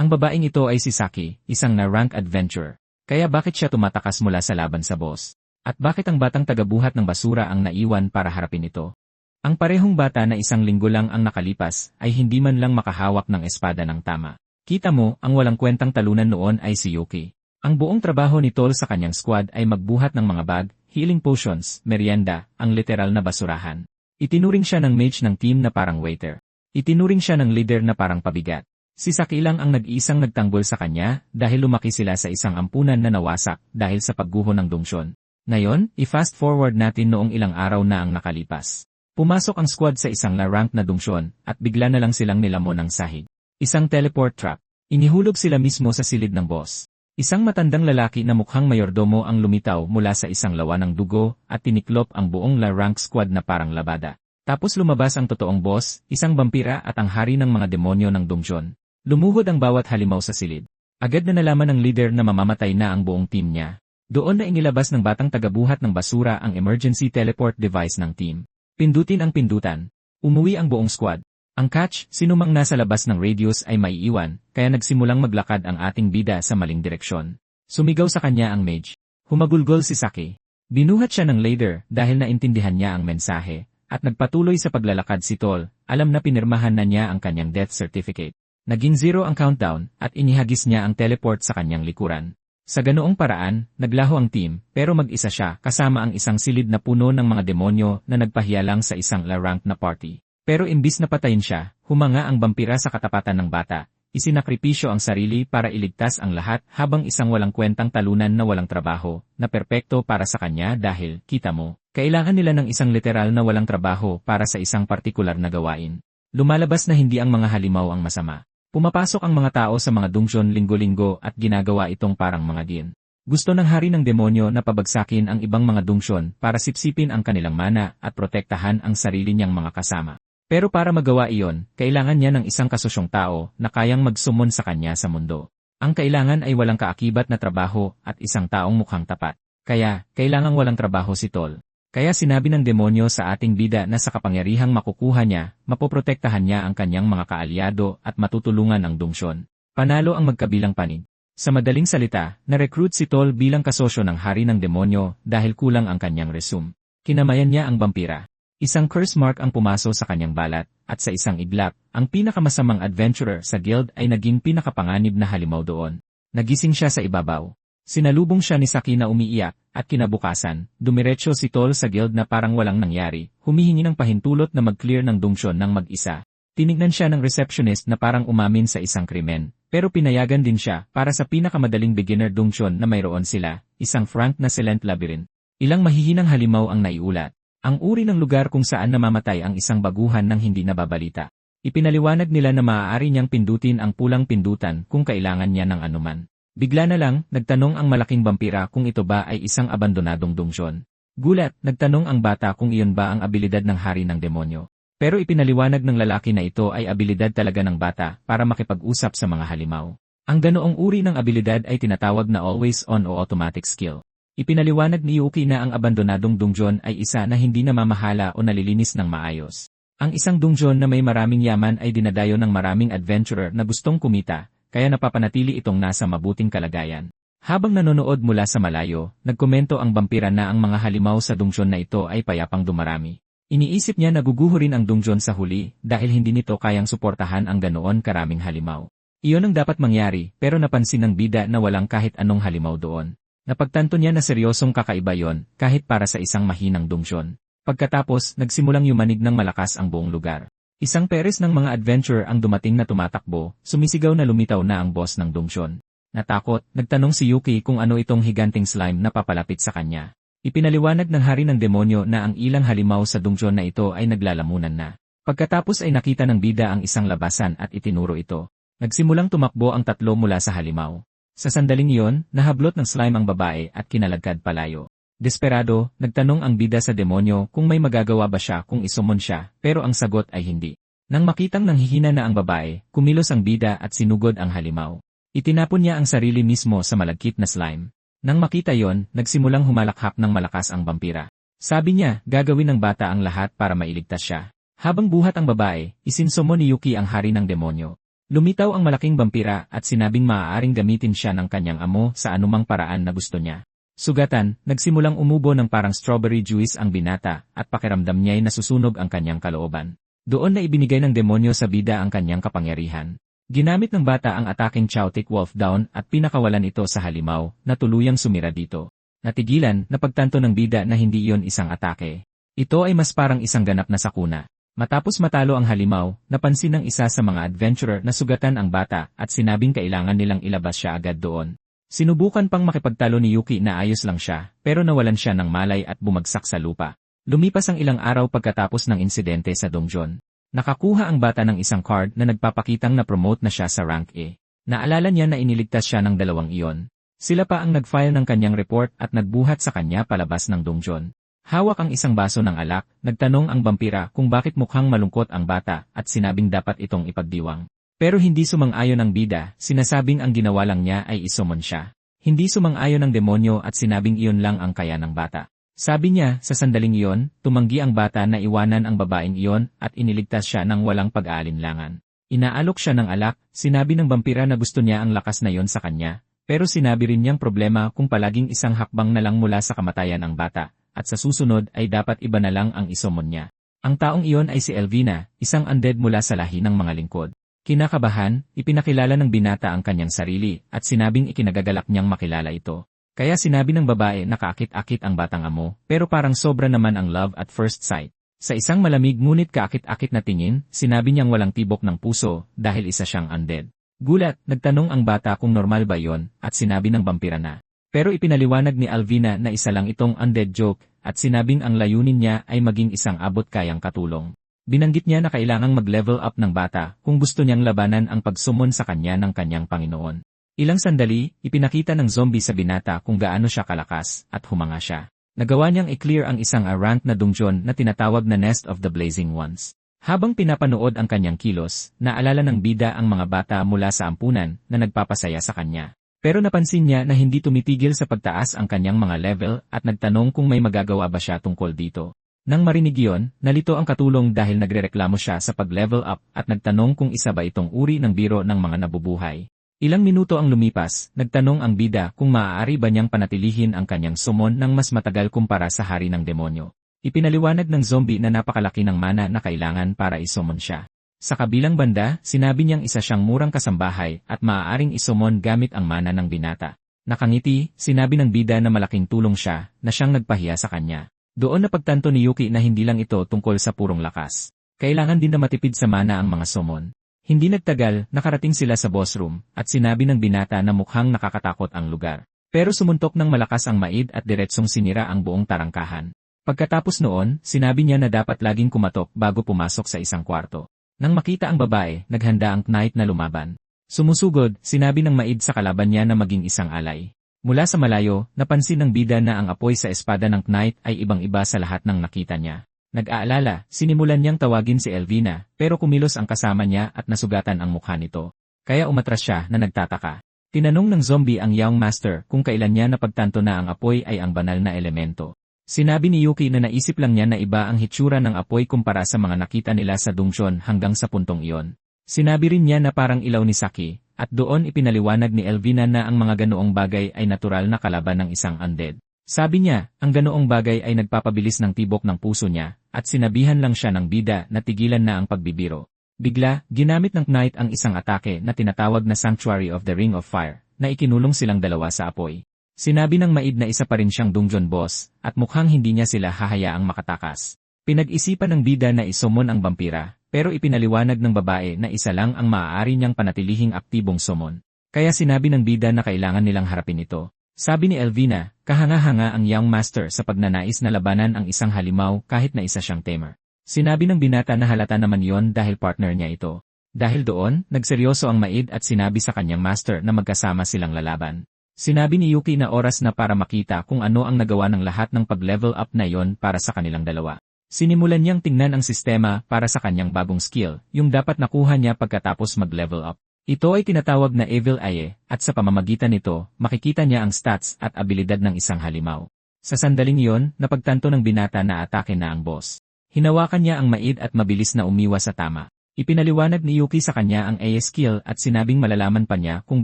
Ang babaeng ito ay si Saki, isang na-rank adventurer. Kaya bakit siya tumatakas mula sa laban sa boss? At bakit ang batang tagabuhat ng basura ang naiwan para harapin ito? Ang parehong bata na isang linggo lang ang nakalipas ay hindi man lang makahawak ng espada ng tama. Kita mo, ang walang kwentang talunan noon ay si Yuki. Ang buong trabaho ni Tol sa kanyang squad ay magbuhat ng mga bag, healing potions, merienda, ang literal na basurahan. Itinuring siya ng mage ng team na parang waiter. Itinuring siya ng leader na parang pabigat. Si Saki lang ang nag-iisang nagtanggol sa kanya dahil lumaki sila sa isang ampunan na nawasak dahil sa pagguho ng dungsyon. Ngayon, i-fast forward natin noong ilang araw na ang nakalipas. Pumasok ang squad sa isang na-rank na dungsyon at bigla na lang silang nilamon ng sahig. Isang teleport trap. Inihulog sila mismo sa silid ng boss. Isang matandang lalaki na mukhang mayordomo ang lumitaw mula sa isang lawa ng dugo at tiniklop ang buong la-rank squad na parang labada. Tapos lumabas ang totoong boss, isang vampira at ang hari ng mga demonyo ng dungsyon. Lumuhod ang bawat halimaw sa silid. Agad na nalaman ng leader na mamamatay na ang buong team niya. Doon na inilabas ng batang tagabuhat ng basura ang emergency teleport device ng team. Pindutin ang pindutan. Umuwi ang buong squad. Ang catch, sinumang nasa labas ng radius ay maiiwan, kaya nagsimulang maglakad ang ating bida sa maling direksyon. Sumigaw sa kanya ang mage. Humagulgol si Saki. Binuhat siya ng leader dahil naintindihan niya ang mensahe, at nagpatuloy sa paglalakad si Tol, alam na pinirmahan na niya ang kanyang death certificate. Naging 0 ang countdown at inihagis niya ang teleport sa kanyang likuran. Sa ganoong paraan, naglaho ang team pero mag-isa siya kasama ang isang silid na puno ng mga demonyo na nagpahiyalang sa isang la-rank na party. Pero imbis na patayin siya, humanga ang vampira sa katapatan ng bata. Isinakripisyo ang sarili para iligtas ang lahat habang isang walang kwentang talunan na walang trabaho na perpekto para sa kanya dahil, kita mo, kailangan nila ng isang literal na walang trabaho para sa isang partikular na gawain. Lumalabas na hindi ang mga halimaw ang masama. Pumapasok ang mga tao sa mga dungsyon linggo-linggo at ginagawa itong parang mga din. Gusto ng hari ng demonyo na pabagsakin ang ibang mga dungsyon para sipsipin ang kanilang mana at protektahan ang sarili niyang mga kasama. Pero para magawa iyon, kailangan niya ng isang kasusyong tao na kayang magsumon sa kanya sa mundo. Ang kailangan ay walang kaakibat na trabaho at isang taong mukhang tapat. Kaya, kailangang walang trabaho si Tol. Kaya sinabi ng demonyo sa ating bida na sa kapangyarihang makukuha niya, mapoprotektahan niya ang kanyang mga kaalyado at matutulungan ang dungsyon. Panalo ang magkabilang panig. Sa madaling salita, na-recruit si Tol bilang kasosyo ng hari ng demonyo dahil kulang ang kanyang resume. Kinamayan niya ang vampira. Isang curse mark ang pumaso sa kanyang balat, at sa isang iglap, ang pinakamasamang adventurer sa guild ay naging pinakapanganib na halimaw doon. Nagising siya sa ibabaw. Sinalubong siya ni Saki na umiiyak, at kinabukasan, dumiretso si Tol sa guild na parang walang nangyari, humihingi ng pahintulot na mag-clear ng dungsyon ng mag-isa. Tinignan siya ng receptionist na parang umamin sa isang krimen, pero pinayagan din siya para sa pinakamadaling beginner dungsyon na mayroon sila, isang frank na silent labyrinth. Ilang mahihinang halimaw ang naiulat. Ang uri ng lugar kung saan namamatay ang isang baguhan ng hindi nababalita. Ipinaliwanag nila na maaari niyang pindutin ang pulang pindutan kung kailangan niya ng anuman. Bigla na lang, nagtanong ang malaking vampira kung ito ba ay isang abandonadong dungsyon. Gulat, nagtanong ang bata kung iyon ba ang abilidad ng hari ng demonyo. Pero ipinaliwanag ng lalaki na ito ay abilidad talaga ng bata para makipag-usap sa mga halimaw. Ang ganoong uri ng abilidad ay tinatawag na always on o automatic skill. Ipinaliwanag ni Yuki na ang abandonadong dungsyon ay isa na hindi namamahala o nalilinis ng maayos. Ang isang dungsyon na may maraming yaman ay dinadayo ng maraming adventurer na gustong kumita, kaya napapanatili itong nasa mabuting kalagayan. Habang nanonood mula sa malayo, nagkomento ang vampira na ang mga halimaw sa dungsyon na ito ay payapang dumarami. Iniisip niya na guguho rin ang dungsyon sa huli dahil hindi nito kayang suportahan ang ganoon karaming halimaw. Iyon ang dapat mangyari pero napansin ng bida na walang kahit anong halimaw doon. Napagtanto niya na seryosong kakaiba yon kahit para sa isang mahinang dungsyon. Pagkatapos, nagsimulang yumanig ng malakas ang buong lugar. Isang peres ng mga adventurer ang dumating na tumatakbo, sumisigaw na lumitaw na ang boss ng dungsyon. Natakot, nagtanong si Yuki kung ano itong higanting slime na papalapit sa kanya. Ipinaliwanag ng hari ng demonyo na ang ilang halimaw sa dungsyon na ito ay naglalamunan na. Pagkatapos ay nakita ng bida ang isang labasan at itinuro ito. Nagsimulang tumakbo ang tatlo mula sa halimaw. Sa sandaling iyon, nahablot ng slime ang babae at kinalagkad palayo. Desperado, nagtanong ang bida sa demonyo kung may magagawa ba siya kung isumon siya, pero ang sagot ay hindi. Nang makitang nanghihina na ang babae, kumilos ang bida at sinugod ang halimaw. Itinapon niya ang sarili mismo sa malagkit na slime. Nang makita yon, nagsimulang humalakhak ng malakas ang vampira. Sabi niya, gagawin ng bata ang lahat para mailigtas siya. Habang buhat ang babae, isinsumo ni Yuki ang hari ng demonyo. Lumitaw ang malaking vampira at sinabing maaaring gamitin siya ng kanyang amo sa anumang paraan na gusto niya. Sugatan, nagsimulang umubo ng parang strawberry juice ang binata at pakiramdam niya'y nasusunog ang kanyang kalooban. Doon na ibinigay ng demonyo sa bida ang kanyang kapangyarihan. Ginamit ng bata ang ataking Chaotic Wolf Down at pinakawalan ito sa halimaw na tuluyang sumira dito. Natigilan, napagtanto ng bida na hindi iyon isang atake. Ito ay mas parang isang ganap na sakuna. Matapos matalo ang halimaw, napansin ng isa sa mga adventurer na sugatan ang bata at sinabing kailangan nilang ilabas siya agad doon. Sinubukan pang makipagtalo ni Yuki na ayos lang siya, pero nawalan siya ng malay at bumagsak sa lupa. Lumipas ang ilang araw pagkatapos ng insidente sa donjon. Nakakuha ang bata ng isang card na nagpapakitang na-promote na siya sa rank A. Naalala niya na iniligtas siya ng 2 iyon. Sila pa ang nag-file ng kanyang report at nagbuhat sa kanya palabas ng donjon. Hawak ang isang baso ng alak, nagtanong ang vampira kung bakit mukhang malungkot ang bata at sinabing dapat itong ipagdiwang. Pero hindi sumang-ayon ang bida, sinasabing ang ginawa lang niya ay isumon siya. Hindi sumang-ayon ang demonyo at sinabing iyon lang ang kaya ng bata. Sabi niya, sa sandaling iyon, tumanggi ang bata na iwanan ang babaeng iyon at iniligtas siya ng walang pag-aalinlangan. Inaalok siya ng alak, sinabi ng vampira na gusto niya ang lakas na iyon sa kanya, pero sinabi rin niyang problema kung palaging isang hakbang na lang mula sa kamatayan ang bata. At sa susunod ay dapat iba na lang ang isumon niya. Ang taong iyon ay si Elvina, isang undead mula sa lahi ng mga lingkod. Kinakabahan, ipinakilala ng binata ang kanyang sarili at sinabing ikinagagalak niyang makilala ito. Kaya sinabi ng babae na kaakit-akit ang batang amo, pero parang sobra naman ang love at first sight. Sa isang malamig ngunit kaakit-akit na tingin, sinabi niyang walang tibok ng puso dahil isa siyang undead. Gulat, nagtanong ang bata kung normal ba yon at sinabi ng vampira na. Pero ipinaliwanag ni Alvina na isa lang itong undead joke at sinabing ang layunin niya ay maging isang abot-kayang katulong. Binanggit niya na kailangang mag-level up ng bata kung gusto niyang labanan ang pagsumon sa kanya ng kanyang Panginoon. Ilang sandali, ipinakita ng zombie sa binata kung gaano siya kalakas at humanga siya. Nagawa niyang i-clear ang isang rank na dungeon na tinatawag na Nest of the Blazing Ones. Habang pinapanood ang kanyang kilos, naalala ng bida ang mga bata mula sa ampunan na nagpapasaya sa kanya. Pero napansin niya na hindi tumitigil sa pagtaas ang kanyang mga level at nagtanong kung may magagawa ba siya tungkol dito. Nang marinig iyon, nalito ang katulong dahil nagrereklamo siya sa pag-level up at nagtanong kung isa ba itong uri ng biro ng mga nabubuhay. Ilang minuto ang lumipas, nagtanong ang bida kung maaari ba niyang panatilihin ang kanyang summon ng mas matagal kumpara sa hari ng demonyo. Ipinaliwanag ng zombie na napakalaki ng mana na kailangan para isummon siya. Sa kabilang banda, sinabi niyang isa siyang murang kasambahay at maaaring isumon gamit ang mana ng binata. Nakangiti, sinabi ng bida na malaking tulong siya na siyang nagpahiya sa kanya. Doon napagtanto ni Yuki na hindi lang ito tungkol sa purong lakas. Kailangan din na matipid sa mana ang mga summon. Hindi nagtagal, nakarating sila sa boss room at sinabi ng binata na mukhang nakakatakot ang lugar. Pero sumuntok ng malakas ang maid at diretsong sinira ang buong tarangkahan. Pagkatapos noon, sinabi niya na dapat laging kumatok bago pumasok sa isang kwarto. Nang makita ang babae, naghanda ang knight na lumaban. Sumusugod, sinabi ng maid sa kalaban niya na maging isang alay. Mula sa malayo, napansin ng bida na ang apoy sa espada ng knight ay ibang-iba sa lahat ng nakita niya. Nag-aalala, sinimulan niyang tawagin si Elvina, pero kumilos ang kasama niya at nasugatan ang mukha nito. Kaya umatras siya na nagtataka. Tinanong ng zombie ang Young Master kung kailan niya napagtanto na ang apoy ay ang banal na elemento. Sinabi ni Yuki na naisip lang niya na iba ang hitsura ng apoy kumpara sa mga nakita nila sa dungeon hanggang sa puntong iyon. Sinabi rin niya na parang ilaw ni Saki, at doon ipinaliwanag ni Elvina na ang mga ganoong bagay ay natural na kalaban ng isang undead. Sabi niya, ang ganoong bagay ay nagpapabilis ng tibok ng puso niya, at sinabihan lang siya ng bida na tigilan na ang pagbibiro. Bigla, ginamit ng knight ang isang atake na tinatawag na Sanctuary of the Ring of Fire, na ikinulong silang dalawa sa apoy. Sinabi ng maid na isa pa rin siyang dungeon boss, at mukhang hindi niya sila hahayaang makatakas. Pinag-isipan ng bida na isumon ang vampira, pero ipinaliwanag ng babae na isa lang ang maaari niyang panatilihing aktibong summon. Kaya sinabi ng bida na kailangan nilang harapin ito. Sabi ni Elvina, kahanga-hanga ang Young Master sa pagnanais na labanan ang isang halimaw kahit na isa siyang tamer. Sinabi ng binata na halata naman yon dahil partner niya ito. Dahil doon, nagseryoso ang maid at sinabi sa kanyang master na magkasama silang lalaban. Sinabi ni Yuki na oras na para makita kung ano ang nagawa ng lahat ng pag-level up na yon para sa kanilang dalawa. Sinimulan niyang tingnan ang sistema para sa kanyang bagong skill, yung dapat nakuha niya pagkatapos mag-level up. Ito ay tinatawag na Evil Eye, at sa pamamagitan nito, makikita niya ang stats at abilidad ng isang halimaw. Sa sandaling iyon, napagtanto ng binata na atake na ang boss. Hinawakan niya ang maid at mabilis na umiwas sa tama. Ipinaliwanag ni Yuki sa kanya ang AI skill at sinabing malalaman pa niya kung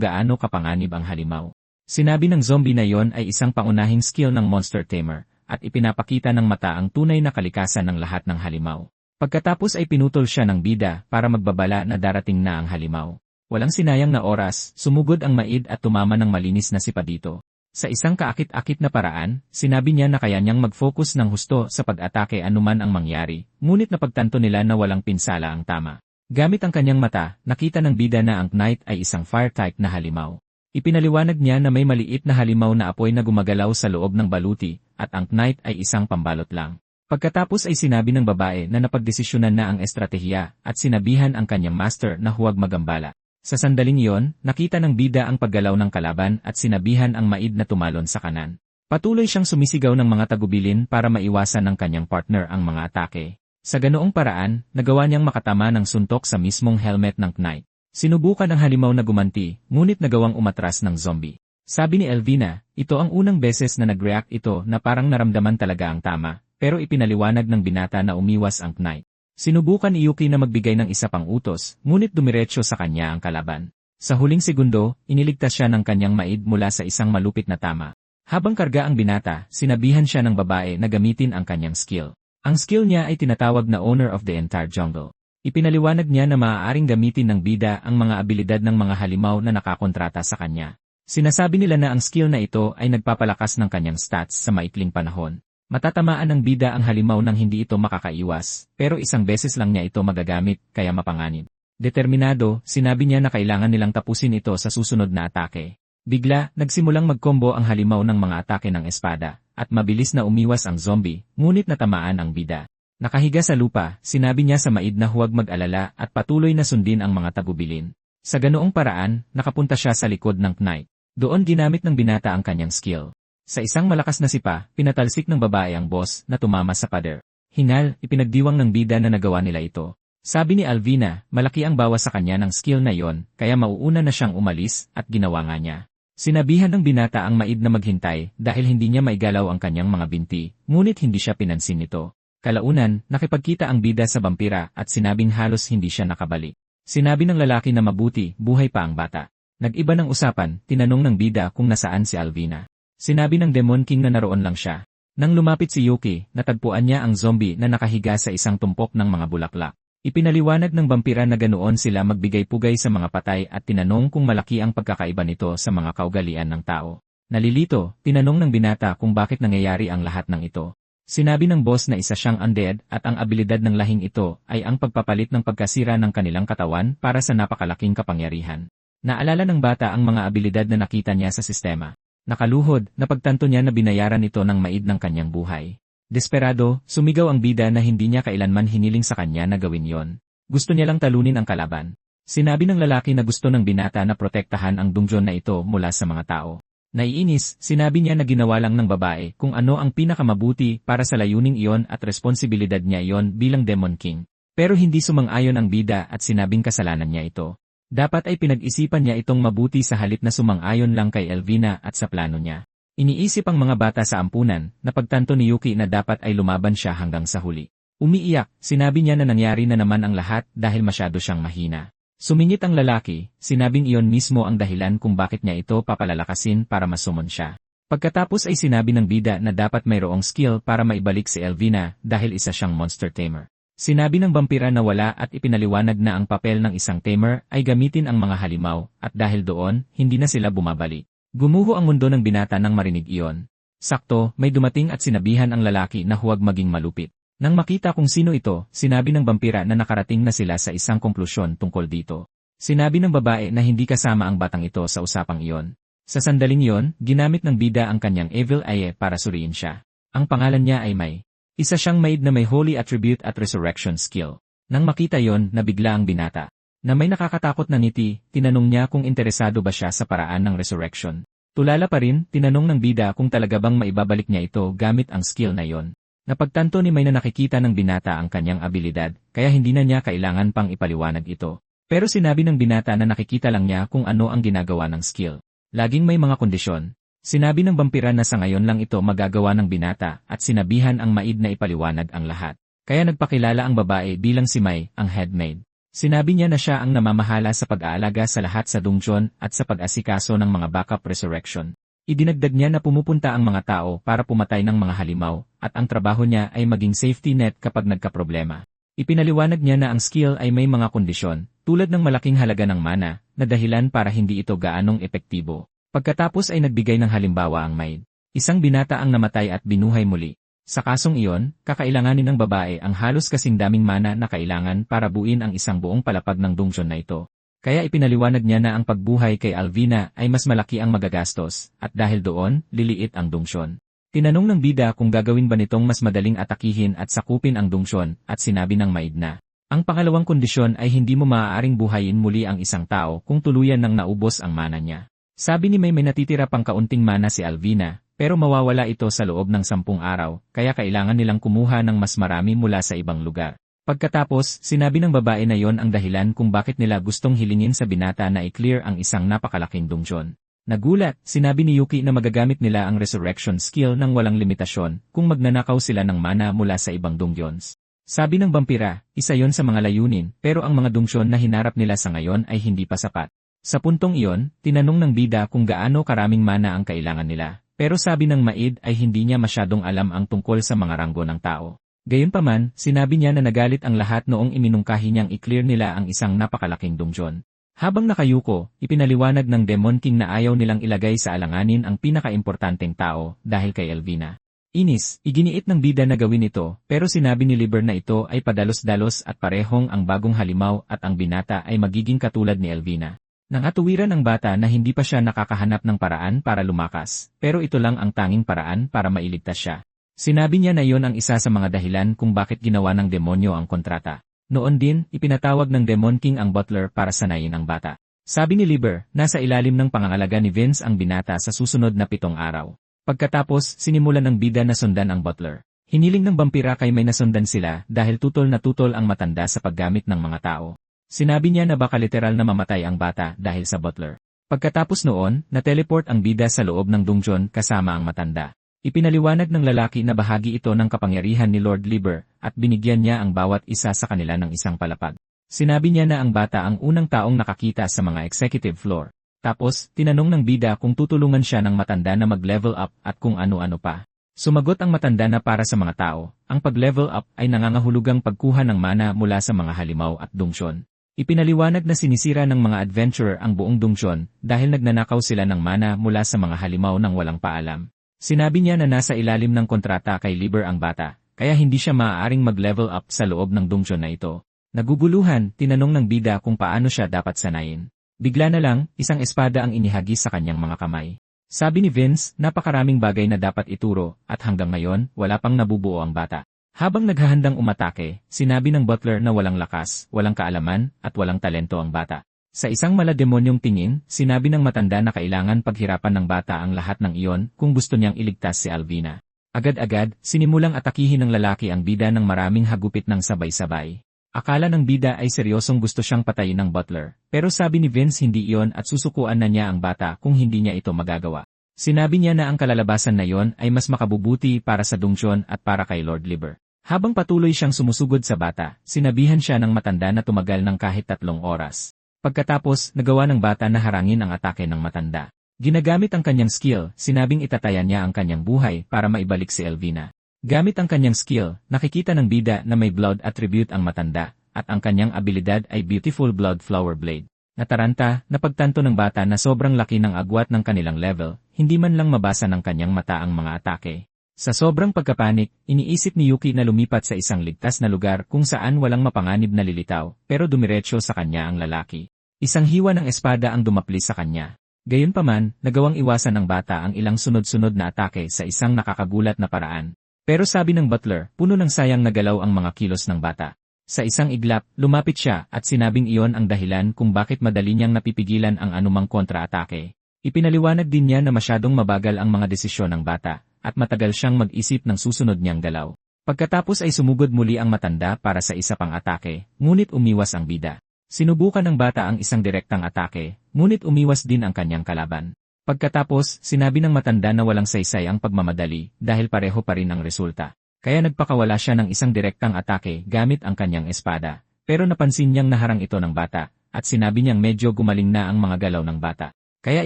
gaano kapanganib ang halimaw. Sinabi ng zombie na yon ay isang pangunahing skill ng Monster Tamer, at ipinapakita ng mata ang tunay na kalikasan ng lahat ng halimaw. Pagkatapos ay pinutol siya ng bida para magbabala na darating na ang halimaw. Walang sinayang na oras, sumugod ang maid at tumama ng malinis na sipa dito. Sa isang kaakit-akit na paraan, sinabi niya na kaya niyang mag-focus ng husto sa pag-atake anuman ang mangyari, ngunit napagtanto nila na walang pinsala ang tama. Gamit ang kanyang mata, nakita ng bida na ang knight ay isang fire-type na halimaw. Ipinaliwanag niya na may maliit na halimaw na apoy na gumagalaw sa loob ng baluti, at ang knight ay isang pambalot lang. Pagkatapos ay sinabi ng babae na napagdesisyonan na ang estratehiya at sinabihan ang kanyang master na huwag magambala. Sa sandaling iyon, nakita ng bida ang paggalaw ng kalaban at sinabihan ang maid na tumalon sa kanan. Patuloy siyang sumisigaw ng mga tagubilin para maiwasan ng kanyang partner ang mga atake. Sa ganoong paraan, nagawa niyang makatama ng suntok sa mismong helmet ng knight. Sinubukan ng halimaw na gumanti, ngunit nagawang umatras ng zombie. Sabi ni Elvina, ito ang unang beses na nag-react ito na parang naramdaman talaga ang tama, pero ipinaliwanag ng binata na umiwas ang knight. Sinubukan ni Yuki na magbigay ng isa pang utos, ngunit dumiretso sa kanya ang kalaban. Sa huling segundo, iniligtas siya ng kanyang maid mula sa isang malupit na tama. Habang karga ang binata, sinabihan siya ng babae na gamitin ang kanyang skill. Ang skill niya ay tinatawag na Owner of the Entire Jungle. Ipinaliwanag niya na maaaring gamitin ng bida ang mga abilidad ng mga halimaw na nakakontrata sa kanya. Sinasabi nila na ang skill na ito ay nagpapalakas ng kanyang stats sa maikling panahon. Matatamaan ng bida ang halimaw nang hindi ito makakaiwas, pero isang beses lang niya ito magagamit, kaya mapanganib. Determinado, sinabi niya na kailangan nilang tapusin ito sa susunod na atake. Bigla, nagsimulang magkombo ang halimaw ng mga atake ng espada, at mabilis na umiwas ang zombie, ngunit natamaan ang bida. Nakahiga sa lupa, sinabi niya sa maid na huwag mag-alala at patuloy na sundin ang mga tagubilin. Sa ganoong paraan, nakapunta siya sa likod ng knight. Doon ginamit ng binata ang kanyang skill. Sa isang malakas na sipa, pinatalsik ng babae ang boss na tumama sa pader. Hinal, ipinagdiwang ng bida na nagawa nila ito. Sabi ni Alvina, malaki ang bawas sa kanya ng skill na yon, kaya mauuna na siyang umalis at ginawa nga niya. Sinabihan ng binata ang maid na maghintay dahil hindi niya maigalaw ang kanyang mga binti, ngunit hindi siya pinansin nito. Kalaunan, nakipagkita ang bida sa vampira at sinabing halos hindi siya nakabalik. Sinabi ng lalaki na mabuti, buhay pa ang bata. Nag-iba ng usapan, tinanong ng bida kung nasaan si Alvina. Sinabi ng Demon King na naroon lang siya. Nang lumapit si Yuki, natagpuan niya ang zombie na nakahiga sa isang tumpok ng mga bulaklak. Ipinaliwanag ng vampira na ganoon sila magbigay-pugay sa mga patay at tinanong kung malaki ang pagkakaiba nito sa mga kaugalian ng tao. Nalilito, tinanong ng binata kung bakit nangyayari ang lahat ng ito. Sinabi ng boss na isa siyang undead at ang abilidad ng lahing ito ay ang pagpapalit ng pagkasira ng kanilang katawan para sa napakalaking kapangyarihan. Naalala ng bata ang mga abilidad na nakita niya sa sistema. Nakaluhod, napagtanto niya na binayaran ito ng maid ng kanyang buhay. Desperado, sumigaw ang bida na hindi niya kailanman hiniling sa kanya na gawin yon. Gusto niya lang talunin ang kalaban. Sinabi ng lalaki na gusto ng binata na protektahan ang dungeon na ito mula sa mga tao. Naiinis, sinabi niya na ginawa lang ng babae kung ano ang pinakamabuti para sa layuning iyon at responsibilidad niya iyon bilang Demon King. Pero hindi sumang-ayon ang bida at sinabing kasalanan niya ito. Dapat ay pinag-isipan niya itong mabuti sa halip na sumang-ayon lang kay Elvina at sa plano niya. Iniisip ang mga bata sa ampunan, napagtanto ni Yuki na dapat ay lumaban siya hanggang sa huli. Umiiyak, sinabi niya na nangyari na naman ang lahat dahil masyado siyang mahina. Sumingit ang lalaki, sinabing iyon mismo ang dahilan kung bakit niya ito papalalakasin para masumon siya. Pagkatapos ay sinabi ng bida na dapat mayroong skill para maibalik si Elvina dahil isa siyang monster tamer. Sinabi ng vampira na wala at ipinaliwanag na ang papel ng isang tamer ay gamitin ang mga halimaw at dahil doon, hindi na sila bumabalik. Gumuho ang mundo ng binata nang marinig iyon. Sakto, may dumating at sinabihan ang lalaki na huwag maging malupit. Nang makita kung sino ito, sinabi ng vampira na nakarating na sila sa isang konklusyon tungkol dito. Sinabi ng babae na hindi kasama ang batang ito sa usapang iyon. Sa sandaling iyon, ginamit ng bida ang kanyang evil eye para suriin siya. Ang pangalan niya ay May. Isa siyang maid na may holy attribute at resurrection skill. Nang makita yon, nabigla ang binata. Na may nakakatakot na ngiti, tinanong niya kung interesado ba siya sa paraan ng resurrection. Tulala pa rin, tinanong ng bida kung talaga bang maibabalik niya ito gamit ang skill na yon. Napagtanto ni May na nakikita ng binata ang kanyang abilidad, kaya hindi na niya kailangan pang ipaliwanag ito. Pero sinabi ng binata na nakikita lang niya kung ano ang ginagawa ng skill. Laging may mga kondisyon. Sinabi ng vampira na sa ngayon lang ito magagawa ng binata at sinabihan ang maid na ipaliwanag ang lahat. Kaya nagpakilala ang babae bilang si May, ang head maid. Sinabi niya na siya ang namamahala sa pag-aalaga sa lahat sa dungeon at sa pag-asikaso ng mga backup resurrection. Idinagdag niya na pumupunta ang mga tao para pumatay ng mga halimaw, at ang trabaho niya ay maging safety net kapag nagkaproblema. Ipinaliwanag niya na ang skill ay may mga kondisyon, tulad ng malaking halaga ng mana, na dahilan para hindi ito gaanong epektibo. Pagkatapos ay nagbigay ng halimbawa ang maid. Isang binata ang namatay at binuhay muli. Sa kasong iyon, kakailanganin ng babae ang halos kasing daming mana na kailangan para buuin ang isang buong palapag ng dungeon na ito. Kaya ipinaliwanag niya na ang pagbuhay kay Alvina ay mas malaki ang magagastos, at dahil doon, liliit ang dungeon. Tinanong ng bida kung gagawin ba nitong mas madaling atakihin at sakupin ang dungeon, at sinabi ng maid na, ang pangalawang kondisyon ay hindi mo maaaring buhayin muli ang isang tao kung tuluyan nang naubos ang mana niya. Sabi ni may natitira pang kaunting mana si Alvina, pero mawawala ito sa loob ng 10 araw, kaya kailangan nilang kumuha ng mas marami mula sa ibang lugar. Pagkatapos, sinabi ng babae na yon ang dahilan kung bakit nila gustong hilingin sa binata na i-clear ang isang napakalaking dungeon. Nagulat, sinabi ni Yuki na magagamit nila ang resurrection skill ng walang limitasyon kung magnanakaw sila ng mana mula sa ibang dungeons. Sabi ng vampira, isa yon sa mga layunin, pero ang mga dungeon na hinarap nila sa ngayon ay hindi pa sapat. Sa puntong iyon, tinanong ng bida kung gaano karaming mana ang kailangan nila. Pero sabi ng maid ay hindi niya masyadong alam ang tungkol sa mga ranggo ng tao. Gayunpaman, sinabi niya na nagalit ang lahat noong iminungkahi niyang i-clear nila ang isang napakalaking dungeon. Habang nakayuko, ipinaliwanag ng Demon King na ayaw nilang ilagay sa alanganin ang pinakaimportanteng tao dahil kay Elvina. Inis, iginiit ng bida na gawin ito, pero sinabi ni Liber na ito ay padalos-dalos at parehong ang bagong halimaw at ang binata ay magiging katulad ni Elvina. Nangatuwiran ang bata na hindi pa siya nakakahanap ng paraan para lumakas, pero ito lang ang tanging paraan para mailigtas siya. Sinabi niya na iyon ang isa sa mga dahilan kung bakit ginawa ng demonyo ang kontrata. Noon din, ipinatawag ng Demon King ang butler para sanayin ang bata. Sabi ni Liber, nasa ilalim ng pangangalaga ni Vince ang binata sa susunod na 7 araw. Pagkatapos, sinimulan ng bida na sundan ang butler. Hiniling ng vampira kay may nasundan sila dahil tutol na tutol ang matanda sa paggamit ng mga tao. Sinabi niya na baka literal na mamatay ang bata dahil sa butler. Pagkatapos noon, na-teleport ang bida sa loob ng dungeon kasama ang matanda. Ipinaliwanag ng lalaki na bahagi ito ng kapangyarihan ni Lord Liber at binigyan niya ang bawat isa sa kanila ng isang palapag. Sinabi niya na ang bata ang unang taong nakakita sa mga executive floor. Tapos, tinanong ng bida kung tutulungan siya ng matanda na mag-level up at kung ano-ano pa. Sumagot ang matanda na para sa mga tao, ang pag-level up ay nangangahulugang pagkuha ng mana mula sa mga halimaw at dungeon. Ipinaliwanag na sinisira ng mga adventurer ang buong dungeon dahil nagnanakaw sila ng mana mula sa mga halimaw ng walang paalam. Sinabi niya na nasa ilalim ng kontrata kay Liber ang bata, kaya hindi siya maaaring mag-level up sa loob ng dungeon na ito. Naguguluhan, tinanong ng bida kung paano siya dapat sanayin. Bigla na lang, isang espada ang inihagis sa kanyang mga kamay. Sabi ni Vince, napakaraming bagay na dapat ituro, at hanggang ngayon, wala pang nabubuo ang bata. Habang naghahandang umatake, sinabi ng butler na walang lakas, walang kaalaman, at walang talento ang bata. Sa isang malademonyong tingin, sinabi ng matanda na kailangan paghirapan ng bata ang lahat ng iyon kung gusto niyang iligtas si Alvina. Agad-agad, sinimulang atakihin ng lalaki ang bida ng maraming hagupit ng sabay-sabay. Akala ng bida ay seryosong gusto siyang patayin ng butler, pero sabi ni Vince hindi iyon at susukuan na niya ang bata kung hindi niya ito magagawa. Sinabi niya na ang kalalabasan na iyon ay mas makabubuti para sa dungeon at para kay Lord Liber. Habang patuloy siyang sumusugod sa bata, sinabihan siya ng matanda na tumagal ng kahit 3 oras. Pagkatapos, nagawa ng bata na harangin ang atake ng matanda. Ginagamit ang kanyang skill, sinabing itatayan niya ang kanyang buhay para maibalik si Elvina. Gamit ang kanyang skill, nakikita ng bida na may blood attribute ang matanda, at ang kanyang abilidad ay Beautiful Blood Flower Blade. Nataranta, napagtanto ng bata na sobrang laki ng agwat ng kanilang level, hindi man lang mabasa ng kanyang mata ang mga atake. Sa sobrang pagkapanik, iniisip ni Yuki na lumipat sa isang ligtas na lugar kung saan walang mapanganib na lilitaw, pero dumiretso sa kanya ang lalaki. Isang hiwa ng espada ang dumapli sa kanya. Gayunpaman, nagawang iwasan ng bata ang ilang sunod-sunod na atake sa isang nakakagulat na paraan. Pero sabi ng butler, puno ng sayang na galaw ang mga kilos ng bata. Sa isang iglap, lumapit siya at sinabing iyon ang dahilan kung bakit madali niyang napipigilan ang anumang kontra-atake. Ipinaliwanag din niya na masyadong mabagal ang mga desisyon ng bata, at matagal siyang mag-isip ng susunod niyang galaw. Pagkatapos ay sumugod muli ang matanda para sa isa pang atake, ngunit umiwas ang bida. Sinubukan ng bata ang isang direktang atake, ngunit umiwas din ang kanyang kalaban. Pagkatapos, sinabi ng matanda na walang saysay ang pagmamadali dahil pareho pa rin ang resulta. Kaya nagpakawala siya ng isang direktang atake gamit ang kanyang espada. pero napansin niyang naharang ito ng bata, at sinabi niyang medyo gumaling na ang mga galaw ng bata. Kaya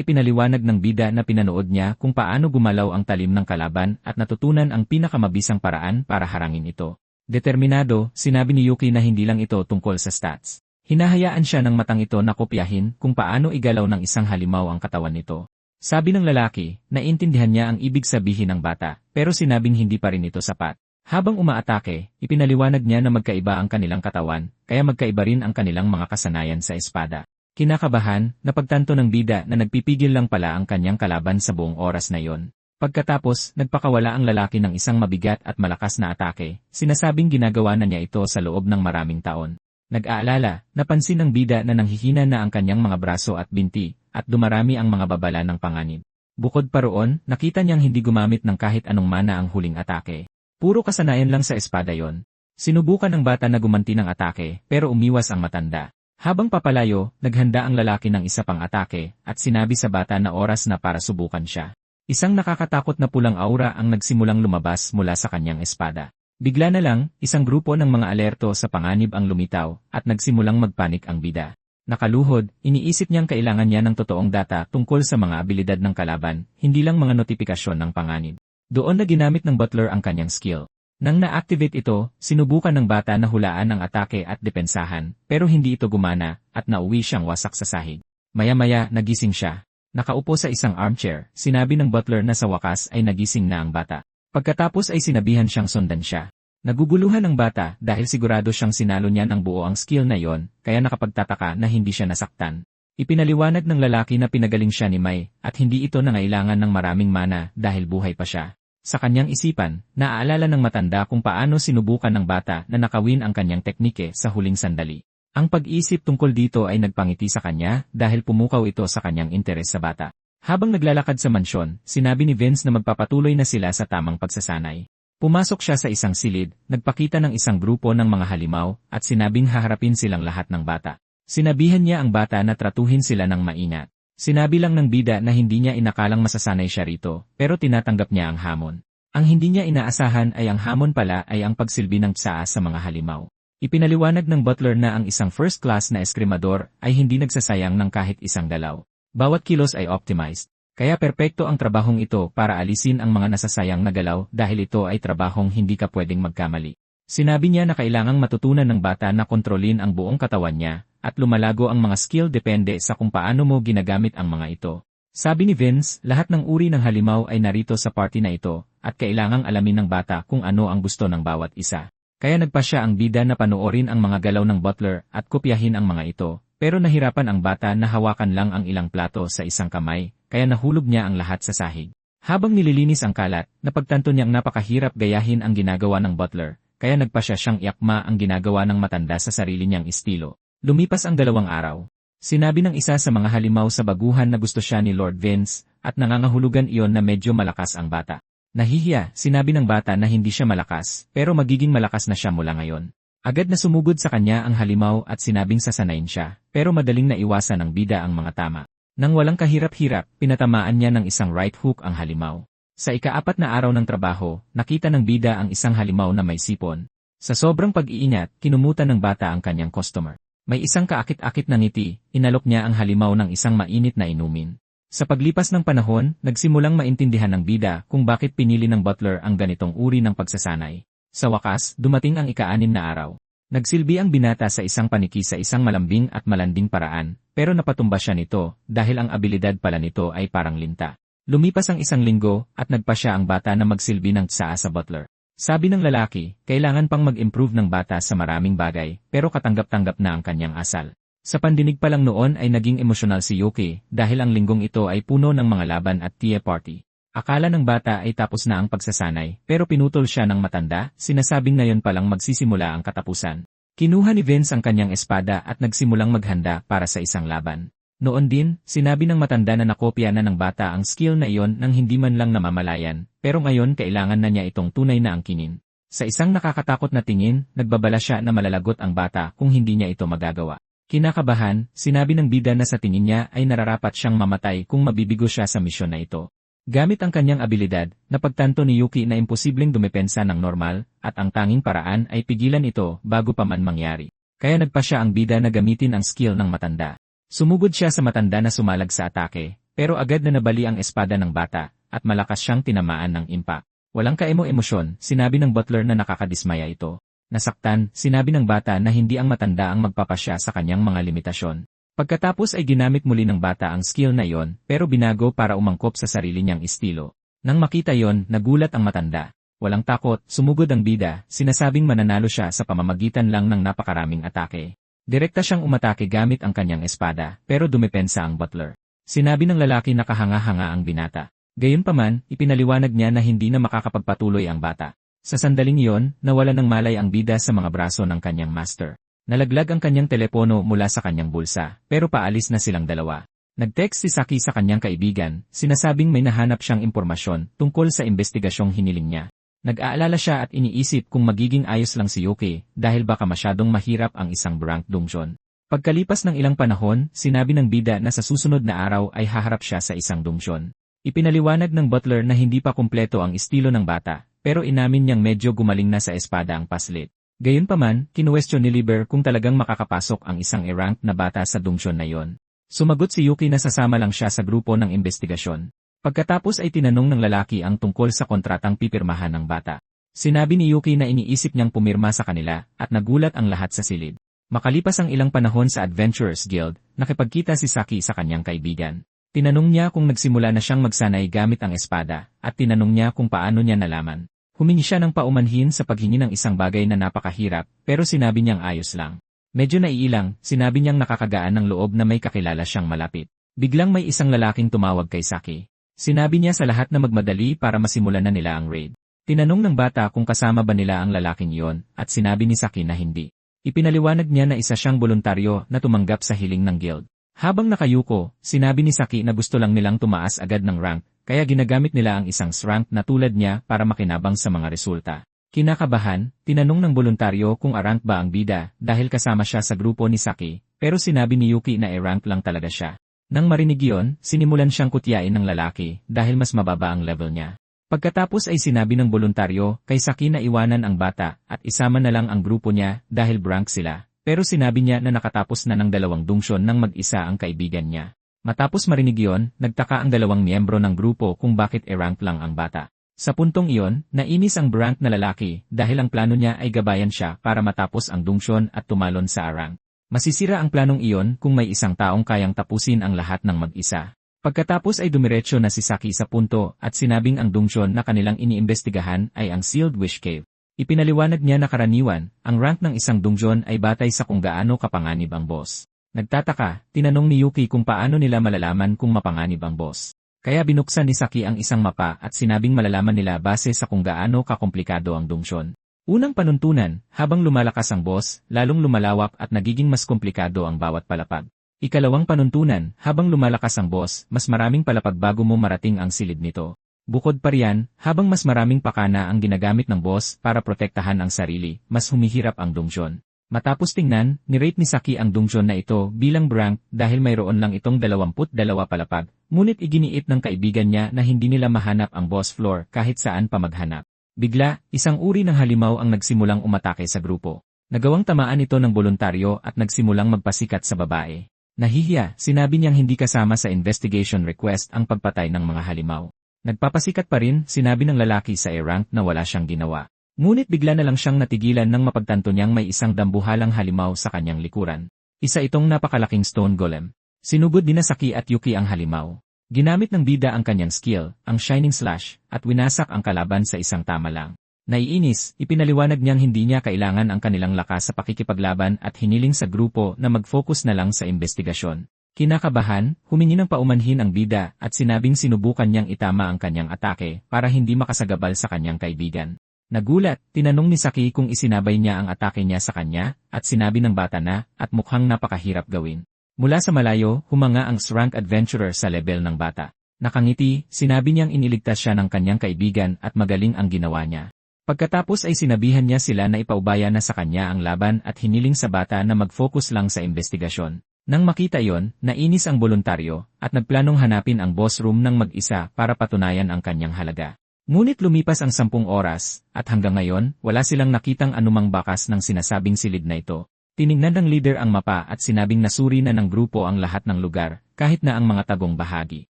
ipinaliwanag ng bida na pinanood niya kung paano gumalaw ang talim ng kalaban at natutunan ang pinakamabisang paraan para harangin ito. Determinado, sinabi ni Yuki na hindi lang ito tungkol sa stats. Hinahayaan siya ng matang ito na kopyahin kung paano igalaw ng isang halimaw ang katawan nito. Sabi ng lalaki, naintindihan niya ang ibig sabihin ng bata, pero sinabing hindi pa rin ito sapat. Habang umaatake, ipinaliwanag niya na magkaiba ang kanilang katawan, kaya magkaiba rin ang kanilang mga kasanayan sa espada. Kinakabahan, napagtanto ng bida na nagpipigil lang pala ang kanyang kalaban sa buong oras na iyon. Pagkatapos, nagpakawala ang lalaki ng isang mabigat at malakas na atake, sinasabing ginagawa na niya ito sa loob ng maraming taon. Nag-aalala, napansin ng bida na nanghihina na ang kanyang mga braso at binti, at dumarami ang mga babala ng panganib. Bukod pa roon, nakita niyang hindi gumamit ng kahit anong mana ang huling atake. Puro kasanayan lang sa espada yon. Sinubukan ng bata na gumanti ng atake, pero umiwas ang matanda. Habang papalayo, naghanda ang lalaki ng isa pang atake, at sinabi sa bata na oras na para subukan siya. Isang nakakatakot na pulang aura ang nagsimulang lumabas mula sa kanyang espada. Bigla na lang, isang grupo ng mga alerto sa panganib ang lumitaw, at nagsimulang magpanik ang bida. Nakaluhod, iniisip niyang kailangan niya ng totoong data tungkol sa mga abilidad ng kalaban, hindi lang mga notifikasyon ng panganib. Doon na ginamit ng butler ang kanyang skill. Nang na-activate ito, sinubukan ng bata na hulaan ang atake at depensahan, pero hindi ito gumana, at nauwi siyang wasak sa sahig. Maya-maya, nagising siya. Nakaupo sa isang armchair, sinabi ng butler na sa wakas ay nagising na ang bata. Pagkatapos ay sinabihan siyang sundan siya. Naguguluhan ang bata dahil sigurado siyang sinalo niya ng buo ang skill na yon, kaya nakapagtataka na hindi siya nasaktan. Ipinaliwanag ng lalaki na pinagaling siya ni Mai, at hindi ito nangailangan ng maraming mana dahil buhay pa siya. Sa kanyang isipan, naaalala ng matanda kung paano sinubukan ng bata na nakawin ang kanyang teknike sa huling sandali. Ang pag-isip tungkol dito ay nagpangiti sa kanya dahil pumukaw ito sa kanyang interes sa bata. Habang naglalakad sa mansyon, sinabi ni Vince na magpapatuloy na sila sa tamang pagsasanay. Pumasok siya sa isang silid, nagpakita ng isang grupo ng mga halimaw, at sinabing haharapin silang lahat ng bata. Sinabihan niya ang bata na tratuhin sila ng maingat. Sinabi lang ng bida na hindi niya inakalang masasanay siya rito, pero tinatanggap niya ang hamon. Ang hindi niya inaasahan ay ang hamon pala ay ang pagsilbi ng tsaa sa mga halimaw. Ipinaliwanag ng butler na ang isang first-class na eskrimador ay hindi nagsasayang ng kahit isang galaw. Bawat kilos ay optimized. Kaya perpekto ang trabahong ito para alisin ang mga nasasayang na galaw dahil ito ay trabahong hindi ka pwedeng magkamali. Sinabi niya na kailangang matutunan ng bata na kontrolin ang buong katawan niya, at lumalago ang mga skill depende sa kung paano mo ginagamit ang mga ito. Sabi ni Vince, lahat ng uri ng halimaw ay narito sa party na ito, at kailangang alamin ng bata kung ano ang gusto ng bawat isa. Kaya nagpa siya ang bida na panoorin ang mga galaw ng butler at kopyahin ang mga ito, pero nahirapan ang bata na hawakan lang ang ilang plato sa isang kamay, kaya nahulog niya ang lahat sa sahig. Habang nililinis ang kalat, napagtanto niyang napakahirap gayahin ang ginagawa ng butler, kaya nagpa siya siyang iakma ang ginagawa ng matanda sa sarili niyang estilo. Lumipas ang 2 araw. Sinabi ng isa sa mga halimaw sa baguhan na gusto siya ni Lord Vince, at nangangahulugan iyon na medyo malakas ang bata. Nahihiya, sinabi ng bata na hindi siya malakas, pero magiging malakas na siya mula ngayon. Agad na sumugod sa kanya ang halimaw at sinabing sasanayin siya, pero madaling naiwasan ng bida ang mga tama. Nang walang kahirap-hirap, pinatamaan niya ng isang right hook ang halimaw. Sa ika-4 na araw ng trabaho, nakita ng bida ang isang halimaw na may sipon. Sa sobrang pag-iingat, kinumutan ng bata ang kanyang customer. May isang kaakit-akit na ngiti, inalok niya ang halimaw ng isang mainit na inumin. Sa paglipas ng panahon, nagsimulang maintindihan ng bida kung bakit pinili ng butler ang ganitong uri ng pagsasanay. Sa wakas, dumating ang ika-6 na araw. Nagsilbi ang binata sa isang paniki sa isang malambing at malanding paraan, pero napatumba siya nito dahil ang abilidad pala nito ay parang linta. Lumipas ang 1 linggo at nagpa siya ang bata na magsilbi ng tsaa sa butler. Sabi ng lalaki, kailangan pang mag-improve ng bata sa maraming bagay, pero katanggap-tanggap na ang kanyang asal. Sa pandinig pa lang noon ay naging emosyonal si Yuki dahil ang linggong ito ay puno ng mga laban at tea party. Akala ng bata ay tapos na ang pagsasanay, pero pinutol siya ng matanda, sinasabing ngayon palang magsisimula ang katapusan. Kinuha ni Vince ang kanyang espada at nagsimulang maghanda para sa isang laban. Noon din, sinabi ng matanda na nakopya na ng bata ang skill na iyon nang hindi man lang namamalayan, pero ngayon kailangan na niya itong tunay na angkinin. Sa isang nakakatakot na tingin, nagbabala siya na malalagot ang bata kung hindi niya ito magagawa. Kinakabahan, sinabi ng bida na sa tingin niya ay nararapat siyang mamatay kung mabibigo siya sa misyon na ito. Gamit ang kanyang abilidad, napagtanto ni Yuki na imposibleng dumepensa ng normal, at ang tanging paraan ay pigilan ito bago pa man mangyari. kaya nagpa siya ang bida na gamitin ang skill ng matanda. Sumugod siya sa matanda na sumalag sa atake, pero agad na nabali ang espada ng bata, at malakas siyang tinamaan ng impact. Walang kaemo-emosyon, sinabi ng butler na nakakadismaya ito. Nasaktan, sinabi ng bata na hindi ang matanda ang magpapasya sa kanyang mga limitasyon. Pagkatapos ay ginamit muli ng bata ang skill na iyon, pero binago para umangkop sa sarili niyang estilo. Nang makita yon, nagulat ang matanda. Walang takot, sumugod ang bida, sinasabing mananalo siya sa pamamagitan lang ng napakaraming atake. Direkta siyang umatake gamit ang kanyang espada, pero dumepensa ang butler. Sinabi ng lalaki na kahanga-hanga ang binata. Gayunpaman, ipinaliwanag niya na hindi na makakapagpatuloy ang bata. Sa sandaling iyon, nawala ng malay ang bida sa mga braso ng kanyang master. Nalaglag ang kanyang telepono mula sa kanyang bulsa, pero paalis na silang dalawa. Nag-text si Saki sa kanyang kaibigan, sinasabing may nahanap siyang impormasyon tungkol sa investigasyong hiniling niya. Nag-aalala siya at iniisip kung magiging ayos lang si Yuki dahil baka masyadong mahirap ang isang brank dungeon. Pagkalipas ng ilang panahon, sinabi ng bida na sa susunod na araw ay haharap siya sa isang dungeon. Ipinaliwanag ng butler na hindi pa kumpleto ang estilo ng bata, pero inamin niyang medyo gumaling na sa espada ang paslit. Gayunpaman, kinuwestiyon ni Liber kung talagang makakapasok ang isang E-rank na bata sa dungeon na yon. Sumagot si Yuki na sasama lang siya sa grupo ng investigasyon. Pagkatapos ay tinanong ng lalaki ang tungkol sa kontratang pipirmahan ng bata. Sinabi ni Yuki na iniisip niyang pumirma sa kanila at nagulat ang lahat sa silid. Makalipas ang ilang panahon sa Adventurers Guild, nakipagkita si Saki sa kanyang kaibigan. Tinanong niya kung nagsimula na siyang magsanay gamit ang espada at tinanong niya kung paano niya nalaman. Humingi siya ng paumanhin sa paghingi ng isang bagay na napakahirap, pero sinabi niyang ayos lang. Medyo naiilang, sinabi niyang nakakagaan ng loob na may kakilala siyang malapit. Biglang may isang lalaking tumawag kay Saki. Sinabi niya sa lahat na magmadali para masimulan na nila ang raid. Tinanong ng bata kung kasama ba nila ang lalaking iyon, at sinabi ni Saki na hindi. Ipinaliwanag niya na isa siyang voluntaryo na tumanggap sa hiling ng guild. Habang nakayuko, sinabi ni Saki na gusto lang nilang tumaas agad ng rank, kaya ginagamit nila ang isang rank na tulad niya para makinabang sa mga resulta. Kinakabahan, tinanong ng voluntaryo kung A-rank ba ang bida dahil kasama siya sa grupo ni Saki, pero sinabi ni Yuki na A-rank lang talaga siya. Nang marinig iyon, sinimulan siyang kutyain ng lalaki dahil mas mababa ang level niya. Pagkatapos ay sinabi ng voluntaryo kay Saki na iwanan ang bata at isama na lang ang grupo niya dahil rank sila, pero sinabi niya na nakatapos na ng 2 dungeon nang mag-isa ang kaibigan niya. Matapos marinig iyon, nagtaka ang 2 miyembro ng grupo kung bakit E-rank lang ang bata. Sa puntong iyon, nainis ang brank na lalaki dahil ang plano niya ay gabayan siya para matapos ang dungeon at tumalon sa A-rank. Masisira ang planong iyon kung may isang taong kayang tapusin ang lahat ng mag-isa. Pagkatapos ay dumiretso na si Saki sa punto at sinabing ang dungeon na kanilang iniimbestigahan ay ang Sealed Wish Cave. Ipinaliwanag niya na karaniwan, ang rank ng isang dungeon ay batay sa kung gaano kapanganib ang boss. Nagtataka, tinanong ni Yuki kung paano nila malalaman kung mapanganib ang boss. Kaya binuksan ni Saki ang isang mapa at sinabing malalaman nila base sa kung gaano kakomplikado ang dungeon. Unang panuntunan, habang lumalakas ang boss, lalong lumalawak at nagiging mas komplikado ang bawat palapag. Ikalawang panuntunan, habang lumalakas ang boss, mas maraming palapag bago mo marating ang silid nito. Bukod pa riyan, habang mas maraming pakana ang ginagamit ng boss para protektahan ang sarili, mas humihirap ang dungeon. Matapos tingnan, nirate ni Saki ang dungeon na ito bilang rank dahil mayroon lang itong 22 palapag, ngunit iginiit ng kaibigan niya na hindi nila mahanap ang boss floor kahit saan pa maghanap. Bigla, isang uri ng halimaw ang nagsimulang umatake sa grupo. Nagawang tamaan ito ng voluntaryo at nagsimulang magpasikat sa babae. Nahihiya, sinabi niyang hindi kasama sa investigation request ang pagpatay ng mga halimaw. Nagpapasikat pa rin, sinabi ng lalaki sa A-rank na wala siyang ginawa. Ngunit bigla na lang siyang natigilan nang mapagtanto niyang may isang dambuhalang halimaw sa kanyang likuran. Isa itong napakalaking stone golem. Sinugod din na Saki at Yuki ang halimaw. Ginamit ng bida ang kanyang skill, ang Shining Slash, at winasak ang kalaban sa isang tama lang. Naiinis, ipinaliwanag niyang hindi niya kailangan ang kanilang lakas sa pakikipaglaban at hiniling sa grupo na mag-focus na lang sa investigasyon. Kinakabahan, humingi ng paumanhin ang bida at sinabing sinubukan niyang itama ang kanyang atake para hindi makasagabal sa kanyang kaibigan. Nagulat, tinanong ni Saki kung isinabay niya ang atake niya sa kanya, at sinabi ng bata na, at mukhang napakahirap gawin. Mula sa malayo, humanga ang rank adventurer sa level ng bata. Nakangiti, sinabi niyang iniligtas siya ng kanyang kaibigan at magaling ang ginawa niya. Pagkatapos ay sinabihan niya sila na ipaubaya na sa kanya ang laban at hiniling sa bata na mag-focus lang sa investigasyon. Nang makita iyon, nainis ang voluntaryo, at nagplanong hanapin ang boss room ng mag-isa para patunayan ang kanyang halaga. Ngunit lumipas ang 10 oras, at hanggang ngayon, wala silang nakitang anumang bakas ng sinasabing silid na ito. Tiningnan ng leader ang mapa at sinabing nasuri na ng grupo ang lahat ng lugar, kahit na ang mga tagong bahagi.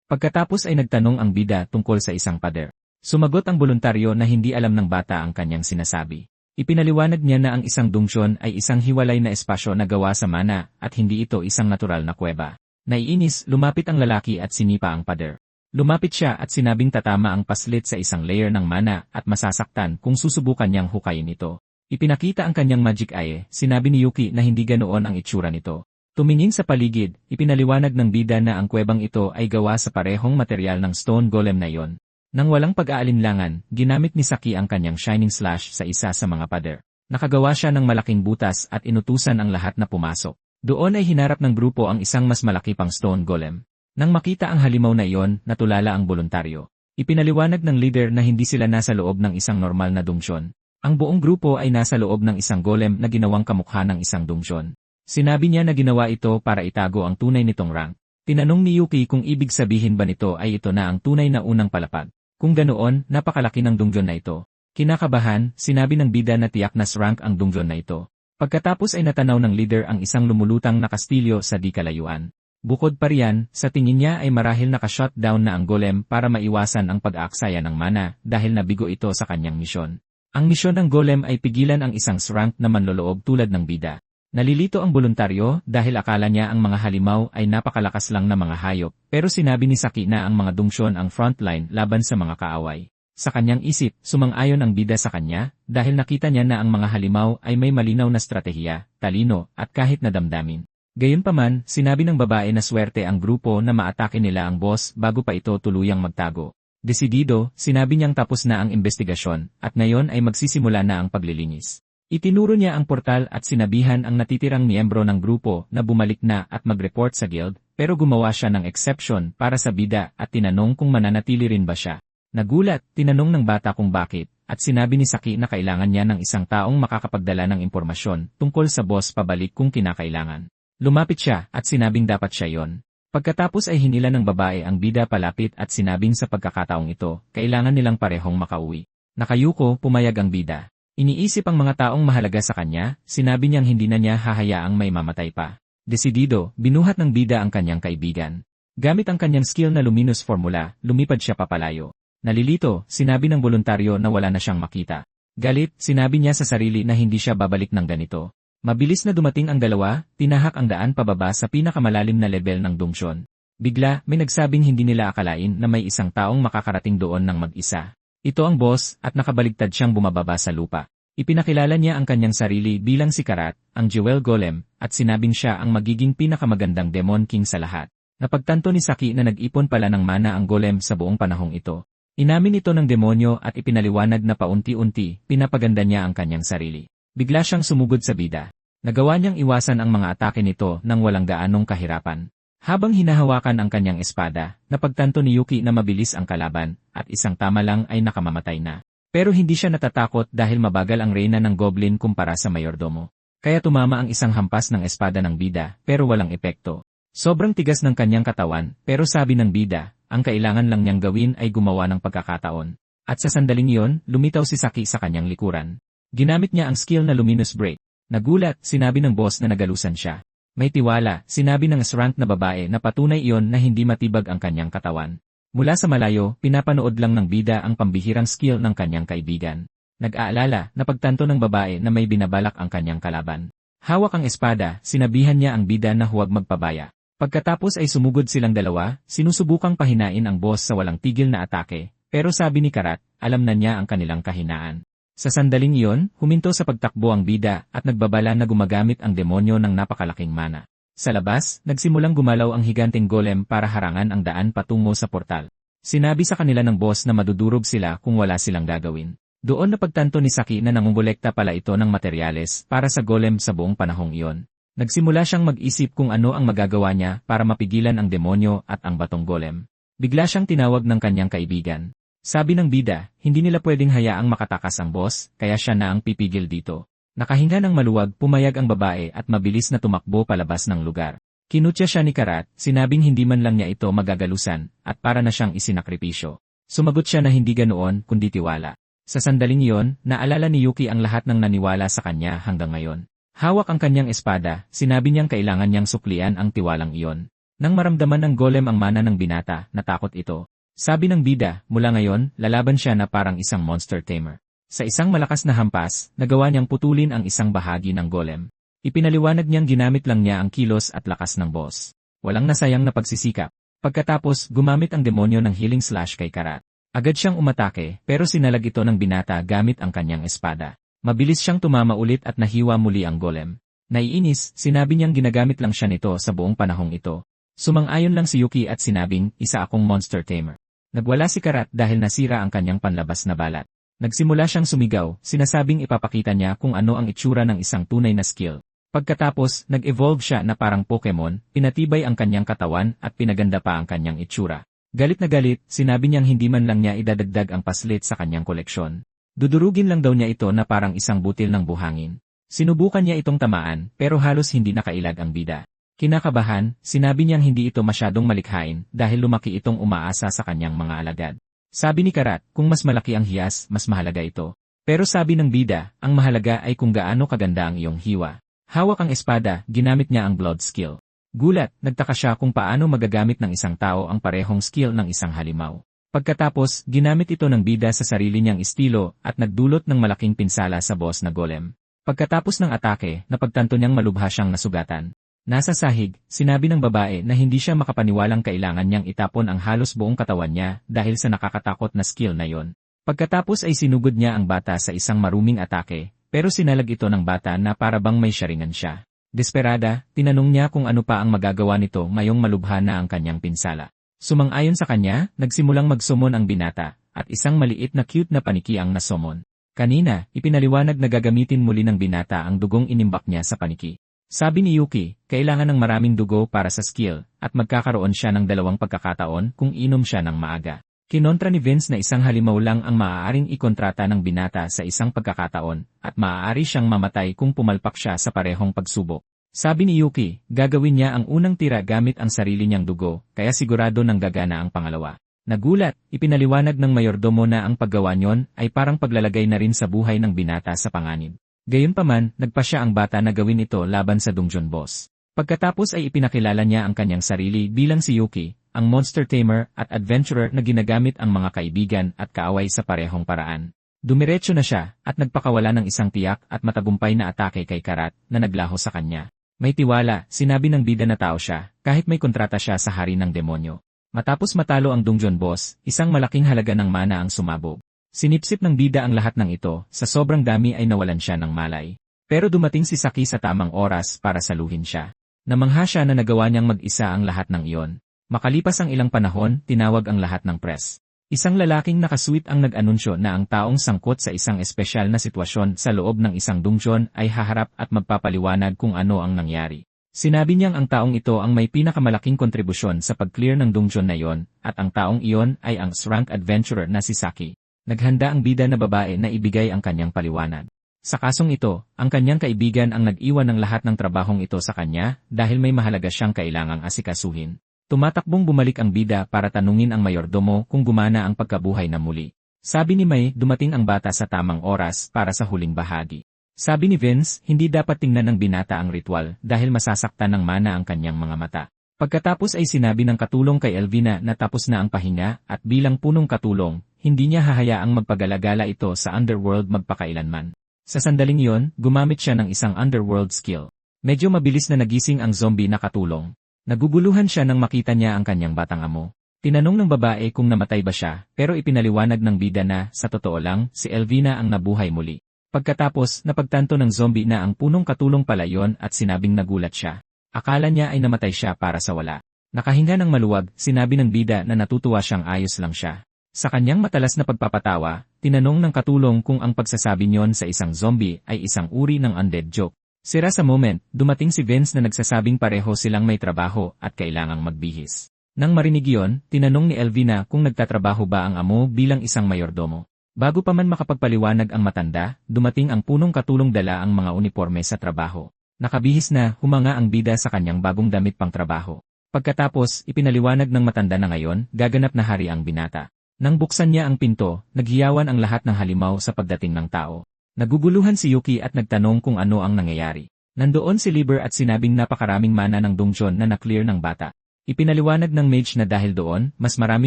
Pagkatapos ay nagtanong ang bida tungkol sa isang pader. Sumagot ang voluntaryo na hindi alam ng bata ang kanyang sinasabi. Ipinaliwanag niya na ang isang dungsyon ay isang hiwalay na espasyo na gawa sa mana at hindi ito isang natural na kuweba. Naiinis, lumapit ang lalaki at sinipa ang pader. Lumapit siya at sinabing tatama ang paslit sa isang layer ng mana at masasaktan kung susubukan niyang hukayin ito. Ipinakita ang kanyang magic eye, sinabi ni Yuki na hindi ganoon ang itsura nito. Tumingin sa paligid, ipinaliwanag ng bida na ang kuwebang ito ay gawa sa parehong material ng stone golem na iyon. Nang walang pag-aalinlangan, ginamit ni Saki ang kanyang shining slash sa isa sa mga pader. Nakagawa siya ng malaking butas at inutusan ang lahat na pumasok. Doon ay hinarap ng grupo ang isang mas malaki pang stone golem. Nang makita ang halimaw na iyon, natulala ang voluntaryo. Ipinaliwanag ng leader na hindi sila nasa loob ng isang normal na dungsyon. Ang buong grupo ay nasa loob ng isang golem na ginawang kamukha ng isang dungsyon. Sinabi niya na ginawa ito para itago ang tunay nitong rank. Tinanong ni Yuki kung ibig sabihin ba nito ay ito na ang tunay na unang palapag. Kung ganoon, napakalaki ng dungsyon na ito. Kinakabahan, sinabi ng bida na tiyak na rank ang dungsyon na ito. Pagkatapos ay natanaw ng leader ang isang lumulutang na kastilyo sa di kalayuan. Bukod pa riyan, sa tingin niya ay marahil naka-shutdown na ang golem para maiwasan ang pag-aaksaya ng mana dahil nabigo ito sa kanyang misyon. Ang misyon ng golem ay pigilan ang isang rank na manloloob tulad ng bida. Nalilito ang voluntaryo dahil akala niya ang mga halimaw ay napakalakas lang na mga hayop, pero sinabi ni Saki na ang mga dungsyon ang frontline laban sa mga kaaway. Sa kanyang isip, sumang-ayon ang bida sa kanya dahil nakita niya na ang mga halimaw ay may malinaw na stratehiya, talino, at kahit na damdamin. Gayunpaman, sinabi ng babae na swerte ang grupo na maatake nila ang boss bago pa ito tuluyang magtago. Desidido, sinabi niyang tapos na ang investigasyon at ngayon ay magsisimula na ang paglilinis. Itinuro niya ang portal at sinabihan ang natitirang miyembro ng grupo na bumalik na at mag-report sa guild, pero gumawa siya ng exception para sa bida at tinanong kung mananatili rin ba siya. Nagulat, tinanong ng bata kung bakit, at sinabi ni Saki na kailangan niya ng isang taong makakapagdala ng impormasyon tungkol sa boss pabalik kung kinakailangan. Lumapit siya at sinabing dapat siya yon. Pagkatapos ay hinila ng babae ang bida palapit at sinabing sa pagkakataong ito, kailangan nilang parehong makauwi. Nakayuko, pumayag ang bida. Iniisip ang mga taong mahalaga sa kanya, sinabi niyang hindi na niya hahayaang may mamatay pa. Desidido, binuhat ng bida ang kanyang kaibigan. Gamit ang kanyang skill na luminous formula, lumipad siya papalayo. Nalilito, sinabi ng voluntaryo na wala na siyang makita. Galit, sinabi niya sa sarili na hindi siya babalik ng ganito. Mabilis na dumating ang dalawa, tinahak ang daan pababa sa pinakamalalim na level ng dungsyon. Bigla, may nagsabing hindi nila akalain na may isang taong makakarating doon ng mag-isa. Ito ang boss at nakabaligtad siyang bumababa sa lupa. Ipinakilala niya ang kanyang sarili bilang si Karat, ang Jewel Golem, at sinabing siya ang magiging pinakamagandang Demon King sa lahat. Napagtanto ni Saki na nag-ipon pala ng mana ang golem sa buong panahong ito. Inamin ito ng demonyo at ipinaliwanag na paunti-unti, pinapaganda niya ang kanyang sarili. Bigla siyang sumugod sa bida. Nagawa niyang iwasan ang mga atake nito nang walang gaanong kahirapan. Habang hinahawakan ang kanyang espada, napagtanto ni Yuki na mabilis ang kalaban, at isang tama lang ay nakamamatay na. Pero hindi siya natatakot dahil mabagal ang reyna ng goblin kumpara sa mayordomo. Kaya tumama ang isang hampas ng espada ng bida, pero walang epekto. Sobrang tigas ng kanyang katawan, pero sabi ng bida, ang kailangan lang niyang gawin ay gumawa ng pagkakataon. At sa sandaling iyon, lumitaw si Saki sa kanyang likuran. Ginamit niya ang skill na luminous break. Nagulat, sinabi ng boss na nagalusan siya. May tiwala, sinabi ng rank na babae na patunay iyon na hindi matibag ang kanyang katawan. Mula sa malayo, pinapanood lang ng bida ang pambihirang skill ng kanyang kaibigan. Nag-aalala, napagtanto ng babae na may binabalak ang kanyang kalaban. Hawak ang espada, sinabihan niya ang bida na huwag magpabaya. Pagkatapos ay sumugod silang dalawa, sinusubukang pahinain ang boss sa walang tigil na atake, pero sabi ni Karat, alam na niya ang kanilang kahinaan. Sa sandaling iyon, huminto sa pagtakbo ang bida at nagbabala na gumagamit ang demonyo ng napakalaking mana. Sa labas, nagsimulang gumalaw ang higanteng golem para harangan ang daan patungo sa portal. Sinabi sa kanila ng boss na madudurog sila kung wala silang gagawin. Doon napagtanto ni Saki na nangungulekta pala ito ng materyales para sa golem sa buong panahong iyon. Nagsimula siyang mag-isip kung ano ang magagawa niya para mapigilan ang demonyo at ang batong golem. Bigla siyang tinawag ng kanyang kaibigan. Sabi ng bida, hindi nila pwedeng hayaang makatakas ang boss, kaya siya na ang pipigil dito. Nakahinga ng maluwag, pumayag ang babae at mabilis na tumakbo palabas ng lugar. Kinutya siya ni Karat, sinabing hindi man lang niya ito magagalusan, at para na siyang isinakripisyo. Sumagot siya na hindi ganoon, kundi tiwala. Sa sandaling iyon, naalala ni Yuki ang lahat ng naniwala sa kanya hanggang ngayon. Hawak ang kanyang espada, sinabi niyang kailangan niyang suklian ang tiwalang iyon. Nang maramdaman ng golem ang mana ng binata, natakot ito. Sabi ng bida, mula ngayon, lalaban siya na parang isang monster tamer. Sa isang malakas na hampas, nagawa niyang putulin ang isang bahagi ng golem. Ipinaliwanag niyang ginamit lang niya ang kilos at lakas ng boss. Walang nasayang na pagsisikap. Pagkatapos, gumamit ang demonyo ng healing slash kay Karat. Agad siyang umatake, pero sinalag ito ng binata gamit ang kanyang espada. Mabilis siyang tumama ulit at nahiwa muli ang golem. Naiinis, sinabi niyang ginagamit lang siya nito sa buong panahong ito. Sumang-ayon lang si Yuki at sinabing, isa akong monster tamer. Nagwala si Karat dahil nasira ang kanyang panlabas na balat. Nagsimula siyang sumigaw, sinasabing ipapakita niya kung ano ang itsura ng isang tunay na skill. Pagkatapos, nag-evolve siya na parang Pokemon, pinatibay ang kanyang katawan at pinaganda pa ang kanyang itsura. Galit na galit, sinabi niyang hindi man lang niya idadagdag ang paslit sa kanyang koleksyon. Dudurugin lang daw niya ito na parang isang butil ng buhangin. Sinubukan niya itong tamaan, pero halos hindi nakailag ang bida. Kinakabahan, sinabi niyang hindi ito masyadong malikhain dahil lumaki itong umaasa sa kanyang mga alagad. Sabi ni Karat, kung mas malaki ang hiyas, mas mahalaga ito. Pero sabi ng bida, ang mahalaga ay kung gaano kaganda ang iyong hiwa. Hawak ang espada, ginamit niya ang blood skill. Gulat, nagtaka siya kung paano magagamit ng isang tao ang parehong skill ng isang halimaw. Pagkatapos, ginamit ito ng bida sa sarili niyang estilo at nagdulot ng malaking pinsala sa boss na golem. Pagkatapos ng atake, napagtanto niyang malubha siyang nasugatan. Nasa sahig, sinabi ng babae na hindi siya makapaniwalang kailangan niyang itapon ang halos buong katawan niya dahil sa nakakatakot na skill na yon. Pagkatapos ay sinugod niya ang bata sa isang maruming atake, pero sinalag ito ng bata na para bang may sharingan siya. Desperada, tinanong niya kung ano pa ang magagawa nito ngayong malubha na ang kanyang pinsala. Sumang-ayon sa kanya, nagsimulang mag-summon ang binata, at isang maliit na cute na paniki ang nasumon. Kanina, ipinaliwanag na gagamitin muli ng binata ang dugong inimbak niya sa paniki. Sabi ni Yuki, kailangan ng maraming dugo para sa skill, at magkakaroon siya ng 2 pagkakataon kung inom siya ng maaga. Kinontra ni Vince na isang halimaw lang ang maaaring ikontrata ng binata sa isang pagkakataon, at maaari siyang mamatay kung pumalpak siya sa parehong pagsubok. Sabi ni Yuki, gagawin niya ang unang tira gamit ang sarili niyang dugo, kaya sigurado nang gagana ang pangalawa. Nagulat, ipinaliwanag ng mayordomo na ang paggawa niyon ay parang paglalagay na rin sa buhay ng binata sa panganib. Gayunpaman, nagpa siya ang bata na gawin ito laban sa dungeon boss. Pagkatapos ay ipinakilala niya ang kanyang sarili bilang si Yuki, ang monster tamer at adventurer na ginagamit ang mga kaibigan at kaaway sa parehong paraan. Dumiretso na siya at nagpakawala ng isang tiyak at matagumpay na atake kay Karat na naglaho sa kanya. May tiwala, sinabi ng bida na tao siya, kahit may kontrata siya sa hari ng demonyo. Matapos matalo ang dungeon boss, isang malaking halaga ng mana ang sumabog. Sinipsip ng bida ang lahat ng ito, sa sobrang dami ay nawalan siya ng malay. Pero dumating si Saki sa tamang oras para saluhin siya. Namangha siya na nagawa niyang mag-isa ang lahat ng iyon. Makalipas ang ilang panahon, tinawag ang lahat ng press. Isang lalaking nakasweet ang nag-anunsyo na ang taong sangkot sa isang espesyal na sitwasyon sa loob ng isang dungeon ay haharap at magpapaliwanag kung ano ang nangyari. Sinabi niyang ang taong ito ang may pinakamalaking kontribusyon sa pag-clear ng dungeon na iyon, at ang taong iyon ay ang S-rank adventurer na si Saki. Naghanda ang bida na babae na ibigay ang kanyang paliwanag. Sa kasong ito, ang kanyang kaibigan ang nag-iwan ng lahat ng trabahong ito sa kanya dahil may mahalaga siyang kailangang asikasuhin. Tumatakbong bumalik ang bida para tanungin ang mayordomo kung gumana ang pagkabuhay na muli. Sabi ni May, dumating ang bata sa tamang oras para sa huling bahagi. Sabi ni Vince, hindi dapat tingnan ng binata ang ritual dahil masasaktan ng mana ang kanyang mga mata. Pagkatapos ay sinabi ng katulong kay Elvina na tapos na ang pahinga at bilang punong katulong, hindi niya hahayaang magpagalagala ito sa underworld magpakailanman. Sa sandaling iyon, gumamit siya ng isang underworld skill. Medyo mabilis na nagising ang zombie na katulong. Naguguluhan siya nang makita niya ang kanyang batang amo. Tinanong ng babae kung namatay ba siya, pero ipinaliwanag ng bida na, sa totoo lang, si Elvina ang nabuhay muli. Pagkatapos, napagtanto ng zombie na ang punong katulong pala yon at sinabing nagulat siya. Akala niya ay namatay siya para sa wala. Nakahinga ng maluwag, sinabi ng bida na natutuwa siyang ayos lang siya. Sa kanyang matalas na pagpapatawa, tinanong ng katulong kung ang pagsasabi niyon sa isang zombie ay isang uri ng undead joke. Sira sa moment, dumating si Vince na nagsasabing pareho silang may trabaho at kailangang magbihis. Nang marinig iyon, tinanong ni Elvina kung nagtatrabaho ba ang amo bilang isang mayordomo. Bago pa man makapagpaliwanag ang matanda, dumating ang punong katulong dala ang mga uniforme sa trabaho. Nakabihis na, humanga ang bida sa kanyang bagong damit pang trabaho. Pagkatapos, ipinaliwanag ng matanda na ngayon, gaganap na hari ang binata. Nang buksan niya ang pinto, naghiyawan ang lahat ng halimaw sa pagdating ng tao. Naguguluhan si Yuki at nagtanong kung ano ang nangyayari. Nandoon si Liber at sinabing napakaraming mana ng dungeon na na-clear ng bata. Ipinaliwanag ng mage na dahil doon, mas marami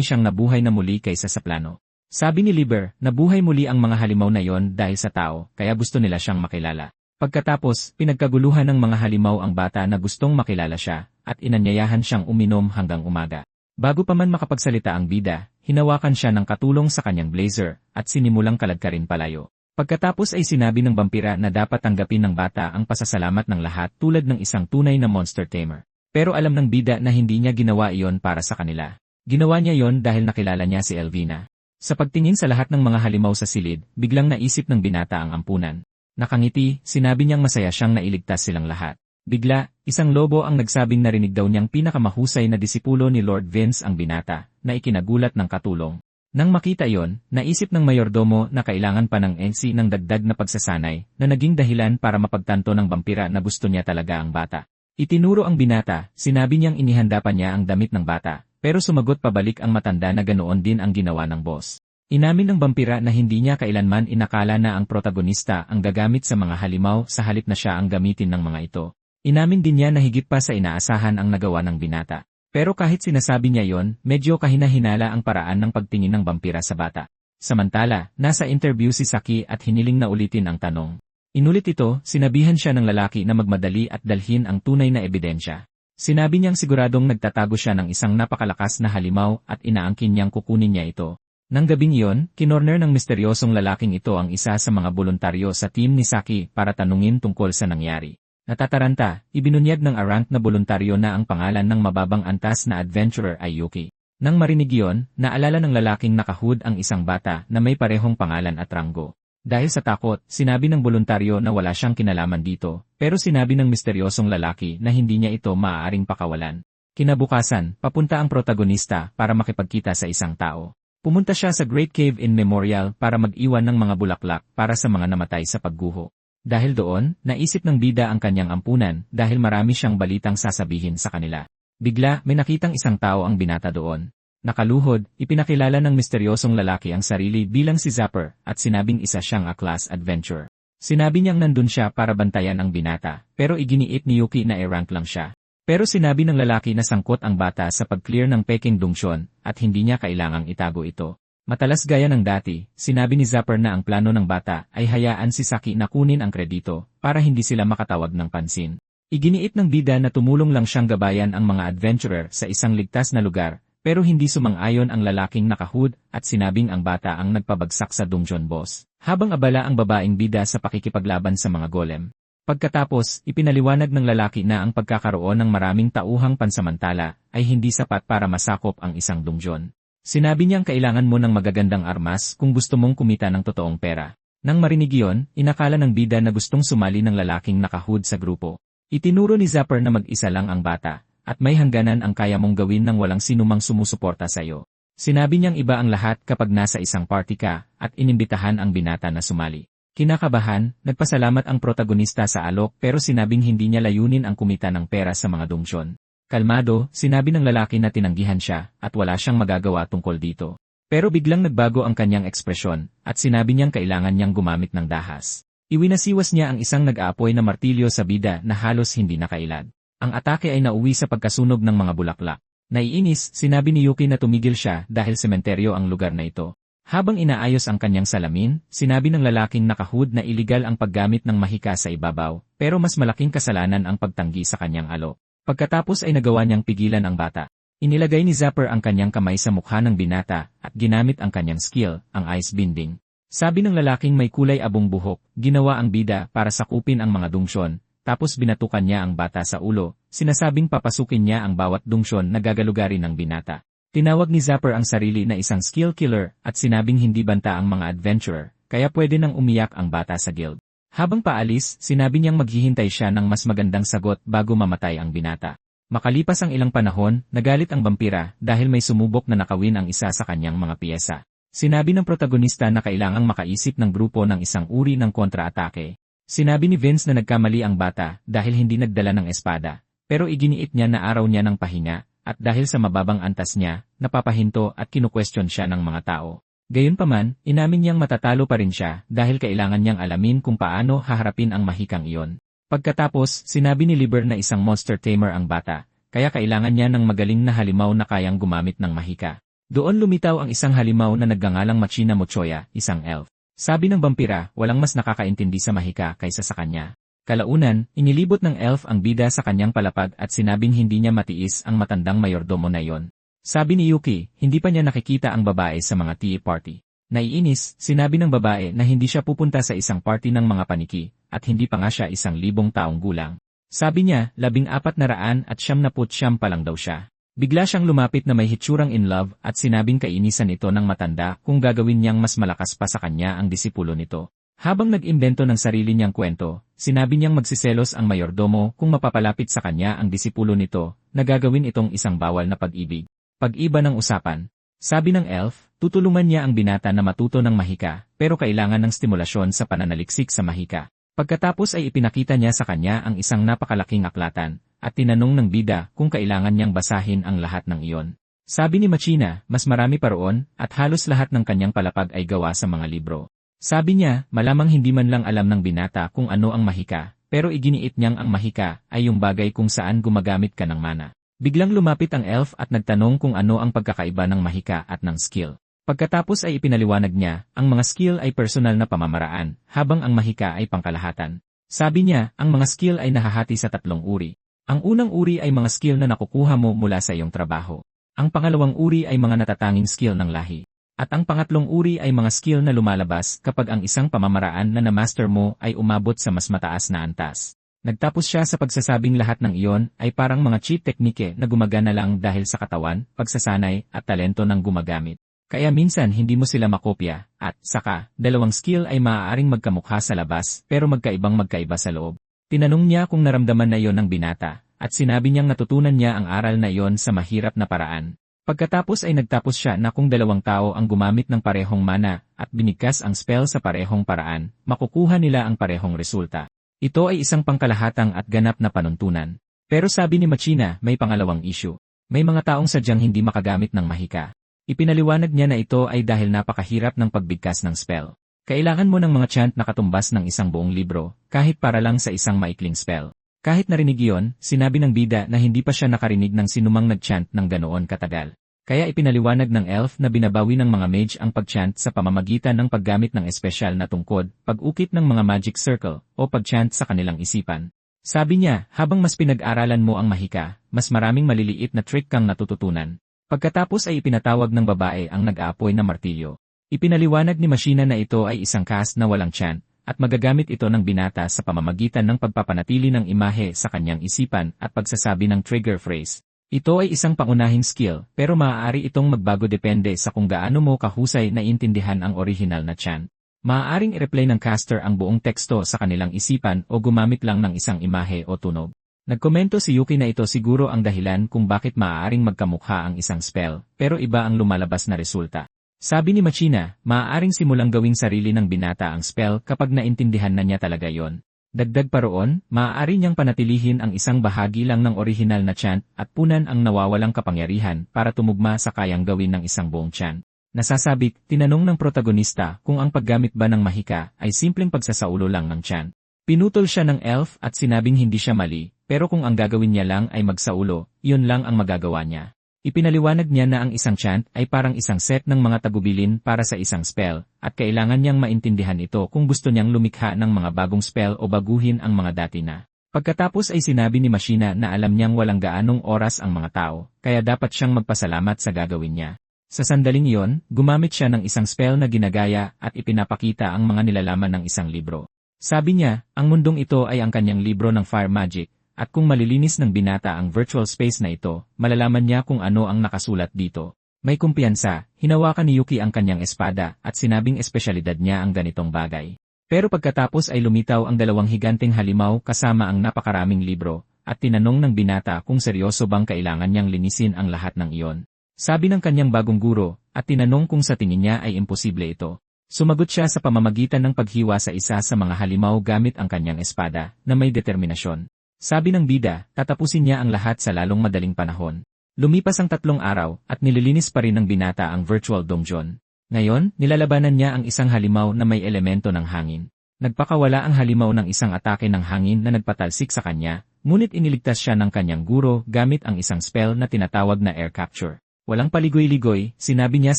siyang nabuhay na muli kaysa sa plano. Sabi ni Liber, nabuhay muli ang mga halimaw na yon dahil sa tao, kaya gusto nila siyang makilala. Pagkatapos, pinagkaguluhan ng mga halimaw ang bata na gustong makilala siya, at inanyayahan siyang uminom hanggang umaga. Bago pa man makapagsalita ang bida, hinawakan siya ng katulong sa kanyang blazer, at sinimulang kaladkarin palayo. Pagkatapos ay sinabi ng vampira na dapat tanggapin ng bata ang pasasalamat ng lahat tulad ng isang tunay na monster tamer. Pero alam ng bida na hindi niya ginawa iyon para sa kanila. Ginawa niya iyon dahil nakilala niya si Elvina. Sa pagtingin sa lahat ng mga halimaw sa silid, biglang naisip ng binata ang ampunan. Nakangiti, sinabi niyang masaya siyang nailigtas silang lahat. Bigla, isang lobo ang nagsabing narinig daw niyang pinakamahusay na disipulo ni Lord Vince ang binata, na ikinagulat ng katulong. Nang makita iyon, naisip ng mayordomo na kailangan pa ng NC ng dagdag na pagsasanay na naging dahilan para mapagtanto ng vampira na gusto niya talaga ang bata. Itinuro ang binata, sinabi niyang inihanda pa niya ang damit ng bata, pero sumagot pabalik ang matanda na ganoon din ang ginawa ng boss. Inamin ng vampira na hindi niya kailanman inakala na ang protagonista ang gagamit sa mga halimaw sa halip na siya ang gamitin ng mga ito. Inamin din niya na higit pa sa inaasahan ang nagawa ng binata. Pero kahit sinasabi niya yon, medyo kahina-hinala ang paraan ng pagtingin ng vampira sa bata. Samantala, nasa interview si Saki at hiniling na ulitin ang tanong. Inulit ito, sinabihan siya ng lalaki na magmadali at dalhin ang tunay na ebidensya. Sinabi niyang siguradong nagtatago siya ng isang napakalakas na halimaw at inaangkin niyang kukunin niya ito. Nang gabing iyon, kinorner ng misteryosong lalaking ito ang isa sa mga voluntaryo sa team ni Saki para tanungin tungkol sa nangyari. Natataranta, ibinunyag ng arrank na voluntaryo na ang pangalan ng mababang antas na adventurer ay Yuki. Nang marinig iyon, naalala ng lalaking nakahood ang isang bata na may parehong pangalan at ranggo. Dahil sa takot, sinabi ng voluntaryo na wala siyang kinalaman dito, pero sinabi ng misteryosong lalaki na hindi niya ito maaaring pakawalan. Kinabukasan, papunta ang protagonista para makipagkita sa isang tao. Pumunta siya sa Great Cave in Memorial para mag-iwan ng mga bulaklak para sa mga namatay sa pagguho. Dahil doon, naisip ng bida ang kanyang ampunan dahil marami siyang balitang sasabihin sa kanila. Bigla, may nakitang isang tao ang binata doon. Nakaluhod, ipinakilala ng misteryosong lalaki ang sarili bilang si Zapper at sinabing isa siyang A-class adventurer. Sinabi niyang nandun siya para bantayan ang binata, pero iginiit ni Yuki na E-rank lang siya. Pero sinabi ng lalaki na sangkot ang bata sa pag-clear ng Peking Dungsyon at hindi niya kailangang itago ito. Matalas gaya ng dati, sinabi ni Zapper na ang plano ng bata ay hayaan si Saki na kunin ang kredito para hindi sila makatawag ng pansin. Iginiit ng bida na tumulong lang siyang gabayan ang mga adventurer sa isang ligtas na lugar, pero hindi sumang-ayon ang lalaking nakahood at sinabing ang bata ang nagpabagsak sa dungeon boss, habang abala ang babaeng bida sa pakikipaglaban sa mga golem. Pagkatapos, ipinaliwanag ng lalaki na ang pagkakaroon ng maraming tauhang pansamantala ay hindi sapat para masakop ang isang dungeon. Sinabi niyang kailangan mo ng magagandang armas kung gusto mong kumita ng totoong pera. Nang marinig iyon, inakala ng bida na gustong sumali ng lalaking nakahood sa grupo. Itinuro ni Zapper na mag-isa lang ang bata, at may hangganan ang kaya mong gawin nang walang sinumang sumusuporta sa iyo. Sinabi niyang iba ang lahat kapag nasa isang party ka, at inimbitahan ang binata na sumali. Kinakabahan, nagpasalamat ang protagonista sa alok pero sinabing hindi niya layunin ang kumita ng pera sa mga dungsyon. Kalmado, sinabi ng lalaki na tinanggihan siya at wala siyang magagawa tungkol dito. Pero biglang nagbago ang kanyang ekspresyon at sinabi niyang kailangan niyang gumamit ng dahas. Iwinasiwas niya ang isang nag-aapoy na martilyo sa bida na halos hindi nakailad. Ang atake ay nauwi sa pagkasunog ng mga bulaklak. Naiinis, sinabi ni Yuki na tumigil siya dahil sementeryo ang lugar na ito. Habang inaayos ang kanyang salamin, sinabi ng lalaking nakahood na iligal ang paggamit ng mahika sa ibabaw, pero mas malaking kasalanan ang pagtanggi sa kanyang alok. Pagkatapos ay nagawa niyang pigilan ang bata. Inilagay ni Zapper ang kanyang kamay sa mukha ng binata at ginamit ang kanyang skill, ang ice binding. Sabi ng lalaking may kulay abong buhok, ginawa ang bida para sakupin ang mga dungsyon, tapos binatukan niya ang bata sa ulo, sinasabing papasukin niya ang bawat dungsyon na gagalugarin ng binata. Tinawag ni Zapper ang sarili na isang skill killer at sinabing hindi banta ang mga adventurer, kaya pwede nang umiyak ang bata sa guild. Habang paalis, sinabi niyang maghihintay siya ng mas magandang sagot bago mamatay ang binata. Makalipas ang ilang panahon, nagalit ang vampira dahil may sumubok na nakawin ang isa sa kanyang mga piyesa. Sinabi ng protagonista na kailangang makaisip ng grupo ng isang uri ng kontra-atake. Sinabi ni Vince na nagkamali ang bata dahil hindi nagdala ng espada, pero iginiit niya na araw niya ng pahinga, at dahil sa mababang antas niya, napapahinto at kinukwestiyon siya ng mga tao. Gayunpaman, inamin niyang matatalo pa rin siya dahil kailangan niyang alamin kung paano haharapin ang mahikang iyon. Pagkatapos, sinabi ni Liber na isang monster tamer ang bata, kaya kailangan niya ng magaling na halimaw na kayang gumamit ng mahika. Doon lumitaw ang isang halimaw na nagngangalang Machina Mochoya, isang elf. Sabi ng vampira, walang mas nakakaintindi sa mahika kaysa sa kanya. Kalaunan, inilibot ng elf ang bida sa kanyang palapag at sinabing hindi niya matiis ang matandang mayordomo na iyon. Sabi ni Yuki, hindi pa niya nakikita ang babae sa mga tea party. Naiinis, sinabi ng babae na hindi siya pupunta sa isang party ng mga paniki, at hindi pa nga siya 1,000 taong gulang. Sabi niya, 1,400 at 99 pa lang daw siya. Bigla siyang lumapit na may hitsurang in love at sinabing kainisan ito ng matanda kung gagawin niyang mas malakas pa sa kanya ang disipulo nito. Habang nag-imbento ng sarili niyang kwento, sinabi niyang magsiselos ang mayordomo kung mapapalapit sa kanya ang disipulo nito na gagawin itong isang bawal na pag-ibig. Pag-iba ng usapan. Sabi ng elf, tutulungan niya ang binata na matuto ng mahika pero kailangan ng stimulasyon sa pananaliksik sa mahika. Pagkatapos ay ipinakita niya sa kanya ang isang napakalaking aklatan at tinanong ng bida kung kailangan niyang basahin ang lahat ng iyon. Sabi ni Machina, mas marami pa roon at halos lahat ng kanyang palapag ay gawa sa mga libro. Sabi niya, malamang hindi man lang alam ng binata kung ano ang mahika, pero iginiit niyang ang mahika ay yung bagay kung saan gumagamit ka ng mana. Biglang lumapit ang elf at nagtanong kung ano ang pagkakaiba ng mahika at ng skill. Pagkatapos ay ipinaliwanag niya, ang mga skill ay personal na pamamaraan, habang ang mahika ay pangkalahatan. Sabi niya, ang mga skill ay nahahati sa 3 uri. Ang unang uri ay mga skill na nakukuha mo mula sa iyong trabaho. Ang pangalawang uri ay mga natatanging skill ng lahi. At ang pangatlong uri ay mga skill na lumalabas kapag ang isang pamamaraan na na-master mo ay umabot sa mas mataas na antas. Nagtapos siya sa pagsasabing lahat ng iyon ay parang mga cheat teknike na gumagana lang dahil sa katawan, pagsasanay at talento ng gumagamit. Kaya minsan hindi mo sila makopya, at saka, 2 skill ay maaaring magkamukha sa labas pero magkaiba sa loob. Tinanong niya kung naramdaman na iyon ng binata, at sinabi niyang natutunan niya ang aral na iyon sa mahirap na paraan. Pagkatapos ay nagtapos siya na kung 2 tao ang gumamit ng parehong mana at binigkas ang spell sa parehong paraan, makukuha nila ang parehong resulta. Ito ay isang pangkalahatang at ganap na panuntunan. Pero sabi ni Machina, may pangalawang issue. May mga taong sadyang hindi makagamit ng mahika. Ipinaliwanag niya na ito ay dahil napakahirap ng pagbigkas ng spell. Kailangan mo ng mga chant na katumbas ng isang buong libro, kahit para lang sa isang maikling spell. Kahit narinig iyon, sinabi ng bida na hindi pa siya nakarinig ng sinumang nag-chant ng ganoon katagal. Kaya ipinaliwanag ng elf na binabawi ng mga mage ang pag-chant sa pamamagitan ng paggamit ng espesyal na tungkod, pag-ukit ng mga magic circle, o pag-chant sa kanilang isipan. Sabi niya, habang mas pinag-aralan mo ang mahika, mas maraming maliliit na trick kang natututunan. Pagkatapos ay ipinatawag ng babae ang nag-aapoy na martilyo. Ipinaliwanag ni Machina na ito ay isang cast na walang chant, at magagamit ito ng binata sa pamamagitan ng pagpapanatili ng imahe sa kanyang isipan at pagsasabi ng trigger phrase. Ito ay isang pangunahing skill, pero maaari itong magbago depende sa kung gaano mo kahusay na intindihan ang orihinal na chant. Maaaring i-replay ng caster ang buong teksto sa kanilang isipan o gumamit lang ng isang imahe o tunog. Nagkomento si Yuki na ito siguro ang dahilan kung bakit maaaring magkamukha ang isang spell, pero iba ang lumalabas na resulta. Sabi ni Machina, maaaring simulang gawing sarili ng binata ang spell kapag naintindihan na niya talaga yon. Dagdag pa roon, maaari niyang panatilihin ang isang bahagi lang ng orihinal na chant at punan ang nawawalang kapangyarihan para tumugma sa kayang gawin ng isang buong chant. Nasasabik, tinanong ng protagonista kung ang paggamit ba ng mahika ay simpleng pagsasaulo lang ng chant. Pinutol siya ng elf at sinabing hindi siya mali, pero kung ang gagawin niya lang ay magsaulo, iyon lang ang magagawa niya. Ipinaliwanag niya na ang isang chant ay parang isang set ng mga tagubilin para sa isang spell, at kailangan niyang maintindihan ito kung gusto niyang lumikha ng mga bagong spell o baguhin ang mga dati na. Pagkatapos ay sinabi ni Machina na alam niyang walang gaanong oras ang mga tao, kaya dapat siyang magpasalamat sa gagawin niya. Sa sandaling iyon, gumamit siya ng isang spell na ginagaya at ipinapakita ang mga nilalaman ng isang libro. Sabi niya, ang mundong ito ay ang kanyang libro ng fire magic, at kung malilinis ng binata ang virtual space na ito, malalaman niya kung ano ang nakasulat dito. May kumpiyansa, hinawakan ni Yuki ang kanyang espada at sinabing espesyalidad niya ang ganitong bagay. Pero pagkatapos ay lumitaw ang 2 higanteng halimaw kasama ang napakaraming libro, at tinanong ng binata kung seryoso bang kailangan niyang linisin ang lahat ng iyon. Sabi ng kanyang bagong guro, at tinanong kung sa tingin niya ay imposible ito. Sumagot siya sa pamamagitan ng paghiwa sa isa sa mga halimaw gamit ang kanyang espada, na may determinasyon. Sabi ng bida, tatapusin niya ang lahat sa lalong madaling panahon. Lumipas ang 3 araw at nililinis pa rin ng binata ang virtual dungeon. Ngayon, nilalabanan niya ang isang halimaw na may elemento ng hangin. Nagpakawala ang halimaw ng isang atake ng hangin na nagpatalsik sa kanya, ngunit iniligtas siya ng kanyang guro gamit ang isang spell na tinatawag na air capture. Walang paligoy-ligoy, sinabi niya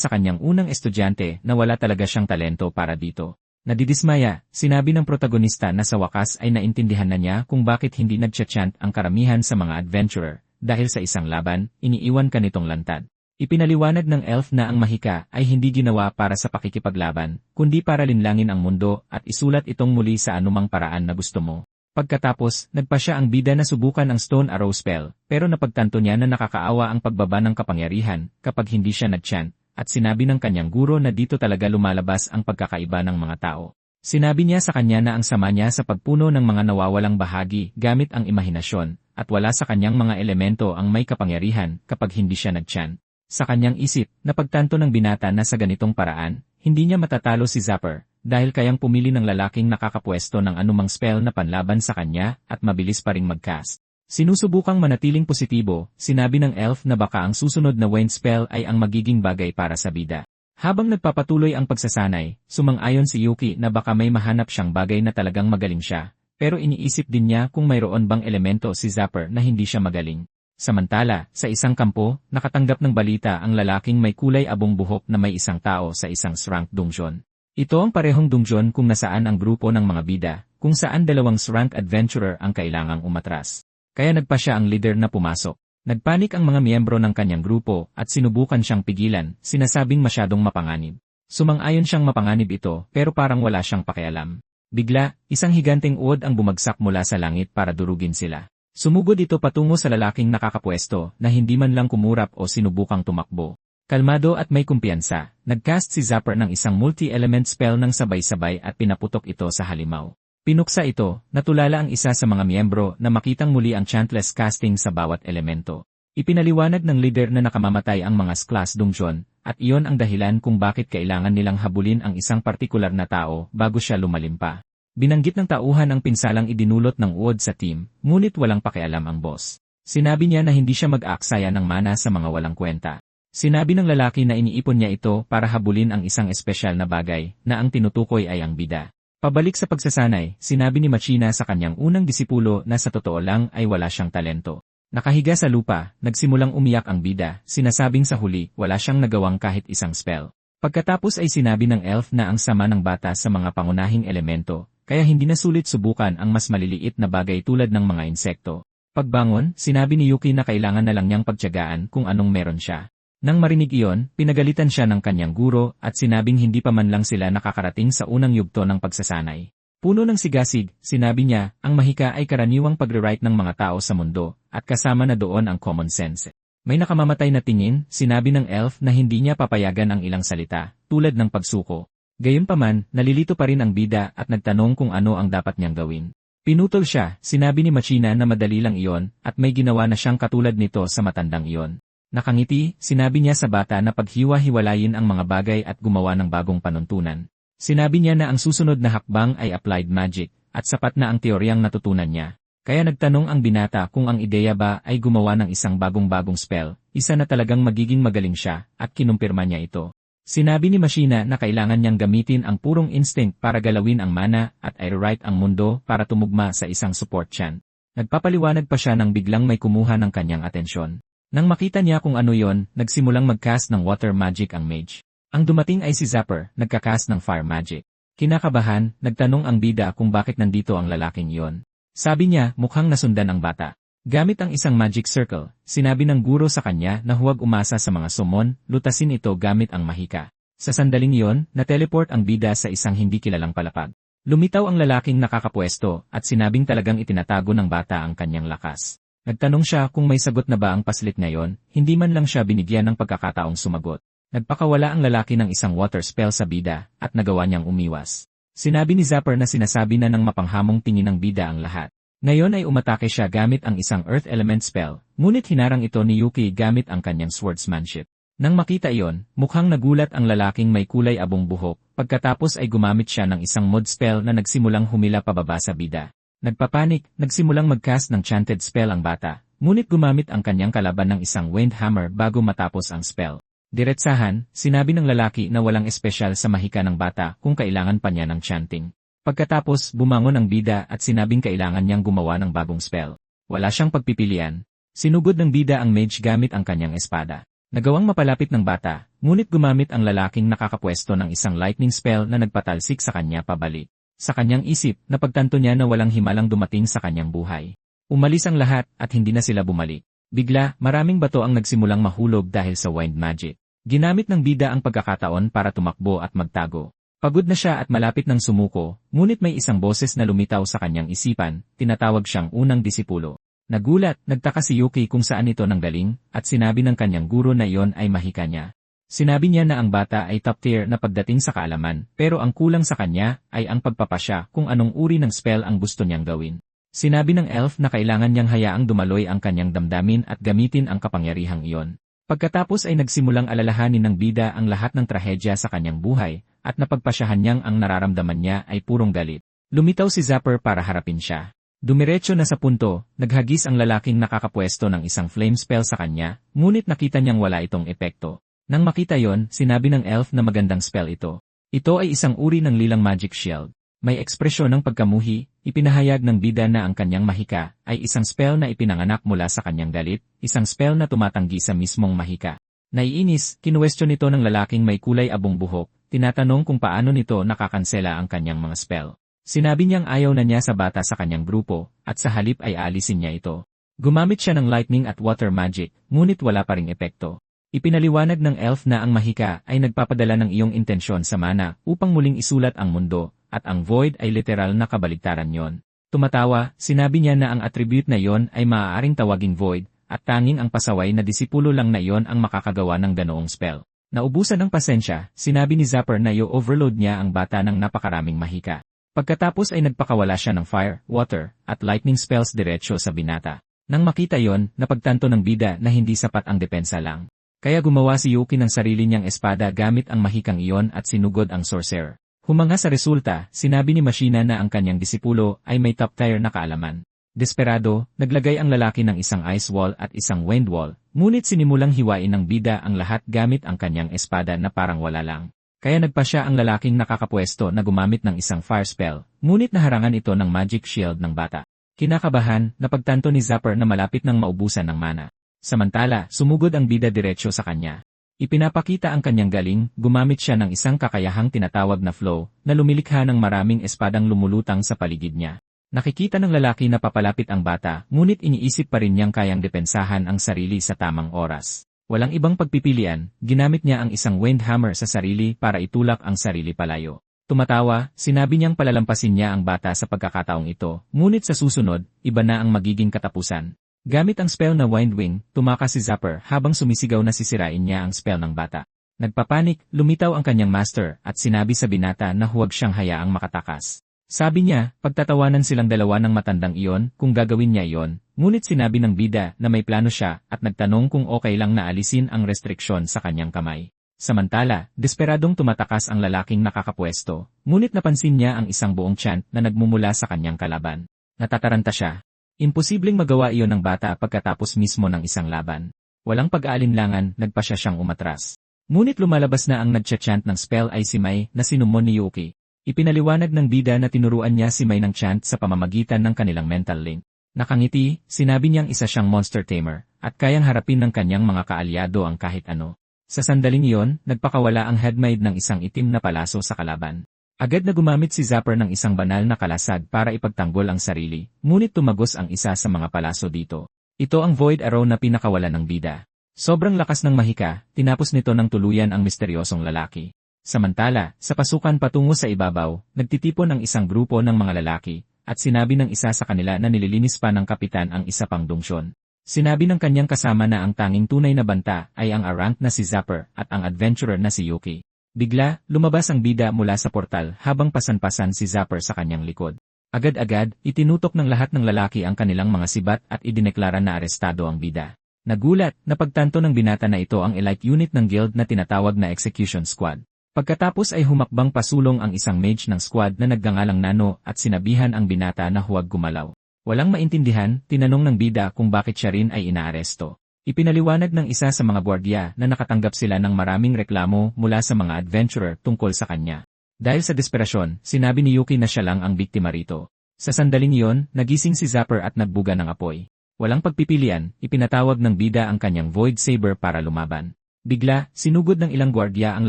sa kanyang unang estudyante na wala talaga siyang talento para dito. Nadidismaya, sinabi ng protagonista na sa wakas ay naintindihan na niya kung bakit hindi nagcha-chant ang karamihan sa mga adventurer, dahil sa isang laban, iniiwan ka nitong lantad. Ipinaliwanag ng elf na ang mahika ay hindi ginawa para sa pakikipaglaban, kundi para linlangin ang mundo at isulat itong muli sa anumang paraan na gusto mo. Pagkatapos, nagpa siya ang bida na subukan ang Stone Arrow spell, pero napagtanto niya na nakakaawa ang pagbaba ng kapangyarihan kapag hindi siya nag-chant, at sinabi ng kanyang guro na dito talaga lumalabas ang pagkakaiba ng mga tao. Sinabi niya sa kanya na ang sama niya sa pagpuno ng mga nawawalang bahagi gamit ang imahinasyon, at wala sa kanyang mga elemento ang may kapangyarihan kapag hindi siya nag-chant. Sa kanyang isip, napagtanto ng binata na sa ganitong paraan, hindi niya matatalo si Zapper, dahil kayang pumili ng lalaking nakakapwesto ng anumang spell na panlaban sa kanya at mabilis pa ring mag-cast. Sinusubukang manatiling positibo, sinabi ng elf na baka ang susunod na wind spell ay ang magiging bagay para sa bida. Habang nagpapatuloy ang pagsasanay, sumang-ayon si Yuki na baka may mahanap siyang bagay na talagang magaling siya, pero iniisip din niya kung mayroon bang elemento si Zapper na hindi siya magaling. Samantala, sa isang kampo, nakatanggap ng balita ang lalaking may kulay abong buhok na may isang tao sa isang srank dungeon. Ito ang parehong dungeon kung nasaan ang grupo ng mga bida, kung saan dalawang srank adventurer ang kailangang umatras. Kaya nagpa siya ang leader na pumasok. Nagpanik ang mga miyembro ng kanyang grupo at sinubukan siyang pigilan, sinasabing masyadong mapanganib. Sumang-ayon siyang mapanganib ito pero parang wala siyang pakialam. Bigla, isang higanteng uod ang bumagsak mula sa langit para durugin sila. Sumugod ito patungo sa lalaking nakakapwesto na hindi man lang kumurap o sinubukang tumakbo. Kalmado at may kumpiyansa, nagcast si Zapper ng isang multi-element spell ng sabay-sabay at pinaputok ito sa halimaw. Pinuksa ito, natulala ang isa sa mga miyembro na makitang muli ang chantless casting sa bawat elemento. Ipinaliwanag ng leader na nakamamatay ang mga class dungeon, at iyon ang dahilan kung bakit kailangan nilang habulin ang isang partikular na tao bago siya lumalim pa. Binanggit ng tauhan ang pinsalang idinulot ng uod sa team, ngunit walang pakialam ang boss. Sinabi niya na hindi siya mag-aaksaya ng mana sa mga walang kwenta. Sinabi ng lalaki na iniipon niya ito para habulin ang isang espesyal na bagay, na ang tinutukoy ay ang bida. Pabalik sa pagsasanay, sinabi ni Machina sa kanyang unang disipulo na sa totoo lang ay wala siyang talento. Nakahiga sa lupa, nagsimulang umiyak ang bida, sinasabing sa huli, wala siyang nagawang kahit isang spell. Pagkatapos ay sinabi ng elf na ang sama ng bata sa mga pangunahing elemento, kaya hindi na sulit subukan ang mas maliliit na bagay tulad ng mga insekto. Pagbangon, sinabi ni Yuki na kailangan na lang niyang pagtiyagaan kung anong meron siya. Nang marinig iyon, pinagalitan siya ng kanyang guro at sinabing hindi pa man lang sila nakakarating sa unang yugto ng pagsasanay. Puno ng sigasig, sinabi niya, ang mahika ay karaniwang pagre-write ng mga tao sa mundo, at kasama na doon ang common sense. May nakamamatay na tingin, sinabi ng elf na hindi niya papayagan ang ilang salita, tulad ng pagsuko. Gayunpaman, nalilito pa rin ang bida at nagtanong kung ano ang dapat niyang gawin. Pinutol siya, sinabi ni Machina na madali lang iyon, at may ginawa na siyang katulad nito sa matandang iyon. Nakangiti, sinabi niya sa bata na paghiwa-hiwalayin ang mga bagay at gumawa ng bagong panuntunan. Sinabi niya na ang susunod na hakbang ay applied magic, at sapat na ang teoryang natutunan niya. Kaya nagtanong ang binata kung ang ideya ba ay gumawa ng isang bagong-bagong spell, isa na talagang magiging magaling siya, at kinumpirma niya ito. Sinabi ni Machina na kailangan niyang gamitin ang purong instinct para galawin ang mana at i-rewrite ang mundo para tumugma sa isang support chant. Nagpapaliwanag pa siya nang biglang may kumuha ng kanyang atensyon. Nang makita niya kung ano yon, nagsimulang mag-cast ng water magic ang mage. Ang dumating ay si Zapper, nagka-cast ng fire magic. Kinakabahan, nagtanong ang bida kung bakit nandito ang lalaking yon. Sabi niya, mukhang nasundan ang bata. Gamit ang isang magic circle, sinabi ng guro sa kanya na huwag umasa sa mga summon, lutasin ito gamit ang mahika. Sa sandaling iyon, na-teleport ang bida sa isang hindi kilalang palapag. Lumitaw ang lalaking nakakapwesto at sinabing talagang itinatago ng bata ang kanyang lakas. Nagtanong siya kung may sagot na ba ang paslit ngayon, hindi man lang siya binigyan ng pagkakataong sumagot. Nagpakawala ang lalaki ng isang water spell sa bida at nagawa niyang umiwas. Sinabi ni Zapper na sinasabi na ng mapanghamong tingin ng bida ang lahat. Ngayon ay umatake siya gamit ang isang earth element spell, ngunit hinarang ito ni Yuki gamit ang kanyang swordsmanship. Nang makita iyon, mukhang nagulat ang lalaking may kulay abong buhok, pagkatapos ay gumamit siya ng isang mod spell na nagsimulang humila pababa sa bida. Nagpapanik, nagsimulang mag-cast ng chanted spell ang bata, ngunit gumamit ang kanyang kalaban ng isang wind hammer bago matapos ang spell. Diretsahan, sinabi ng lalaki na walang espesyal sa mahika ng bata kung kailangan pa niya ng chanting. Pagkatapos, bumangon ang bida at sinabing kailangan niyang gumawa ng bagong spell. Wala siyang pagpipilian. Sinugod ng bida ang mage gamit ang kanyang espada. Nagawang mapalapit ng bata, ngunit gumamit ang lalaking nakakapwesto ng isang lightning spell na nagpatalsik sa kanya pabalik. Sa kanyang isip, napagtanto niya na walang himalang dumating sa kanyang buhay. Umalis ang lahat at hindi na sila bumalik. Bigla, maraming bato ang nagsimulang mahulog dahil sa wind magic. Ginamit ng bida ang pagkakataon para tumakbo at magtago. Pagod na siya at malapit ng sumuko, ngunit may isang boses na lumitaw sa kanyang isipan, tinatawag siyang unang disipulo. Nagulat, nagtaka si Yuki kung saan ito nanggaling, at sinabi ng kanyang guro na iyon ay mahika niya. Sinabi niya na ang bata ay top tier na pagdating sa kaalaman, pero ang kulang sa kanya ay ang pagpapasya kung anong uri ng spell ang gusto niyang gawin. Sinabi ng elf na kailangan niyang hayaang dumaloy ang kanyang damdamin at gamitin ang kapangyarihang iyon. Pagkatapos ay nagsimulang alalahanin ng bida ang lahat ng trahedya sa kanyang buhay, at napagpasyahan niyang ang nararamdaman niya ay purong galit. Lumitaw si Zapper para harapin siya. Dumiretso na sa punto, naghagis ang lalaking nakakapwesto ng isang flame spell sa kanya, ngunit nakita niyang wala itong epekto. Nang makita yon, sinabi ng elf na magandang spell ito. Ito ay isang uri ng lilang magic shield. May ekspresyon ng pagkamuhi, ipinahayag ng bida na ang kanyang mahika ay isang spell na ipinanganak mula sa kanyang galit, isang spell na tumatanggi sa mismong mahika. Naiinis, kinuwestiyon nito ng lalaking may kulay abong buhok, tinatanong kung paano nito nakakansela ang kanyang mga spell. Sinabi niyang ayaw na niya sa bata sa kanyang grupo, at sa halip ay aalisin niya ito. Gumamit siya ng lightning at water magic, ngunit wala pa ring epekto. Ipinaliwanag ng elf na ang mahika ay nagpapadala ng iyong intensyon sa mana upang muling isulat ang mundo, at ang void ay literal na kabaligtaran yon. Tumatawa, sinabi niya na ang attribute na yon ay maaaring tawaging void, at tanging ang pasaway na disipulo lang na yon ang makakagawa ng ganoong spell. Naubusan ng pasensya, sinabi ni Zapper na i-overload niya ang bata ng napakaraming mahika. Pagkatapos ay nagpakawala siya ng fire, water, at lightning spells diretsyo sa binata. Nang makita yon, napagtanto ng bida na hindi sapat ang depensa lang. Kaya gumawa si Yuki ng sarili niyang espada gamit ang mahikang iyon at sinugod ang sorcerer. Humanga sa resulta, sinabi ni Machina na ang kanyang disipulo ay may top tier na kaalaman. Desperado, naglagay ang lalaki ng isang ice wall at isang wind wall, ngunit sinimulang hiwain ng bida ang lahat gamit ang kanyang espada na parang wala lang. Kaya nagpa siya ang lalaking nakakapwesto na gumamit ng isang fire spell, ngunit naharangan ito ng magic shield ng bata. Kinakabahan, napagtanto ni Zapper na malapit ng maubusan ng mana. Samantala, sumugod ang bida diretsyo sa kanya. Ipinapakita ang kanyang galing, gumamit siya ng isang kakayahang tinatawag na flow, na lumilikha ng maraming espadang lumulutang sa paligid niya. Nakikita ng lalaki na papalapit ang bata, ngunit iniisip pa rin niyang kayang depensahan ang sarili sa tamang oras. Walang ibang pagpipilian, ginamit niya ang isang wind hammer sa sarili para itulak ang sarili palayo. Tumatawa, sinabi niyang palalampasin niya ang bata sa pagkakataong ito, ngunit sa susunod, iba na ang magiging katapusan. Gamit ang spell na Wind Wing, tumakas si Zapper habang sumisigaw na sisirain niya ang spell ng bata. Nagpapanik, lumitaw ang kanyang master at sinabi sa binata na huwag siyang hayaang makatakas. Sabi niya, pagtatawanan silang dalawa ng matandang iyon kung gagawin niya iyon, ngunit sinabi ng bida na may plano siya at nagtanong kung okay lang na alisin ang restriksyon sa kanyang kamay. Samantala, desperadong tumatakas ang lalaking nakakapwesto, ngunit napansin niya ang isang buong chant na nagmumula sa kanyang kalaban. Natataranta siya. Imposibleng magawa iyon ng bata pagkatapos mismo ng isang laban. Walang pag-aalinlangan, nagpa siya siyang umatras. Ngunit lumalabas na ang nagcha-chant ng spell ay si Mai na sinumon ni Yuki. Ipinaliwanag ng bida na tinuruan niya si Mai ng chant sa pamamagitan ng kanilang mental link. Nakangiti, sinabi niyang isa siyang monster tamer, at kayang harapin ng kanyang mga kaalyado ang kahit ano. Sa sandaling iyon, nagpakawala ang headmaid ng isang itim na palaso sa kalaban. Agad na gumamit si Zapper ng isang banal na kalasag para ipagtanggol ang sarili, ngunit tumagos ang isa sa mga palaso dito. Ito ang Void Arrow na pinakawala ng bida. Sobrang lakas ng mahika, tinapos nito ng tuluyan ang misteryosong lalaki. Samantala, sa pasukan patungo sa ibabaw, nagtitipon ang isang grupo ng mga lalaki, at sinabi ng isa sa kanila na nililinis pa ng kapitan ang isa pang dungsyon. Sinabi ng kanyang kasama na ang tanging tunay na banta ay ang A-rank na si Zapper at ang adventurer na si Yuki. Bigla, lumabas ang bida mula sa portal habang pasan-pasan si Zapper sa kanyang likod. Agad-agad, itinutok ng lahat ng lalaki ang kanilang mga sibat at idineklara na arestado ang bida. Nagulat, napagtanto ng binata na ito ang elite unit ng guild na tinatawag na Execution Squad. Pagkatapos ay humakbang pasulong ang isang mage ng squad na nagngangalang Nano at sinabihan ang binata na huwag gumalaw. Walang maintindihan, tinanong ng bida kung bakit siya rin ay inaaresto. Ipinaliwanag ng isa sa mga gwardiya na nakatanggap sila ng maraming reklamo mula sa mga adventurer tungkol sa kanya. Dahil sa desperasyon, sinabi ni Yuki na siya lang ang biktima rito. Sa sandaling iyon, nagising si Zapper at nagbuga ng apoy. Walang pagpipilian, ipinatawag ng bida ang kanyang Void Saber para lumaban. Bigla, sinugod ng ilang gwardiya ang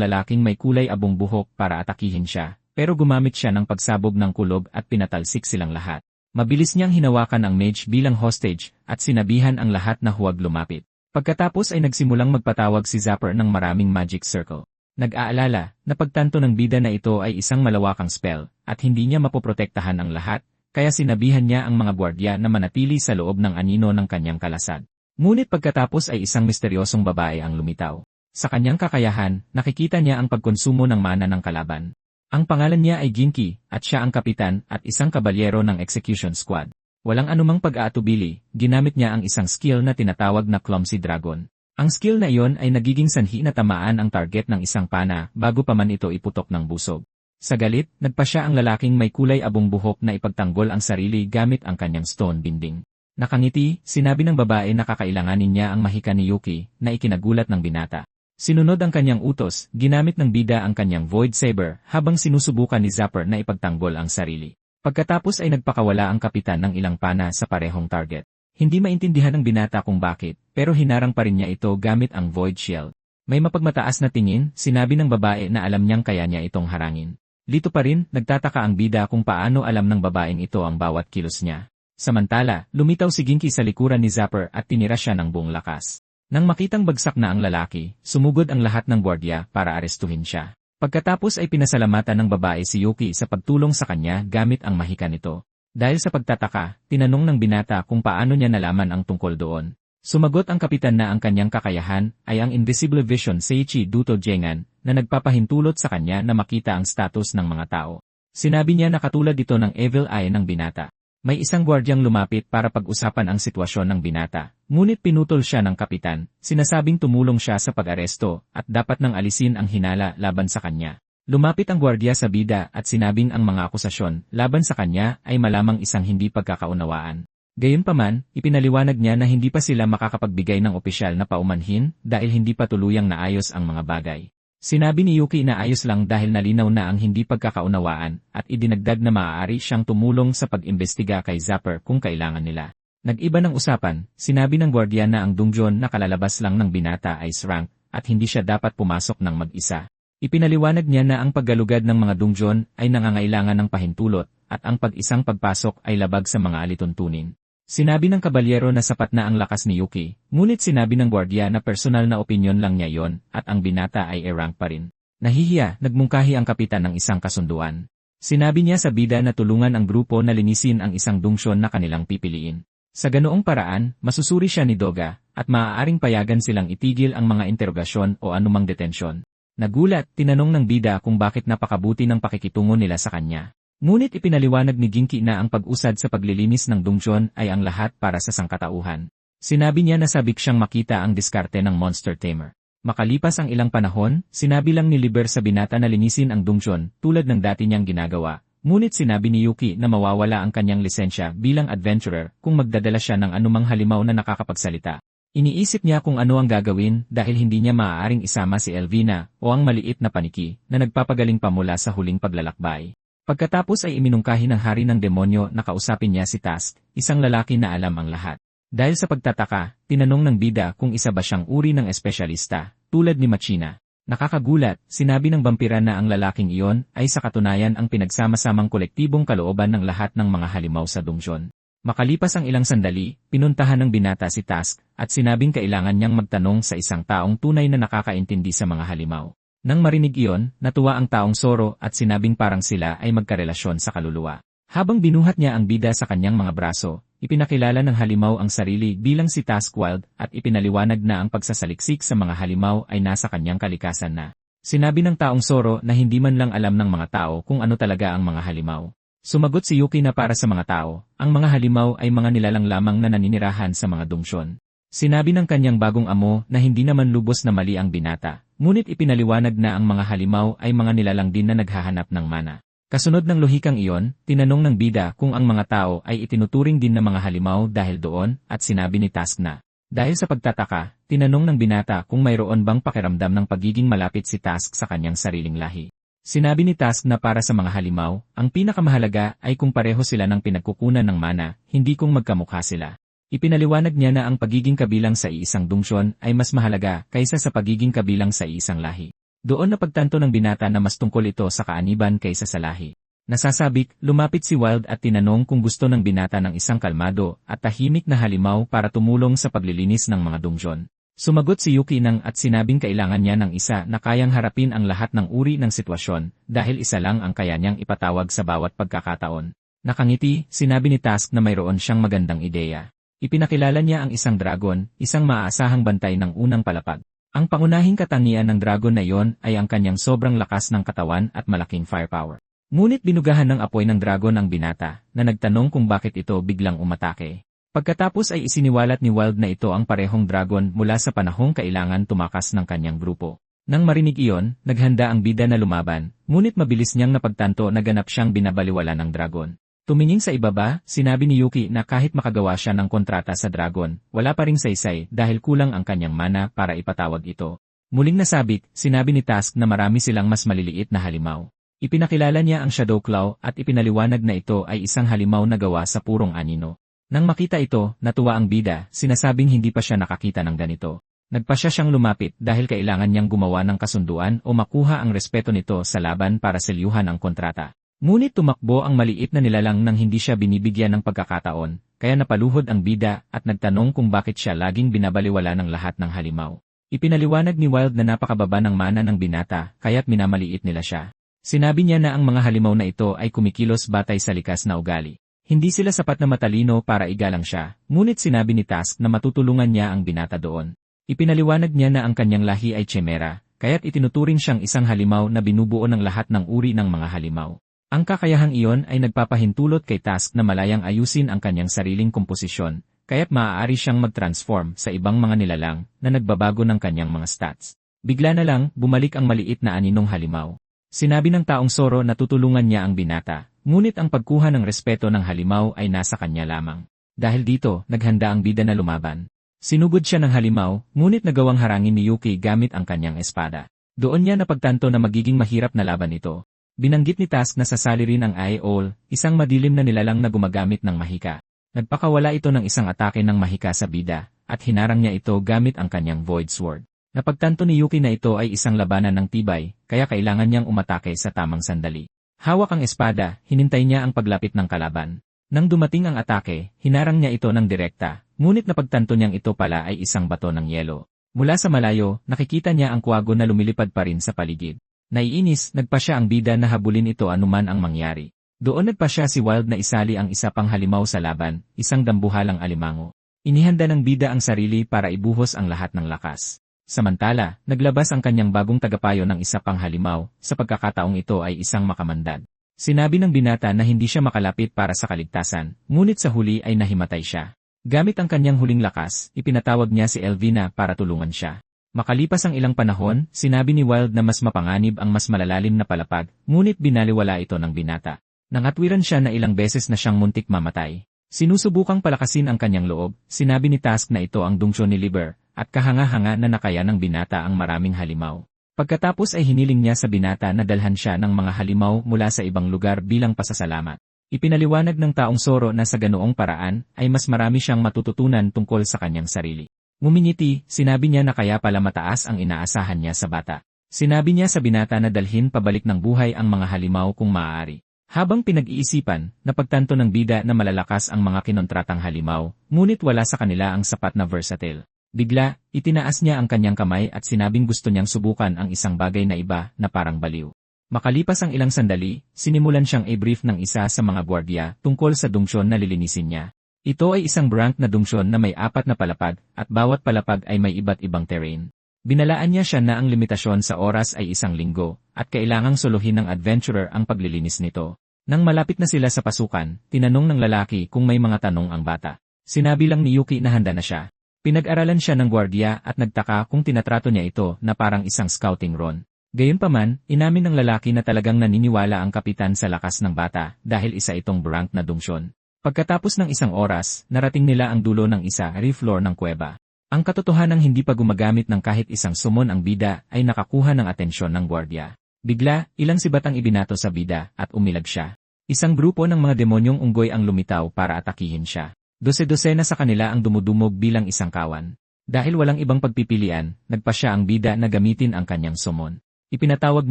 lalaking may kulay abong buhok para atakihin siya, pero gumamit siya ng pagsabog ng kulob at pinatalsik silang lahat. Mabilis niyang hinawakan ang mage bilang hostage at sinabihan ang lahat na huwag lumapit. Pagkatapos ay nagsimulang magpatawag si Zapper ng maraming magic circle. Nag-aalala, napagtanto ng bida na ito ay isang malawakang spell, at hindi niya mapoprotektahan ang lahat, kaya sinabihan niya ang mga gwardiya na manatili sa loob ng anino ng kanyang kalasad. Ngunit pagkatapos ay isang misteryosong babae ang lumitaw. Sa kanyang kakayahan, nakikita niya ang pagkonsumo ng mana ng kalaban. Ang pangalan niya ay Ginki, at siya ang kapitan at isang kabalyero ng execution squad. Walang anumang pag-aatubili, ginamit niya ang isang skill na tinatawag na Clumsy Dragon. Ang skill na iyon ay nagiging sanhi na tamaan ang target ng isang pana bago pa man ito iputok ng busog. Sa galit, nagpa siya ang lalaking may kulay abong buhok na ipagtanggol ang sarili gamit ang kanyang stone binding. Nakangiti, sinabi ng babae na kakailanganin niya ang mahika ni Yuki na ikinagulat ng binata. Sinunod ang kanyang utos, ginamit ng bida ang kanyang Void Saber habang sinusubukan ni Zapper na ipagtanggol ang sarili. Pagkatapos ay nagpakawala ang kapitan ng ilang pana sa parehong target. Hindi maintindihan ng binata kung bakit, pero hinarang pa rin niya ito gamit ang Void Shield. May mapagmataas na tingin, sinabi ng babae na alam niyang kaya niya itong harangin. Lito pa rin, nagtataka ang bida kung paano alam ng babaeng ito ang bawat kilos niya. Samantala, lumitaw si Ginki sa likuran ni Zapper at tinira siya ng buong lakas. Nang makitang bagsak na ang lalaki, sumugod ang lahat ng gwardiya para arestuhin siya. Pagkatapos ay pinasalamatan ng babae si Yuki sa pagtulong sa kanya gamit ang mahika nito. Dahil sa pagtataka, tinanong ng binata kung paano niya nalaman ang tungkol doon. Sumagot ang kapitan na ang kanyang kakayahan ay ang Invisible Vision Seichi Duto Jengan na nagpapahintulot sa kanya na makita ang status ng mga tao. Sinabi niya na katulad ito ng Evil Eye ng binata. May isang gwardyang lumapit para pag-usapan ang sitwasyon ng binata, ngunit pinutol siya ng kapitan, sinasabing tumulong siya sa pag-aresto at dapat nang alisin ang hinala laban sa kanya. Lumapit ang gwardiya sa bida at sinabing ang mga akusasyon laban sa kanya ay malamang isang hindi pagkakaunawaan. Gayunpaman, ipinaliwanag niya na hindi pa sila makakapagbigay ng opisyal na paumanhin dahil hindi pa tuluyang naayos ang mga bagay. Sinabi ni Yuki na ayos lang dahil nalinaw na ang hindi pagkakaunawaan at idinagdag na maaari siyang tumulong sa pag-imbestiga kay Zapper kung kailangan nila. Nag-iba ng usapan, sinabi ng gwardiya na ang dungeon na kalalabas lang ng binata ay rank at hindi siya dapat pumasok ng mag-isa. Ipinaliwanag niya na ang paggalugad ng mga dungeon ay nangangailangan ng pahintulot at ang pag-isang pagpasok ay labag sa mga alituntunin. Sinabi ng kabalyero na sapat na ang lakas ni Yuki, ngunit sinabi ng gwardiya na personal na opinyon lang niya yon at ang binata ay e-rank pa rin. Nahihiya, nagmungkahi ang kapitan ng isang kasunduan. Sinabi niya sa bida na tulungan ang grupo na linisin ang isang dungeon na kanilang pipiliin. Sa ganoong paraan, masusuri siya ni Doga at maaaring payagan silang itigil ang mga interogasyon o anumang detensyon. Nagulat, tinanong ng bida kung bakit napakabuti ng pakikitungo nila sa kanya. Ngunit ipinaliwanag ni Ginki na ang pag-usad sa paglilinis ng dungeon ay ang lahat para sa sangkatauhan. Sinabi niya na sabik siyang makita ang diskarte ng Monster Tamer. Makalipas ang ilang panahon, sinabi lang ni Liber sa binata na linisin ang dungeon tulad ng dati niyang ginagawa. Ngunit sinabi ni Yuki na mawawala ang kanyang lisensya bilang adventurer kung magdadala siya ng anumang halimaw na nakakapagsalita. Iniisip niya kung ano ang gagawin dahil hindi niya maaaring isama si Elvina o ang maliit na paniki na nagpapagaling pa mula sa huling paglalakbay. Pagkatapos ay iminungkahi ng hari ng demonyo na kausapin niya si Task, isang lalaki na alam ang lahat. Dahil sa pagtataka, tinanong ng bida kung isa ba siyang uri ng espesyalista, tulad ni Machina. Nakakagulat, sinabi ng vampira na ang lalaking iyon ay sa katunayan ang pinagsama-samang kolektibong kalooban ng lahat ng mga halimaw sa dungeon. Makalipas ang ilang sandali, pinuntahan ng binata si Task at sinabing kailangan niyang magtanong sa isang taong tunay na nakakaintindi sa mga halimaw. Nang marinig iyon, natuwa ang taong Soro at sinabing parang sila ay magkarelasyon sa kaluluwa. Habang binuhat niya ang bida sa kanyang mga braso, ipinakilala ng halimaw ang sarili bilang si Taskwild at ipinaliwanag na ang pagsasaliksik sa mga halimaw ay nasa kanyang kalikasan na. Sinabi ng taong Soro na hindi man lang alam ng mga tao kung ano talaga ang mga halimaw. Sumagot si Yuki na para sa mga tao, ang mga halimaw ay mga nilalang lamang na naninirahan sa mga dungsyon. Sinabi ng kanyang bagong amo na hindi naman lubos na mali ang binata, ngunit ipinaliwanag na ang mga halimaw ay mga nilalang din na naghahanap ng mana. Kasunod ng lohikang iyon, tinanong ng bida kung ang mga tao ay itinuturing din na mga halimaw dahil doon at sinabi ni Task na. Dahil sa pagtataka, tinanong ng binata kung mayroon bang pakiramdam ng pagiging malapit si Task sa kanyang sariling lahi. Sinabi ni Task na para sa mga halimaw, ang pinakamahalaga ay kung pareho sila ng pinagkukunan ng mana, hindi kung magkamukha sila. Ipinaliwanag niya na ang pagiging kabilang sa iisang dungsyon ay mas mahalaga kaysa sa pagiging kabilang sa iisang lahi. Doon napagtanto ng binata na mas tungkol ito sa kaaniban kaysa sa lahi. Nasasabik, lumapit si Wild at tinanong kung gusto ng binata ng isang kalmado at tahimik na halimaw para tumulong sa paglilinis ng mga dungsyon. Sumagot si Yuki at sinabing kailangan niya ng isa na kayang harapin ang lahat ng uri ng sitwasyon dahil isa lang ang kaya niyang ipatawag sa bawat pagkakataon. Nakangiti, sinabi ni Task na mayroon siyang magandang ideya. Ipinakilala niya ang isang dragon, isang maaasahang bantay ng unang palapag. Ang pangunahing katangian ng dragon na iyon ay ang kanyang sobrang lakas ng katawan at malaking firepower. Ngunit binugahan ng apoy ng dragon ang binata na nagtanong kung bakit ito biglang umatake. Pagkatapos ay isiniwalat ni Wild na ito ang parehong dragon mula sa panahong kailangan tumakas ng kanyang grupo. Nang marinig iyon, naghanda ang bida na lumaban, ngunit mabilis niyang napagtanto na ganap siyang binabaliwala ng dragon. Tumingin sa ibaba, sinabi ni Yuki na kahit makagawa siya ng kontrata sa dragon, wala pa ring saysay dahil kulang ang kanyang mana para ipatawag ito. Muling nasabik, sinabi ni Task na marami silang mas maliliit na halimaw. Ipinakilala niya ang Shadow Claw at ipinaliwanag na ito ay isang halimaw na gawa sa purong anino. Nang makita ito, natuwa ang bida, sinasabing hindi pa siya nakakita ng ganito. Nagpasya siyang lumapit dahil kailangan niyang gumawa ng kasunduan o makuha ang respeto nito sa laban para selyuhan ang kontrata. Ngunit tumakbo ang maliit na nilalang nang hindi siya binibigyan ng pagkakataon, kaya napaluhod ang bida at nagtanong kung bakit siya laging binabaliwala ng lahat ng halimaw. Ipinaliwanag ni Wild na napakababa ng mana ng binata, kaya't minamaliit nila siya. Sinabi niya na ang mga halimaw na ito ay kumikilos batay sa likas na ugali. Hindi sila sapat na matalino para igalang siya, ngunit sinabi ni Task na matutulungan niya ang binata doon. Ipinaliwanag niya na ang kanyang lahi ay chimera, kaya't itinuturing siyang isang halimaw na binubuo ng lahat ng uri ng mga halimaw. Ang kakayahang iyon ay nagpapahintulot kay Task na malayang ayusin ang kanyang sariling komposisyon, kaya't maaari siyang mag-transform sa ibang mga nilalang na nagbabago ng kanyang mga stats. Bigla na lang, bumalik ang maliit na aninong halimaw. Sinabi ng taong Soro na tutulungan niya ang binata. Ngunit ang pagkuha ng respeto ng halimaw ay nasa kanya lamang. Dahil dito, naghanda ang bida na lumaban. Sinugod siya ng halimaw, ngunit nagawang harangin ni Yuki gamit ang kanyang espada. Doon niya napagtanto na magiging mahirap na laban ito. Binanggit ni Task na sasali rin ang Aeol, isang madilim na nilalang na gumagamit ng mahika. Nagpakawala ito ng isang atake ng mahika sa bida, at hinarang niya ito gamit ang kanyang Void Sword. Napagtanto ni Yuki na ito ay isang labanan ng tibay, kaya kailangan niyang umatake sa tamang sandali. Hawak ang espada, hinintay niya ang paglapit ng kalaban. Nang dumating ang atake, hinarang niya ito ng direkta, ngunit napagtanto niyang ito pala ay isang bato ng yelo. Mula sa malayo, nakikita niya ang kuwago na lumilipad pa rin sa paligid. Naiinis, nagpasya ang bida na habulin ito anuman ang mangyari. Doon nagpasya si Wild na isali ang isa pang halimaw sa laban, isang dambuhalang alimango. Inihanda ng bida ang sarili para ibuhos ang lahat ng lakas. Samantala, naglabas ang kanyang bagong tagapayo ng isa pang halimaw, sa pagkakataong ito ay isang makamandad. Sinabi ng binata na hindi siya makalapit para sa kaligtasan, ngunit sa huli ay nahimatay siya. Gamit ang kanyang huling lakas, ipinatawag niya si Elvina para tulungan siya. Makalipas ang ilang panahon, sinabi ni Wild na mas mapanganib ang mas malalalim na palapag, ngunit binaliwala ito ng binata. Nangatwiran siya na ilang beses na siyang muntik mamatay. Sinusubukang palakasin ang kanyang loob, sinabi ni Task na ito ang dungsyon ni Liber, at kahanga-hanga na nakaya ng binata ang maraming halimaw. Pagkatapos ay hiniling niya sa binata na dalhan siya ng mga halimaw mula sa ibang lugar bilang pasasalamat. Ipinaliwanag ng taong Soro na sa ganoong paraan ay mas marami siyang matututunan tungkol sa kanyang sarili. Ngumingiti, sinabi niya na kaya pala mataas ang inaasahan niya sa bata. Sinabi niya sa binata na dalhin pabalik ng buhay ang mga halimaw kung maaari. Habang pinag-iisipan, napagtanto ng bida na malalakas ang mga kinontratang halimaw, ngunit wala sa kanila ang sapat na versatile. Bigla, itinaas niya ang kanyang kamay at sinabing gusto niyang subukan ang isang bagay na iba na parang baliw. Makalipas ang ilang sandali, sinimulan siyang i-brief ng isa sa mga gwardiya tungkol sa dungsyon na lilinisin niya. Ito ay isang branch na dungsyon na may 4 na palapag at bawat palapag ay may iba't ibang terrain. Binalaan niya siya na ang limitasyon sa oras ay 1 linggo at kailangang soluhin ng adventurer ang paglilinis nito. Nang malapit na sila sa pasukan, tinanong ng lalaki kung may mga tanong ang bata. Sinabi lang ni Yuki na handa na siya. Pinag-aralan siya ng gwardiya at nagtaka kung tinatrato niya ito na parang isang scouting run. Gayunpaman, inamin ng lalaki na talagang naniniwala ang kapitan sa lakas ng bata dahil isa itong branch na dungsyon. Pagkatapos ng 1 oras, narating nila ang dulo ng isa floor ng kuweba. Ang katotohanang hindi pa gumagamit ng kahit isang sumon ang bida ay nakakuha ng atensyon ng gwardiya. Bigla, ilang sibat ang ibinato sa bida at umilag siya. Isang grupo ng mga demonyong unggoy ang lumitaw para atakihin siya. Dose-dosena sa kanila ang dumudumog bilang isang kawan. Dahil walang ibang pagpipilian, nagpa siya ang bida na gamitin ang kanyang summon. Ipinatawag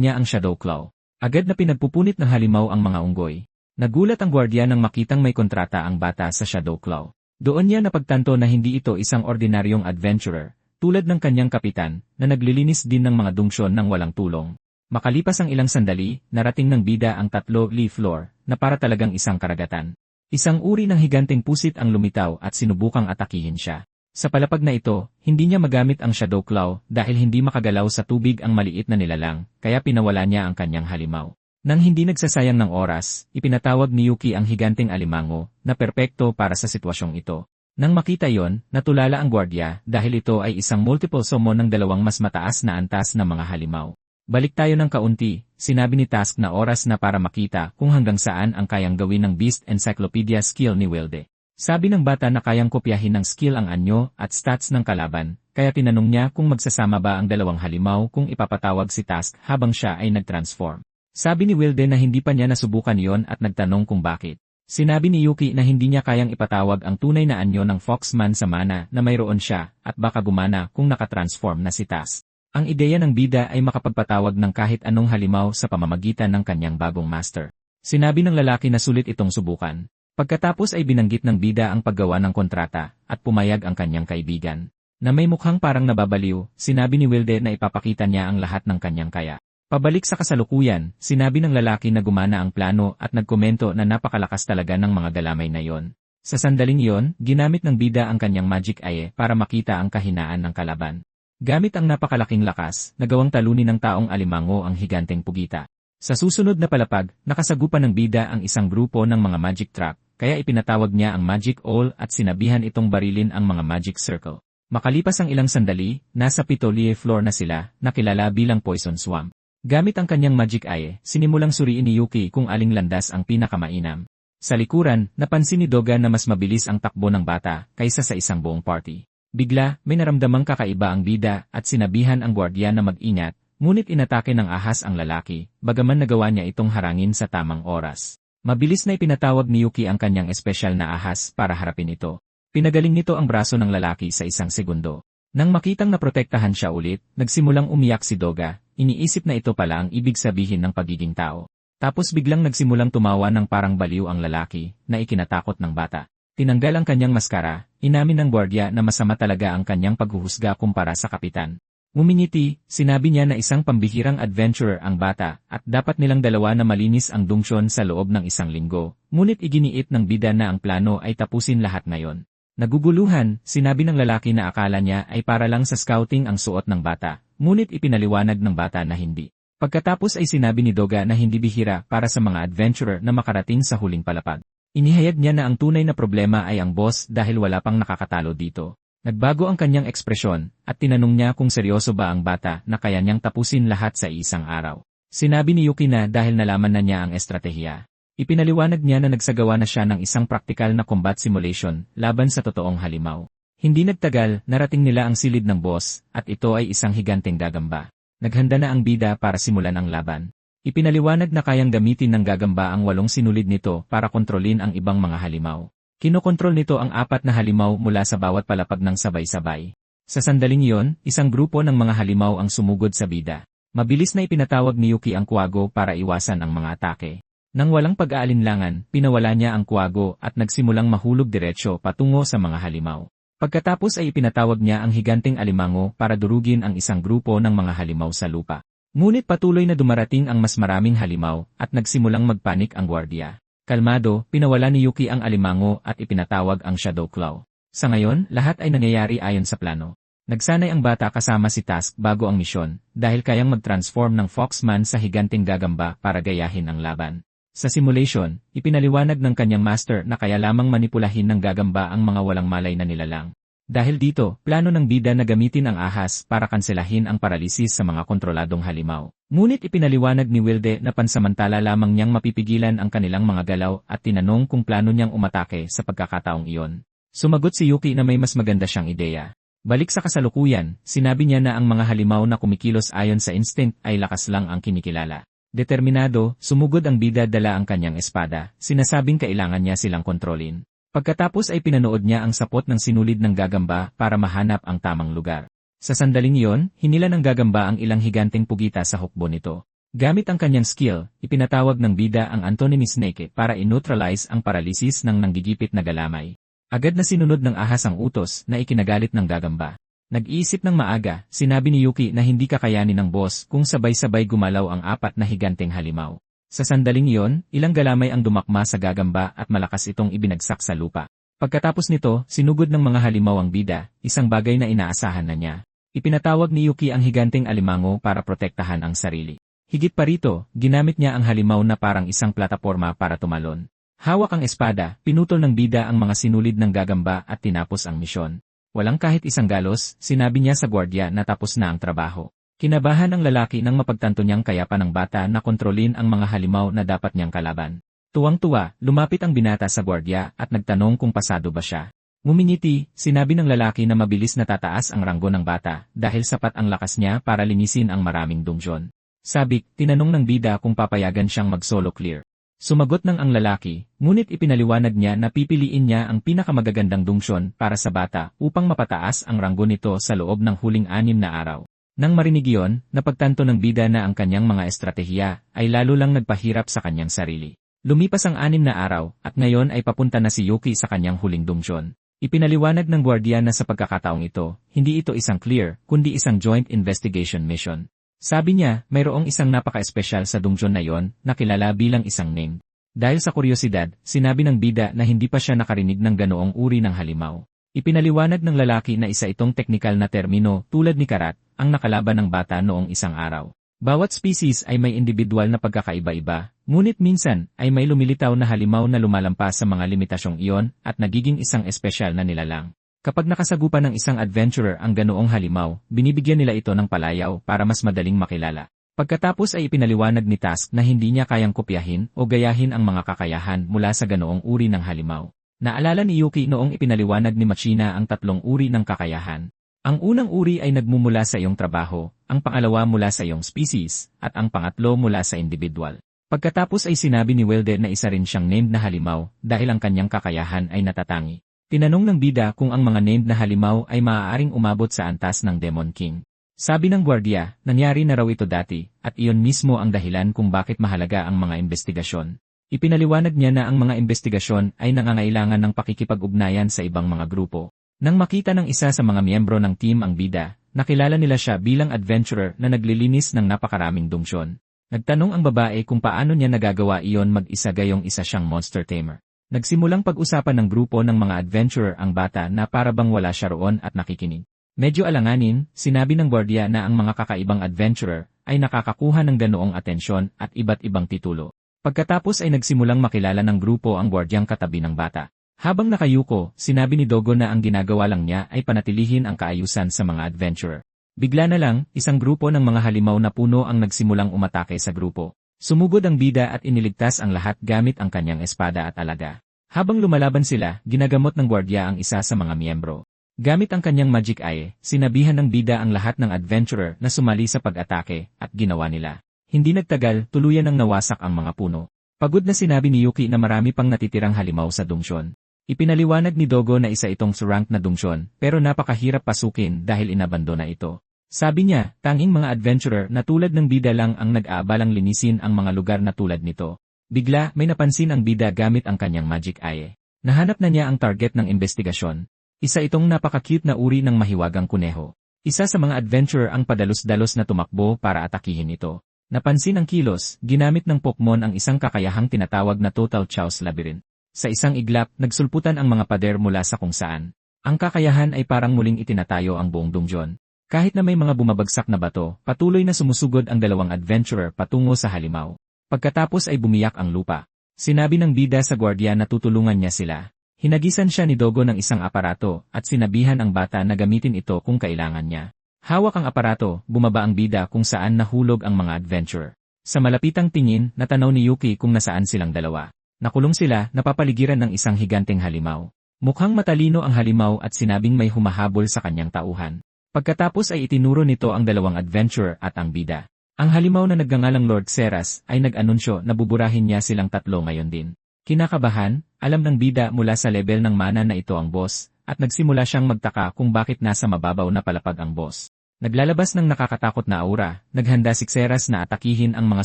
niya ang Shadow Claw. Agad na pinagpupunit ng halimaw ang mga unggoy. Nagulat ang gwardiya nang makitang may kontrata ang bata sa Shadow Claw. Doon niya napagtanto na hindi ito isang ordinaryong adventurer, tulad ng kanyang kapitan, na naglilinis din ng mga dungsyon ng walang tulong. Makalipas ang ilang sandali, narating ng bida ang leaf lore, na para talagang isang karagatan. Isang uri ng higanteng pusit ang lumitaw at sinubukang atakihin siya. Sa palapag na ito, hindi niya magamit ang Shadow Claw dahil hindi makagalaw sa tubig ang maliit na nilalang, kaya pinawala niya ang kanyang halimaw. Nang hindi nagsasayang ng oras, ipinatawag ni Yuki ang higanteng alimango na perpekto para sa sitwasyong ito. Nang makita yon, natulala ang gwardiya dahil ito ay isang multiple summon ng dalawang mas mataas na antas na mga halimaw. Balik tayo ng kaunti, sinabi ni Task na oras na para makita kung hanggang saan ang kayang gawin ng Beast Encyclopedia skill ni Wilde. Sabi ng bata na kayang kopyahin ng skill ang anyo at stats ng kalaban, kaya tinanong niya kung magsasama ba ang dalawang halimaw kung ipapatawag si Task habang siya ay nag-transform. Sabi ni Wilde na hindi pa niya nasubukan yon at nagtanong kung bakit. Sinabi ni Yuki na hindi niya kayang ipatawag ang tunay na anyo ng Foxman sa mana na mayroon siya at baka gumana kung nakatransform na si Task. Ang ideya ng bida ay makapagpatawag ng kahit anong halimaw sa pamamagitan ng kanyang bagong master. Sinabi ng lalaki na sulit itong subukan. Pagkatapos ay binanggit ng bida ang paggawa ng kontrata at pumayag ang kanyang kaibigan. Na may mukhang parang nababaliw, sinabi ni Wilde na ipapakita niya ang lahat ng kanyang kaya. Pabalik sa kasalukuyan, sinabi ng lalaki na gumana ang plano at nagkomento na napakalakas talaga ng mga galamay na yon. Sa sandaling yon, ginamit ng bida ang kanyang magic eye para makita ang kahinaan ng kalaban. Gamit ang napakalaking lakas, nagawang talunin ng taong alimango ang higanteng pugita. Sa susunod na palapag, nakasagupan ng bida ang isang grupo ng mga magic trap, kaya ipinatawag niya ang Magic All at sinabihan itong barilin ang mga Magic Circle. Makalipas ang ilang sandali, nasa Pitolie floor na sila, nakilala bilang Poison Swamp. Gamit ang kanyang magic eye, sinimulang suriin ni Yuki kung aling landas ang pinakamainam. Sa likuran, napansin ni Doga na mas mabilis ang takbo ng bata kaysa sa isang buong party. Bigla, may naramdamang kakaiba ang bida at sinabihan ang gwardiya na mag-ingat, ngunit inatake ng ahas ang lalaki, bagaman nagawa niya itong harangin sa tamang oras. Mabilis na ipinatawag ni Yuki ang kanyang espesyal na ahas para harapin ito. Pinagaling nito ang braso ng lalaki sa isang segundo. Nang makitang naprotektahan siya ulit, nagsimulang umiyak si Doga. Iniisip na ito pala ang ibig sabihin ng pagiging tao. Tapos biglang nagsimulang tumawa ng parang baliw ang lalaki, na ikinatakot ng bata. Tinanggal ang kanyang maskara, inamin ng gwardiya na masama talaga ang kanyang paghuhusga kumpara sa kapitan. Ngumingiti, sinabi niya na isang pambihirang adventurer ang bata, at dapat nilang dalawa na malinis ang dungsyon sa loob ng isang linggo, ngunit iginiit ng bida na ang plano ay tapusin lahat ngayon. Naguguluhan, sinabi ng lalaki na akala niya ay para lang sa scouting ang suot ng bata. Ngunit ipinaliwanag ng bata na hindi. Pagkatapos ay sinabi ni Doga na hindi bihira para sa mga adventurer na makarating sa huling palapag. Inihayag niya na ang tunay na problema ay ang boss dahil wala pang nakakatalo dito. Nagbago ang kanyang ekspresyon at tinanong niya kung seryoso ba ang bata na kaya niyang tapusin lahat sa isang araw. Sinabi ni Yuki na dahil nalaman na niya ang estratehiya. Ipinaliwanag niya na nagsagawa na siya ng isang praktikal na combat simulation laban sa totoong halimaw. Hindi nagtagal, narating nila ang silid ng boss, at ito ay isang higanteng gagamba. Naghanda na ang bida para simulan ang laban. Ipinaliwanag na kayang gamitin ng gagamba ang 8 sinulid nito para kontrolin ang ibang mga halimaw. Kinokontrol nito ang 4 na halimaw mula sa bawat palapag ng sabay-sabay. Sa sandaling iyon, isang grupo ng mga halimaw ang sumugod sa bida. Mabilis na ipinatawag ni Yuki ang kuwago para iwasan ang mga atake. Nang walang pag-aalinlangan, pinawala niya ang kuwago at nagsimulang mahulog diretsyo patungo sa mga halimaw. Pagkatapos ay ipinatawag niya ang higanteng alimango para durugin ang isang grupo ng mga halimaw sa lupa. Ngunit patuloy na dumarating ang mas maraming halimaw at nagsimulang magpanik ang gwardiya. Kalmado, pinawala ni Yuki ang alimango at ipinatawag ang Shadow Claw. Sa ngayon, lahat ay nangyayari ayon sa plano. Nagsanay ang bata kasama si Task bago ang misyon dahil kayang mag-transform ng Foxman sa higanteng gagamba para gayahin ang laban. Sa simulation, ipinaliwanag ng kanyang master na kaya lamang manipulahin ng gagamba ang mga walang malay na nilalang. Dahil dito, plano ng bida na gamitin ang ahas para kanselahin ang paralisis sa mga kontroladong halimaw. Ngunit ipinaliwanag ni Wilde na pansamantala lamang niyang mapipigilan ang kanilang mga galaw at tinanong kung plano niyang umatake sa pagkakataong iyon. Sumagot si Yuki na may mas maganda siyang ideya. Balik sa kasalukuyan, sinabi niya na ang mga halimaw na kumikilos ayon sa instinct ay lakas lang ang kinikilala. Determinado, sumugod ang bida dala ang kanyang espada, sinasabing kailangan niya silang kontrolin. Pagkatapos ay pinanood niya ang sapot ng sinulid ng gagamba para mahanap ang tamang lugar. Sa sandaling iyon, hinila ng gagamba ang ilang higanteng pugita sa hukbo nito. Gamit ang kanyang skill, ipinatawag ng bida ang antonym snake para i-neutralize ang paralysis ng nanggigipit na galamay. Agad na sinunod ng ahas ang utos na ikinagalit ng gagamba. Nag-iisip ng maaga, sinabi ni Yuki na hindi kakayanin ng boss kung sabay-sabay gumalaw ang apat na higanteng halimaw. Sa sandaling iyon, ilang galamay ang dumakma sa gagamba at malakas itong ibinagsak sa lupa. Pagkatapos nito, sinugod ng mga halimaw ang bida, isang bagay na inaasahan na niya. Ipinatawag ni Yuki ang higanteng alimango para protektahan ang sarili. Higit pa rito, ginamit niya ang halimaw na parang isang plataporma para tumalon. Hawak ang espada, pinutol ng bida ang mga sinulid ng gagamba at tinapos ang misyon. Walang kahit isang galos, sinabi niya sa gwardiya na tapos na ang trabaho. Kinabahan ang lalaki nang mapagtanto niyang kaya pa ng bata na kontrolin ang mga halimaw na dapat niyang kalaban. Tuwang-tuwa, lumapit ang binata sa gwardiya at nagtanong kung pasado ba siya. Ngumingiti, sinabi ng lalaki na mabilis na tataas ang ranggo ng bata dahil sapat ang lakas niya para linisin ang maraming dungeon. Sabik, tinanong ng bida kung papayagan siyang mag-solo clear. Sumagot ng ang lalaki, ngunit ipinaliwanag niya na pipiliin niya ang pinakamagagandang dungsyon para sa bata upang mapataas ang ranggo nito sa loob ng huling 6 na araw. Nang marinig iyon, napagtanto ng bida na ang kanyang mga estratehiya ay lalo lang nagpahirap sa kanyang sarili. Lumipas ang 6 na araw at ngayon ay papunta na si Yuki sa kanyang huling dungsyon. Ipinaliwanag ng gwardiya na sa pagkakataong ito, hindi ito isang clear, kundi isang joint investigation mission. Sabi niya, mayroong isang napaka-espesyal sa dungsyon na yon na kilala bilang isang name. Dahil sa kuryosidad, sinabi ng bida na hindi pa siya nakarinig ng ganoong uri ng halimaw. Ipinaliwanag ng lalaki na isa itong teknikal na termino tulad ni karat, ang nakalaban ng bata noong isang araw. Bawat species ay may individual na pagkakaiba-iba, ngunit minsan ay may lumilitaw na halimaw na lumalampas sa mga limitasyong iyon at nagiging isang espesyal na nilalang. Kapag nakasagupan ng isang adventurer ang ganoong halimaw, binibigyan nila ito ng palayaw para mas madaling makilala. Pagkatapos ay ipinaliwanag ni Task na hindi niya kayang kopyahin o gayahin ang mga kakayahan mula sa ganoong uri ng halimaw. Naalala ni Yuki noong ipinaliwanag ni Machina ang 3 uri ng kakayahan. Ang unang uri ay nagmumula sa iyong trabaho, ang pangalawa mula sa iyong species, at ang pangatlo mula sa individual. Pagkatapos ay sinabi ni Wilde na isa rin siyang named na halimaw dahil ang kanyang kakayahan ay natatangi. Tinanong ng bida kung ang mga named na halimaw ay maaaring umabot sa antas ng Demon King. Sabi ng gwardiya, nangyari na raw ito dati, at iyon mismo ang dahilan kung bakit mahalaga ang mga investigasyon. Ipinaliwanag niya na ang mga investigasyon ay nangangailangan ng pakikipag-ugnayan sa ibang mga grupo. Nang makita ng isa sa mga miyembro ng team ang bida, nakilala nila siya bilang adventurer na naglilinis ng napakaraming dungsyon. Nagtanong ang babae kung paano niya nagagawa iyon mag-isa gayong isa siyang monster tamer. Nagsimulang pag-usapan ng grupo ng mga adventurer ang bata na para bang wala siya roon at nakikinig. Medyo alanganin, sinabi ng gwardiya na ang mga kakaibang adventurer ay nakakakuha ng ganoong atensyon at iba't ibang titulo. Pagkatapos ay nagsimulang makilala ng grupo ang gwardyang katabi ng bata. Habang nakayuko, sinabi ni Dogo na ang ginagawa lang niya ay panatilihin ang kaayusan sa mga adventurer. Bigla na lang, isang grupo ng mga halimaw na puno ang nagsimulang umatake sa grupo. Sumugod ang bida at iniligtas ang lahat gamit ang kanyang espada at alaga. Habang lumalaban sila, ginagamot ng gwardiya ang isa sa mga miyembro. Gamit ang kanyang magic eye, sinabihan ng bida ang lahat ng adventurer na sumali sa pag-atake, at ginawa nila. Hindi nagtagal, tuluyan ang nawasak ang mga puno. Pagod na sinabi ni Yuki na marami pang natitirang halimaw sa dungsyon. Ipinaliwanag ni Dogo na isa itong rank na dungsyon, pero napakahirap pasukin dahil inabandona ito. Sabi niya, tanging mga adventurer na tulad ng bida lang ang nag-aabalang linisin ang mga lugar na tulad nito. Bigla, may napansin ang bida gamit ang kanyang magic eye. Nahanap na niya ang target ng investigasyon. Isa itong napaka-cute na uri ng mahiwagang kuneho. Isa sa mga adventurer ang padalos-dalos na tumakbo para atakihin ito. Napansin ang kilos, ginamit ng Pokemon ang isang kakayahang tinatawag na Total Chaos Labyrinth. Sa isang iglap, nagsulputan ang mga pader mula sa kung saan. Ang kakayahan ay parang muling itinatayo ang buong dungsyon. Kahit na may mga bumabagsak na bato, patuloy na sumusugod ang dalawang adventurer patungo sa halimaw. Pagkatapos ay bumiyak ang lupa. Sinabi ng bida sa gwardiya na tutulungan niya sila. Hinagisan siya ni Dogo ng isang aparato at sinabihan ang bata na gamitin ito kung kailangan niya. Hawak ang aparato, bumaba ang bida kung saan nahulog ang mga adventurer. Sa malapitang tingin, natanaw ni Yuki kung nasaan silang dalawa. Nakulong sila, napapaligiran ng isang higanteng halimaw. Mukhang matalino ang halimaw at sinabing may humahabol sa kanyang tauhan. Pagkatapos ay itinuro nito ang dalawang adventurer at ang bida. Ang halimaw na nagngangalang Lord Seras ay nag-anunsyo na buburahin niya silang tatlo ngayon din. Kinakabahan, alam ng bida mula sa level ng mana na ito ang boss, at nagsimula siyang magtaka kung bakit nasa mababaw na palapag ang boss. Naglalabas ng nakakatakot na aura, naghanda si Xeras na atakihin ang mga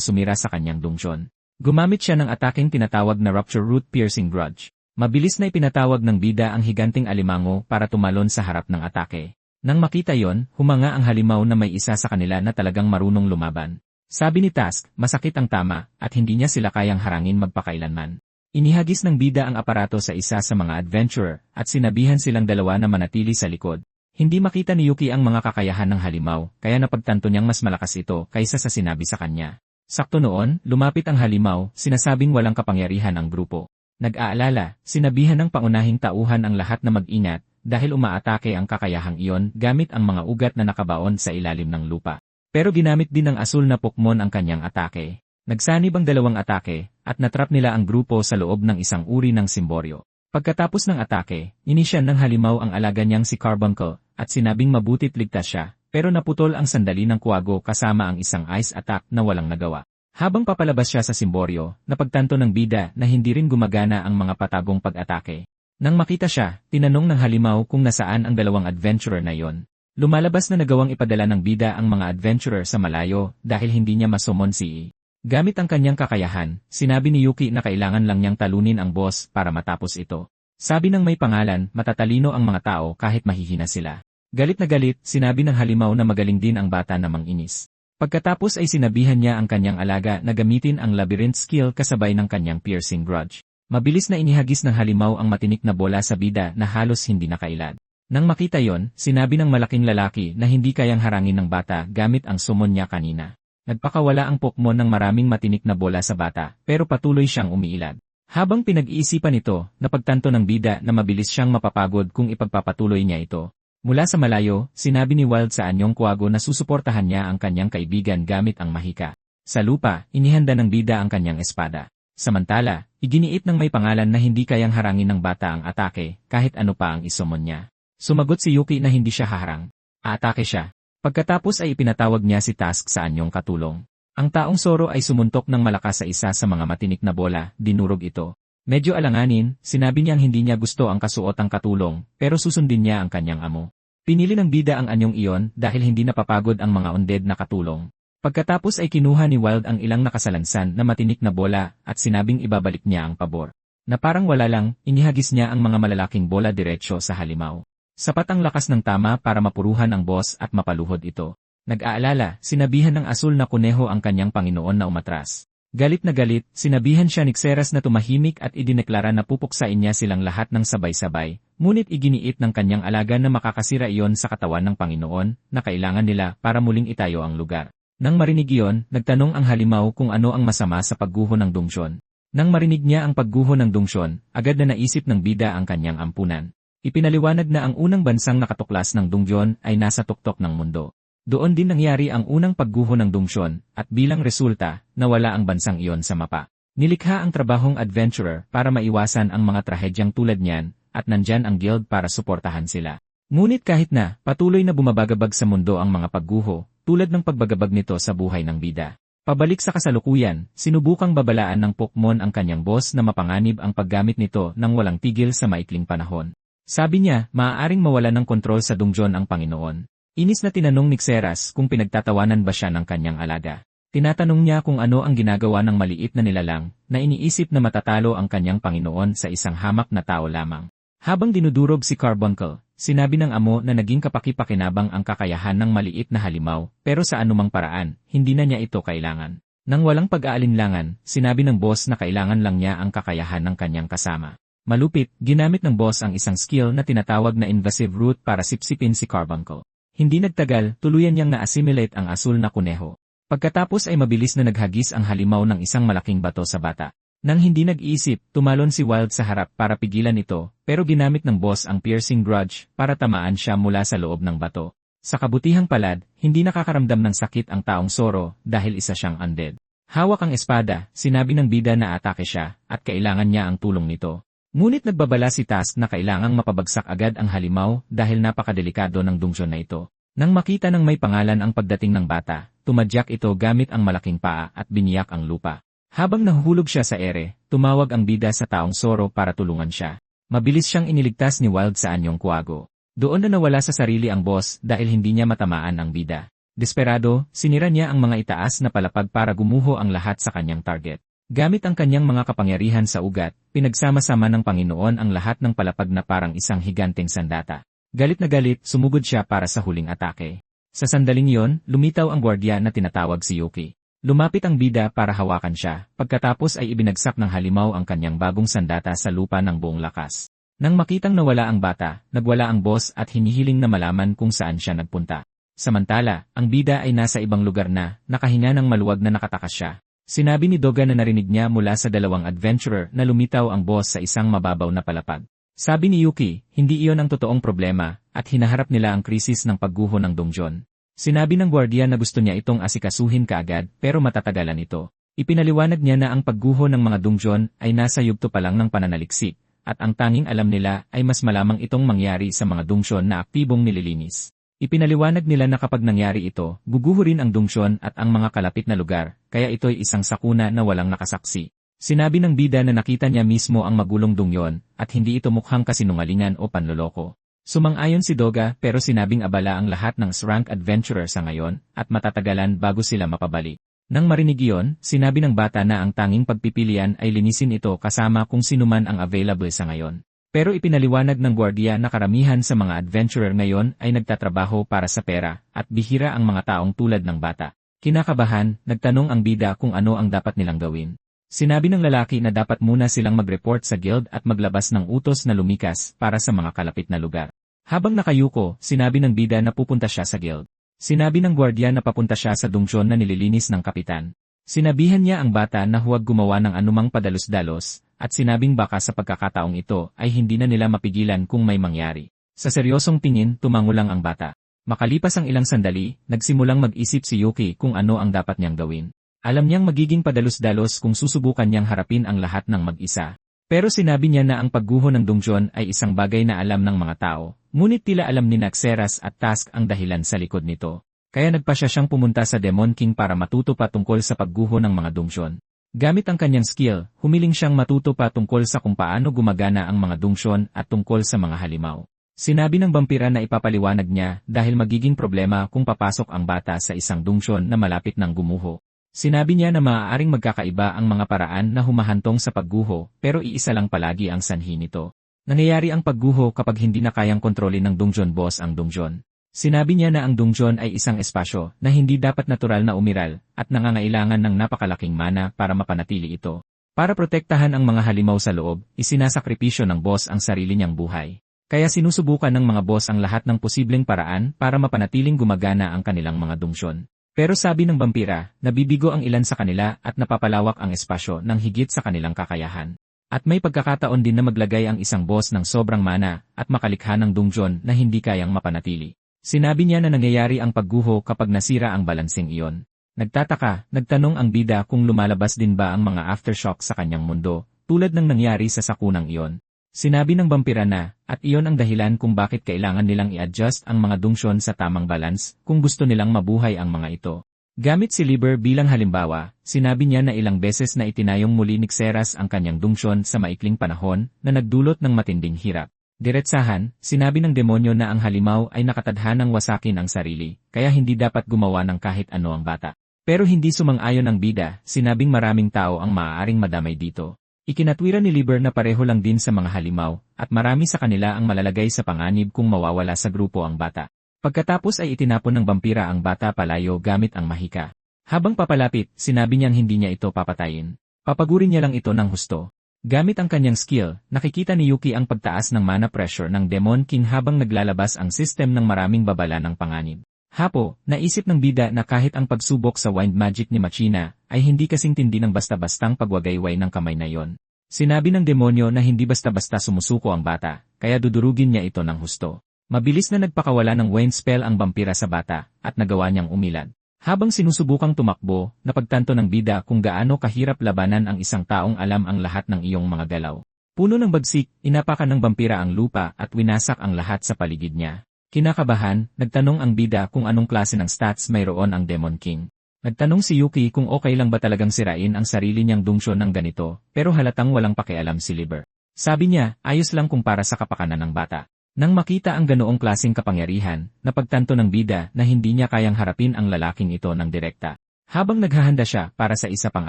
sumira sa kanyang dungsyon. Gumamit siya ng ataking tinatawag na Rupture Root Piercing Grudge. Mabilis na ipinatawag ng bida ang higanting alimango para tumalon sa harap ng atake. Nang makita yon, humanga ang halimaw na may isa sa kanila na talagang marunong lumaban. Sabi ni Task, masakit ang tama, at hindi niya sila kayang harangin magpakailanman. Inihagis ng bida ang aparato sa isa sa mga adventurer, at sinabihan silang dalawa na manatili sa likod. Hindi makita ni Yuki ang mga kakayahan ng halimaw, kaya napagtanto niyang mas malakas ito kaysa sa sinabi sa kanya. Sakto noon, lumapit ang halimaw, sinasabing walang kapangyarihan ang grupo. Nag-aalala, sinabihan ng paunahing tauhan ang lahat na mag-ingat, dahil umaatake ang kakayahang iyon gamit ang mga ugat na nakabaon sa ilalim ng lupa. Pero ginamit din ng asul na Pokemon ang kanyang atake. Nagsanib ang dalawang atake, at natrap nila ang grupo sa loob ng isang uri ng simboryo. Pagkatapos ng atake, inisyan ng halimaw ang alaga niyang si Carbuncle, at sinabing mabutit ligtas siya, pero naputol ang sandali ng kuwago kasama ang isang ice attack na walang nagawa. Habang papalabas siya sa simboryo, napagtanto ng bida na hindi rin gumagana ang mga patagong pag-atake. Nang makita siya, tinanong ng halimaw kung nasaan ang dalawang adventurer na yon. Lumalabas na nagawang ipadala ng bida ang mga adventurer sa malayo dahil hindi niya masumon si I. Gamit ang kanyang kakayahan, sinabi ni Yuki na kailangan lang niyang talunin ang boss para matapos ito. Sabi ng may pangalan, matatalino ang mga tao kahit mahihina sila. Galit na galit, sinabi ng halimaw na magaling din ang bata na manginis. Pagkatapos ay sinabihan niya ang kanyang alaga na gamitin ang labyrinth skill kasabay ng kanyang piercing grudge. Mabilis na inihagis ng halimaw ang matinik na bola sa bida na halos hindi nakailad. Nang makita yon, sinabi ng malaking lalaki na hindi kayang harangin ng bata gamit ang summon niya kanina. Nagpakawala ang Pokemon ng maraming matinik na bola sa bata, pero patuloy siyang umiilad. Habang pinag-iisipan ito, napagtanto ng bida na mabilis siyang mapapagod kung ipagpapatuloy niya ito. Mula sa malayo, sinabi ni Wild sa anyong kuwago na susuportahan niya ang kanyang kaibigan gamit ang mahika. Sa lupa, inihanda ng bida ang kanyang espada. Samantala, iginiit ng may pangalan na hindi kayang harangin ng bata ang atake, kahit ano pa ang isumon niya. Sumagot si Yuki na hindi siya haharang. Aatake siya. Pagkatapos ay ipinatawag niya si Task sa anyong katulong. Ang taong Soro ay sumuntok ng malakas sa isa sa mga matinik na bola, dinurog ito. Medyo alanganin, sinabi niyang hindi niya gusto ang kasuotang katulong, pero susundin niya ang kanyang amo. Pinili ng bida ang anyong iyon dahil hindi napapagod ang mga undead na katulong. Pagkatapos ay kinuha ni Wild ang ilang nakasalansan na matinik na bola at sinabing ibabalik niya ang pabor. Na parang wala lang, inihagis niya ang mga malalaking bola diretsyo sa halimaw. Sapat ang lakas ng tama para mapuruhan ang boss at mapaluhod ito. Nag-aalala, sinabihan ng asul na kuneho ang kanyang Panginoon na umatras. Galit na galit, sinabihan siya ni Xeras na tumahimik at idineklara na pupuksain niya silang lahat ng sabay-sabay, ngunit iginiit ng kanyang alaga na makakasira iyon sa katawan ng Panginoon na kailangan nila para muling itayo ang lugar. Nang marinig iyon, nagtanong ang halimaw kung ano ang masama sa pagguho ng dungsyon. Nang marinig niya ang pagguho ng dungsyon, agad na naisip ng bida ang kanyang ampunan. Ipinaliwanag na ang unang bansang nakatuklas ng dungsyon ay nasa tuktok ng mundo. Doon din nangyari ang unang pagguho ng dungsyon, at bilang resulta, nawala ang bansang iyon sa mapa. Nilikha ang trabahong adventurer para maiwasan ang mga trahedyang tulad niyan, at nandyan ang guild para suportahan sila. Ngunit kahit na, patuloy na bumabagabag sa mundo ang mga pagguho, tulad ng pagbagabag nito sa buhay ng bida. Pabalik sa kasalukuyan, sinubukang babalaan ng Pokemon ang kanyang boss na mapanganib ang paggamit nito nang walang tigil sa maikling panahon. Sabi niya, maaaring mawala ng kontrol sa dungsyon ang Panginoon. Inis na tinanong ni Xeras kung pinagtatawanan ba siya ng kanyang alaga. Tinatanong niya kung ano ang ginagawa ng maliit na nilalang, na iniisip na matatalo ang kanyang Panginoon sa isang hamak na tao lamang. Habang dinudurog si Carbuncle, sinabi ng amo na naging kapaki-pakinabang ang kakayahan ng maliit na halimaw, pero sa anumang paraan, hindi na niya ito kailangan. Nang walang pag-aalinlangan, sinabi ng boss na kailangan lang niya ang kakayahan ng kanyang kasama. Malupit, ginamit ng boss ang isang skill na tinatawag na invasive root para sipsipin si Carbuncle. Hindi nagtagal, tuluyan niyang na-assimilate ang asul na kuneho. Pagkatapos ay mabilis na naghagis ang halimaw ng isang malaking bato sa bata. Nang hindi nag-iisip, tumalon si Wild sa harap para pigilan ito, pero ginamit ng boss ang piercing grudge para tamaan siya mula sa loob ng bato. Sa kabutihang palad, hindi nakakaramdam ng sakit ang taong Soro dahil isa siyang undead. Hawak ang espada, sinabi ng bida na atake siya, at kailangan niya ang tulong nito. Ngunit nagbabala si Task na kailangang mapabagsak agad ang halimaw dahil napakadelikado ng dungsyon na ito. Nang makita ng may pangalan ang pagdating ng bata, tumadyak ito gamit ang malaking paa at biniyak ang lupa. Habang nahuhulog siya sa ere, tumawag ang bida sa taong Zoro para tulungan siya. Mabilis siyang iniligtas ni Wild sa anyong kuwago. Doon na nawala sa sarili ang boss dahil hindi niya matamaan ang bida. Desperado, sinira niya ang mga itaas na palapag para gumuho ang lahat sa kanyang target. Gamit ang kanyang mga kapangyarihan sa ugat, pinagsama-sama ng Panginoon ang lahat ng palapag na parang isang higanteng sandata. Galit na galit, sumugod siya para sa huling atake. Sa sandaling iyon, lumitaw ang gwardiya na tinatawag si Yuki. Lumapit ang bida para hawakan siya, pagkatapos ay ibinagsak ng halimaw ang kanyang bagong sandata sa lupa ng buong lakas. Nang makitang nawala ang bata, nagwala ang boss at hinihiling na malaman kung saan siya nagpunta. Samantala, ang bida ay nasa ibang lugar na, nakahinga ng maluwag na nakatakas siya. Sinabi ni Doga na narinig niya mula sa dalawang adventurer na lumitaw ang boss sa isang mababaw na palapag. Sabi ni Yuki, hindi iyon ang totoong problema, at hinaharap nila ang krisis ng pagguho ng dungjon. Sinabi ng gwardiya na gusto niya itong asikasuhin kaagad pero matatagalan ito. Ipinaliwanag niya na ang pagguho ng mga dungjon ay nasa yugto pa lang ng pananaliksik, at ang tanging alam nila ay mas malamang itong mangyari sa mga dungsyon na aktibong nililinis. Ipinaliwanag nila na kapag nangyari ito, guguho rin ang dungsyon at ang mga kalapit na lugar, kaya ito'y isang sakuna na walang nakasaksi. Sinabi ng bida na nakita niya mismo ang magulong dungyon, at hindi ito mukhang kasinungalingan o panloloko. Sumang-ayon si Doga pero sinabing abala ang lahat ng S-rank adventurer sa ngayon, at matatagalan bago sila mapabalik. Nang marinig iyon, sinabi ng bata na ang tanging pagpipilian ay linisin ito kasama kung sinuman ang available sa ngayon. Pero ipinaliwanag ng gwardiya na karamihan sa mga adventurer ngayon ay nagtatrabaho para sa pera, at bihira ang mga taong tulad ng bata. Kinakabahan, nagtanong ang bida kung ano ang dapat nilang gawin. Sinabi ng lalaki na dapat muna silang mag-report sa guild at maglabas ng utos na lumikas para sa mga kalapit na lugar. Habang nakayuko, sinabi ng bida na pupunta siya sa guild. Sinabi ng gwardiya na papunta siya sa dungsyon na nililinis ng kapitan. Sinabihan niya ang bata na huwag gumawa ng anumang padalos-dalos, at sinabing baka sa pagkakataong ito ay hindi na nila mapigilan kung may mangyari. Sa seryosong tingin, tumango lang ang bata. Makalipas ang ilang sandali, nagsimulang mag-isip si Yuki kung ano ang dapat niyang gawin. Alam niyang magiging padalos-dalos kung susubukan niyang harapin ang lahat ng mag-isa. Pero sinabi niya na ang pagguho ng dungsyon ay isang bagay na alam ng mga tao, ngunit tila alam ni Naxeras at Task ang dahilan sa likod nito. Kaya nagpasya siyang pumunta sa Demon King para matuto pa tungkol sa pagguho ng mga dungsyon. Gamit ang kanyang skill, humiling siyang matuto pa tungkol sa kung paano gumagana ang mga dungsyon at tungkol sa mga halimaw. Sinabi ng vampira na ipapaliwanag niya dahil magiging problema kung papasok ang bata sa isang dungsyon na malapit ng gumuho. Sinabi niya na maaaring magkakaiba ang mga paraan na humahantong sa pagguho pero iisa lang palagi ang sanhi nito. Nangyayari ang pagguho kapag hindi na kayang kontrolin ng dungsyon boss ang dungsyon. Sinabi niya na ang dungsyon ay isang espasyo na hindi dapat natural na umiral at nangangailangan ng napakalaking mana para mapanatili ito. Para protektahan ang mga halimaw sa loob, isinasakripisyo ng boss ang sarili niyang buhay. Kaya sinusubukan ng mga boss ang lahat ng posibleng paraan para mapanatiling gumagana ang kanilang mga dungsyon. Pero sabi ng vampira, nabibigo ang ilan sa kanila at napapalawak ang espasyo ng higit sa kanilang kakayahan. At may pagkakataon din na maglagay ang isang boss ng sobrang mana at makalikha ng dungsyon na hindi kayang mapanatili. Sinabi niya na nangyayari ang pagguho kapag nasira ang balanseng iyon. Nagtataka, nagtanong ang bida kung lumalabas din ba ang mga aftershock sa kanyang mundo, tulad ng nangyari sa sakunang iyon. Sinabi ng vampira na, at iyon ang dahilan kung bakit kailangan nilang i-adjust ang mga dungsyon sa tamang balance kung gusto nilang mabuhay ang mga ito. Gamit si Liber bilang halimbawa, sinabi niya na ilang beses na itinayong muli ni Xeras ang kanyang dungsyon sa maikling panahon na nagdulot ng matinding hirap. Diretsahan, sinabi ng demonyo na ang halimaw ay nakatadhanang wasakin ang sarili, kaya hindi dapat gumawa ng kahit ano ang bata. Pero hindi sumang-ayon ang bida, sinabing maraming tao ang maaaring madamay dito. Ikinatwira ni Liber na pareho lang din sa mga halimaw, at marami sa kanila ang malalagay sa panganib kung mawawala sa grupo ang bata. Pagkatapos ay itinapon ng vampira ang bata palayo gamit ang mahika. Habang papalapit, sinabi niyang hindi niya ito papatayin. Papagurin niya lang ito ng husto. Gamit ang kanyang skill, nakikita ni Yuki ang pagtaas ng mana pressure ng Demon King habang naglalabas ang system ng maraming babala ng panganib. Hapo, naisip ng bida na kahit ang pagsubok sa wind magic ni Machina ay hindi kasing tindi ng basta-bastang pagwagayway ng kamay na yon. Sinabi ng demonyo na hindi basta-basta sumusuko ang bata, kaya dudurugin niya ito ng husto. Mabilis na nagpakawala ng wind spell ang vampira sa bata, at nagawa niyang umilad. Habang sinusubukang tumakbo, napagtanto ng bida kung gaano kahirap labanan ang isang taong alam ang lahat ng iyong mga galaw. Puno ng bagsik, inapakan ng vampira ang lupa at winasak ang lahat sa paligid niya. Kinakabahan, nagtanong ang bida kung anong klase ng stats mayroon ang Demon King. Nagtanong si Yuki kung okay lang ba talagang sirain ang sarili niyang dungsyon ng ganito, pero halatang walang pakialam si Liber. Sabi niya, ayos lang kung para sa kapakanan ng bata. Nang makita ang ganoong klaseng kapangyarihan, napagtanto ng bida na hindi niya kayang harapin ang lalaking ito ng direkta. Habang naghahanda siya para sa isa pang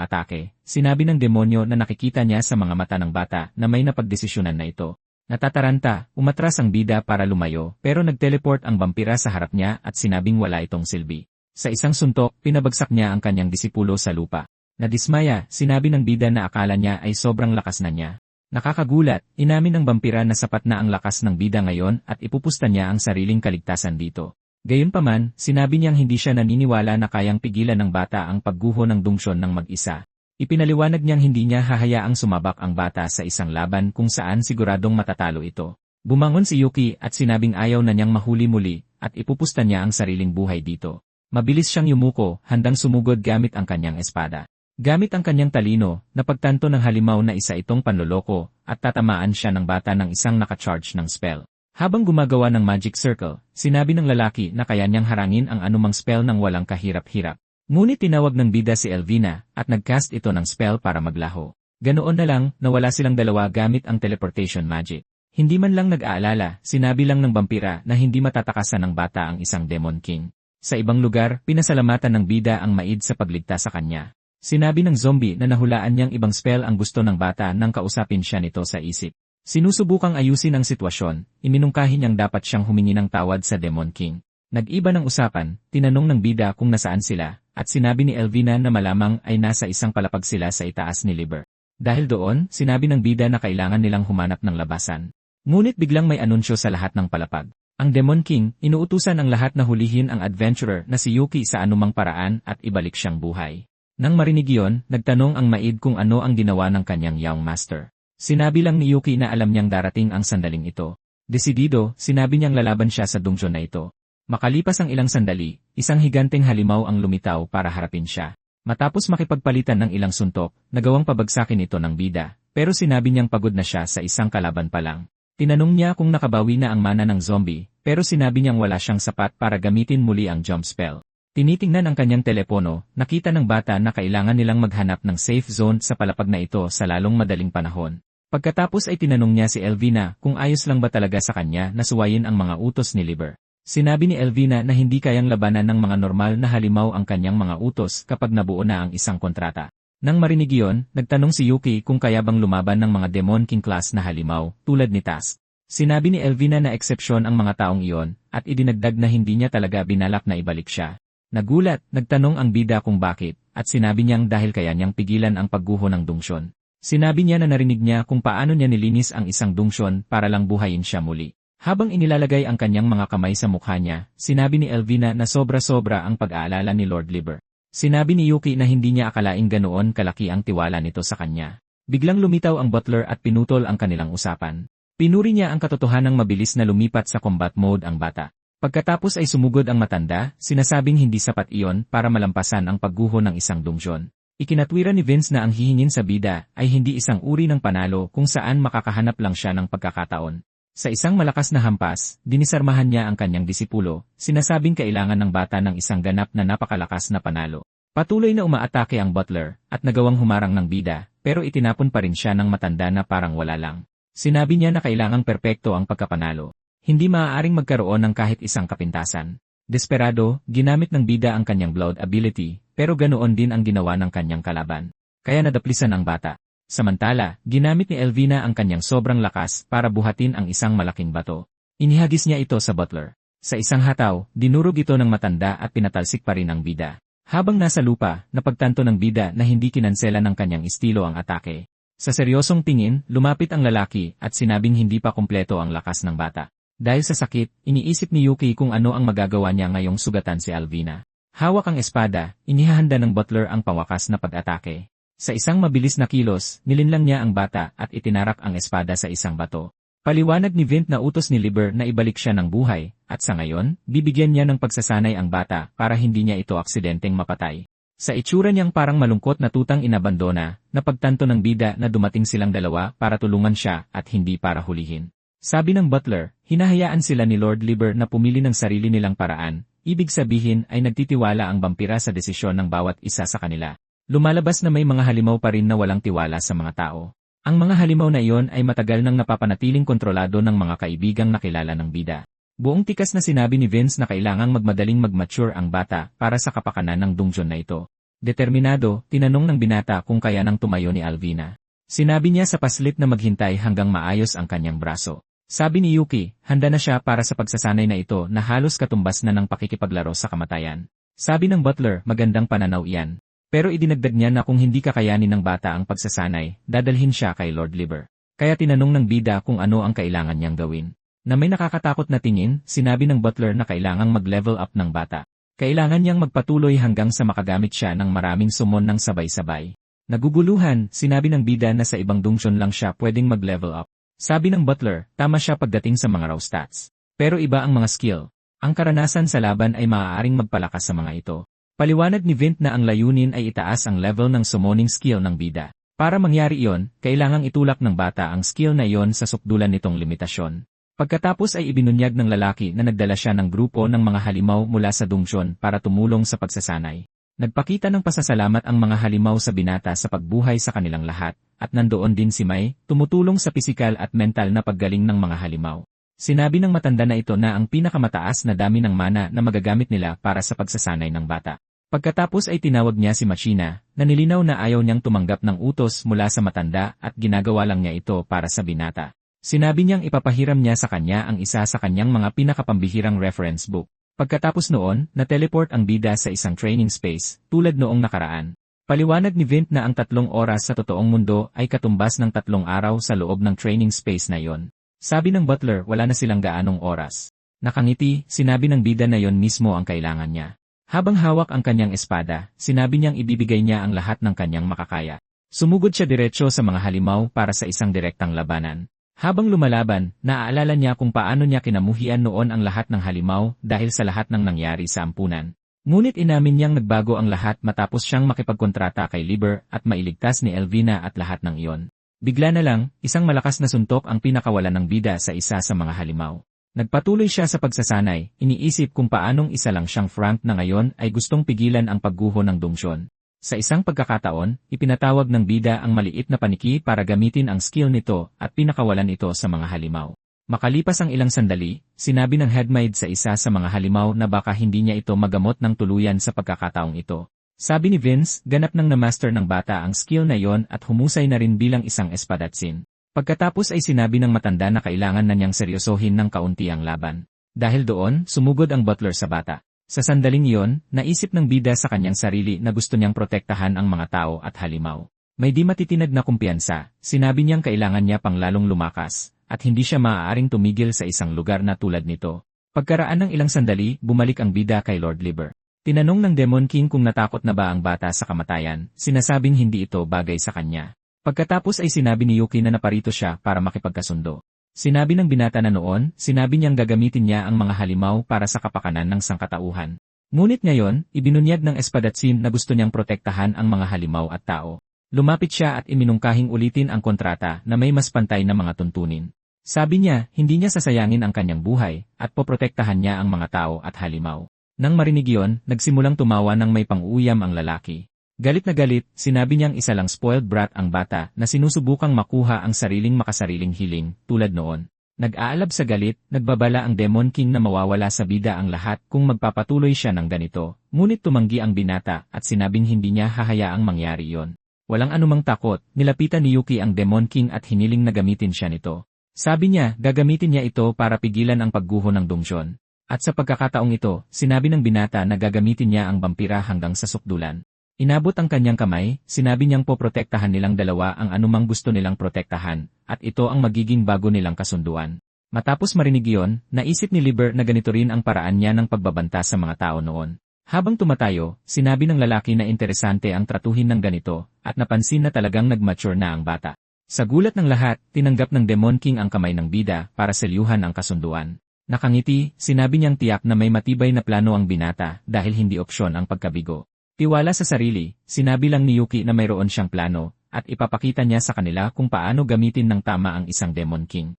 atake, sinabi ng demonyo na nakikita niya sa mga mata ng bata na may napagdesisyonan na ito. Natataranta, umatras ang bida para lumayo pero nagteleport ang vampira sa harap niya at sinabing wala itong silbi. Sa isang suntok, pinabagsak niya ang kanyang disipulo sa lupa. Nadismaya, sinabi ng bida na akala niya ay sobrang lakas na niya. Nakakagulat, inamin ng vampira na sapat na ang lakas ng bida ngayon at ipupusta niya ang sariling kaligtasan dito. Gayunpaman, sinabi niyang hindi siya naniniwala na kayang pigilan ng bata ang pagguho ng dungsyon ng mag-isa. Ipinaliwanag niyang hindi niya hahayaang sumabak ang bata sa isang laban kung saan siguradong matatalo ito. Bumangon si Yuki at sinabing ayaw na niyang mahuli muli at ipupusta niya ang sariling buhay dito. Mabilis siyang yumuko, handang sumugod gamit ang kanyang espada. Gamit ang kanyang talino, napagtanto ng halimaw na isa itong panloloko at tatamaan siya ng bata ng isang nakacharge ng spell. Habang gumagawa ng magic circle, sinabi ng lalaki na kaya niyang harangin ang anumang spell ng walang kahirap-hirap. Ngunit tinawag ng bida si Elvina at nagcast ito ng spell para maglaho. Ganoon na lang, nawala silang dalawa gamit ang teleportation magic. Hindi man lang nag-aalala, sinabi lang ng vampira na hindi matatakasan ng bata ang isang Demon King. Sa ibang lugar, pinasalamatan ng bida ang maid sa pagligtas sa kanya. Sinabi ng zombie na nahulaan niyang ibang spell ang gusto ng bata nang kausapin siya nito sa isip. Sinusubukang ayusin ang sitwasyon, iminungkahi niyang dapat siyang humingi ng tawad sa Demon King. Nag-iba ng usapan, tinanong ng bida kung nasaan sila, at sinabi ni Elvina na malamang ay nasa isang palapag sila sa itaas ni Liber. Dahil doon, sinabi ng bida na kailangan nilang humanap ng labasan. Ngunit biglang may anunsyo sa lahat ng palapag. Ang Demon King, inuutusan ang lahat na hulihin ang adventurer na si Yuki sa anumang paraan at ibalik siyang buhay. Nang marinig iyon, nagtanong ang maid kung ano ang ginawa ng kanyang young master. Sinabi lang ni Yuki na alam niyang darating ang sandaling ito. Desidido, sinabi niyang lalaban siya sa dungsyon na ito. Makalipas ang ilang sandali, isang higanteng halimaw ang lumitaw para harapin siya. Matapos makipagpalitan ng ilang suntok, nagawang pabagsakin ito ng bida, pero sinabi niyang pagod na siya sa isang kalaban pa lang. Tinanong niya kung nakabawi na ang mana ng zombie, pero sinabi niyang wala siyang sapat para gamitin muli ang jump spell. Tinitingnan ang kanyang telepono, nakita ng bata na kailangan nilang maghanap ng safe zone sa palapag na ito sa lalong madaling panahon. Pagkatapos ay tinanong niya si Elvina kung ayos lang ba talaga sa kanya na suwayin ang mga utos ni Liber. Sinabi ni Elvina na hindi kayang labanan ng mga normal na halimaw ang kanyang mga utos kapag nabuo na ang isang kontrata. Nang marinig iyon, nagtanong si Yuki kung kaya bang lumaban ng mga Demon King class na halimaw, tulad ni Task. Sinabi ni Elvina na eksepsyon ang mga taong iyon, at idinagdag na hindi niya talaga binalak na ibalik siya. Nagulat, nagtanong ang bida kung bakit, at sinabi niyang dahil kaya niyang pigilan ang pagguho ng dungsyon. Sinabi niya na narinig niya kung paano niya nilinis ang isang dungsyon para lang buhayin siya muli. Habang inilalagay ang kanyang mga kamay sa mukha niya, sinabi ni Elvina na sobra-sobra ang pag-aalala ni Lord Liber. Sinabi ni Yuki na hindi niya akalaing ganoon kalaki ang tiwala nito sa kanya. Biglang lumitaw ang butler at pinutol ang kanilang usapan. Pinuri niya ang katotohanang mabilis na lumipat sa combat mode ang bata. Pagkatapos ay sumugod ang matanda, sinasabing hindi sapat iyon para malampasan ang pagguho ng isang dungsyon. Ikinatwira ni Vince na ang hihingin sa bida ay hindi isang uri ng panalo kung saan makakahanap lang siya ng pagkakataon. Sa isang malakas na hampas, dinisarmahan niya ang kanyang disipulo, sinasabing kailangan ng bata ng isang ganap na napakalakas na panalo. Patuloy na umaatake ang butler, at nagawang humarang ng bida, pero itinapon pa rin siya ng matanda na parang wala lang. Sinabi niya na kailangang perpekto ang pagkapanalo. Hindi maaaring magkaroon ng kahit isang kapintasan. Desperado, ginamit ng bida ang kanyang blood ability, pero ganoon din ang ginawa ng kanyang kalaban. Kaya nadaplisan ang bata. Samantala, ginamit ni Elvina ang kanyang sobrang lakas para buhatin ang isang malaking bato. Inihagis niya ito sa butler. Sa isang hataw, dinurog ito ng matanda at pinatalsik pa rin ang bida. Habang nasa lupa, napagtanto ng bida na hindi kinansela ng kanyang estilo ang atake. Sa seryosong tingin, lumapit ang lalaki at sinabing hindi pa kumpleto ang lakas ng bata. Dahil sa sakit, iniisip ni Yuki kung ano ang magagawa niya ngayong sugatan si Elvina. Hawak ang espada, inihahanda ng butler ang pawakas na pag-atake. Sa isang mabilis na kilos, nilinlang niya ang bata at itinarak ang espada sa isang bato. Paliwanag ni Vint na utos ni Liber na ibalik siya ng buhay, at sa ngayon, bibigyan niya ng pagsasanay ang bata para hindi niya ito aksidenteng mapatay. Sa itsura niyang parang malungkot na tutang inabandona, napagtanto ng bida na dumating silang dalawa para tulungan siya at hindi para hulihin. Sabi ng butler, hinahayaan sila ni Lord Liber na pumili ng sarili nilang paraan, ibig sabihin ay nagtitiwala ang vampira sa desisyon ng bawat isa sa kanila. Lumalabas na may mga halimaw pa rin na walang tiwala sa mga tao. Ang mga halimaw na iyon ay matagal nang napapanatiling kontrolado ng mga kaibigang nakilala ng bida. Buong tikas na sinabi ni Vince na kailangang magmadaling mag-mature ang bata para sa kapakanan ng dungeon na ito. Determinado, tinanong ng binata kung kaya nang tumayo ni Alvina. Sinabi niya sa paslit na maghintay hanggang maayos ang kanyang braso. Sabi ni Yuki, handa na siya para sa pagsasanay na ito na halos katumbas na ng pakikipaglaro sa kamatayan. Sabi ng butler, magandang pananaw iyan. Pero idinagdag niya na kung hindi kakayanin ng bata ang pagsasanay, dadalhin siya kay Lord Liber. Kaya tinanong ng bida kung ano ang kailangan niyang gawin. Na may nakakatakot na tingin, sinabi ng butler na kailangang mag-level up ng bata. Kailangan niyang magpatuloy hanggang sa makagamit siya ng maraming summon ng sabay-sabay. Naguguluhan, sinabi ng bida na sa ibang dungeon lang siya pwedeng mag-level up. Sabi ng butler, tama siya pagdating sa mga raw stats. Pero iba ang mga skill. Ang karanasan sa laban ay maaaring magpalakas sa mga ito. Paliwanag ni Vint na ang layunin ay itaas ang level ng summoning skill ng bida. Para mangyari iyon, kailangang itulak ng bata ang skill na iyon sa sukdulan nitong limitasyon. Pagkatapos ay ibinunyag ng lalaki na nagdala siya ng grupo ng mga halimaw mula sa dungeon para tumulong sa pagsasanay. Nagpakita ng pasasalamat ang mga halimaw sa binata sa pagbuhay sa kanilang lahat, at nandoon din si Mai, tumutulong sa pisikal at mental na paggaling ng mga halimaw. Sinabi ng matanda na ito na ang pinakamataas na dami ng mana na magagamit nila para sa pagsasanay ng bata. Pagkatapos ay tinawag niya si Machina, na nilinaw na ayaw niyang tumanggap ng utos mula sa matanda at ginagawa lang niya ito para sa binata. Sinabi niyang ipapahiram niya sa kanya ang isa sa kanyang mga pinakapambihirang reference book. Pagkatapos noon, na-teleport ang bida sa isang training space, tulad noong nakaraan. Paliwanag ni Vint na ang 3 oras sa totoong mundo ay katumbas ng 3 araw sa loob ng training space na yon. Sabi ng butler, wala na silang gaanong oras. Nakangiti, sinabi ng bida na yon mismo ang kailangan niya. Habang hawak ang kanyang espada, sinabi niyang ibibigay niya ang lahat ng kanyang makakaya. Sumugod siya diretso sa mga halimaw para sa isang direktang labanan. Habang lumalaban, naaalala niya kung paano niya kinamuhian noon ang lahat ng halimaw dahil sa lahat ng nangyari sa ampunan. Ngunit inamin niyang nagbago ang lahat matapos siyang makipagkontrata kay Liber at mailigtas ni Elvina at lahat ng iyon. Bigla na lang, isang malakas na suntok ang pinakawalan ng bida sa isa sa mga halimaw. Nagpatuloy siya sa pagsasanay, iniisip kung paanong isa lang siyang Frank na ngayon ay gustong pigilan ang pagguho ng dungeon. Sa isang pagkakataon, ipinatawag ng bida ang maliit na paniki para gamitin ang skill nito at pinakawalan ito sa mga halimaw. Makalipas ang ilang sandali, sinabi ng headmaid sa isa sa mga halimaw na baka hindi niya ito magamot ng tuluyan sa pagkakataong ito. Sabi ni Vince, ganap nang na-master ng bata ang skill na yon at humusay na rin bilang isang espadatsin. Pagkatapos ay sinabi ng matanda na kailangan na niyang seryosohin ng kaunti ang laban. Dahil doon, sumugod ang butler sa bata. Sa sandaling iyon, naisip ng bida sa kanyang sarili na gusto niyang protektahan ang mga tao at halimaw. May di matitinag na kumpiyansa, sinabi niyang kailangan niya pang lalong lumakas, at hindi siya maaaring tumigil sa isang lugar na tulad nito. Pagkaraan ng ilang sandali, bumalik ang bida kay Lord Liber. Tinanong ng Demon King kung natakot na ba ang bata sa kamatayan, sinasabing hindi ito bagay sa kanya. Pagkatapos ay sinabi ni Yuki na naparito siya para makipagkasundo. Sinabi ng binata na noon, sinabi niyang gagamitin niya ang mga halimaw para sa kapakanan ng sangkatauhan. Ngunit ngayon, ibinunyag ng espadatsin na gusto niyang protektahan ang mga halimaw at tao. Lumapit siya at iminungkahing ulitin ang kontrata na may mas pantay na mga tuntunin. Sabi niya, hindi niya sasayangin ang kanyang buhay, at poprotektahan niya ang mga tao at halimaw. Nang marinig iyon, nagsimulang tumawa ng may pang-uuyam ang lalaki. Galit na galit, sinabi niyang isa lang spoiled brat ang bata na sinusubukang makuha ang sariling makasariling hiling, tulad noon. Nag-aalab sa galit, nagbabala ang Demon King na mawawala sa bida ang lahat kung magpapatuloy siya ng ganito, ngunit tumanggi ang binata at sinabing hindi niya hahayaang mangyari iyon. Walang anumang takot, nilapitan ni Yuki ang Demon King at hiniling na gamitin siya nito. Sabi niya, gagamitin niya ito para pigilan ang pagguho ng dungeon. At sa pagkakataong ito, sinabi ng binata na gagamitin niya ang vampira hanggang sa sukdulan. Inabot ang kanyang kamay, sinabi niyang poprotektahan nilang dalawa ang anumang gusto nilang protektahan, at ito ang magiging bago nilang kasunduan. Matapos marinig iyon, naisip ni Liber na ganito rin ang paraan niya ng pagbabanta sa mga tao noon. Habang tumatayo, sinabi ng lalaki na interesante ang tratuhin ng ganito, at napansin na talagang nag-mature na ang bata. Sa gulat ng lahat, tinanggap ng Demon King ang kamay ng bida para selyuhan ang kasunduan. Nakangiti, sinabi niyang tiyak na may matibay na plano ang binata dahil hindi opsyon ang pagkabigo. Tiwala sa sarili, sinabi lang ni Yuki na mayroon siyang plano, at ipapakita niya sa kanila kung paano gamitin ng tama ang isang Demon King.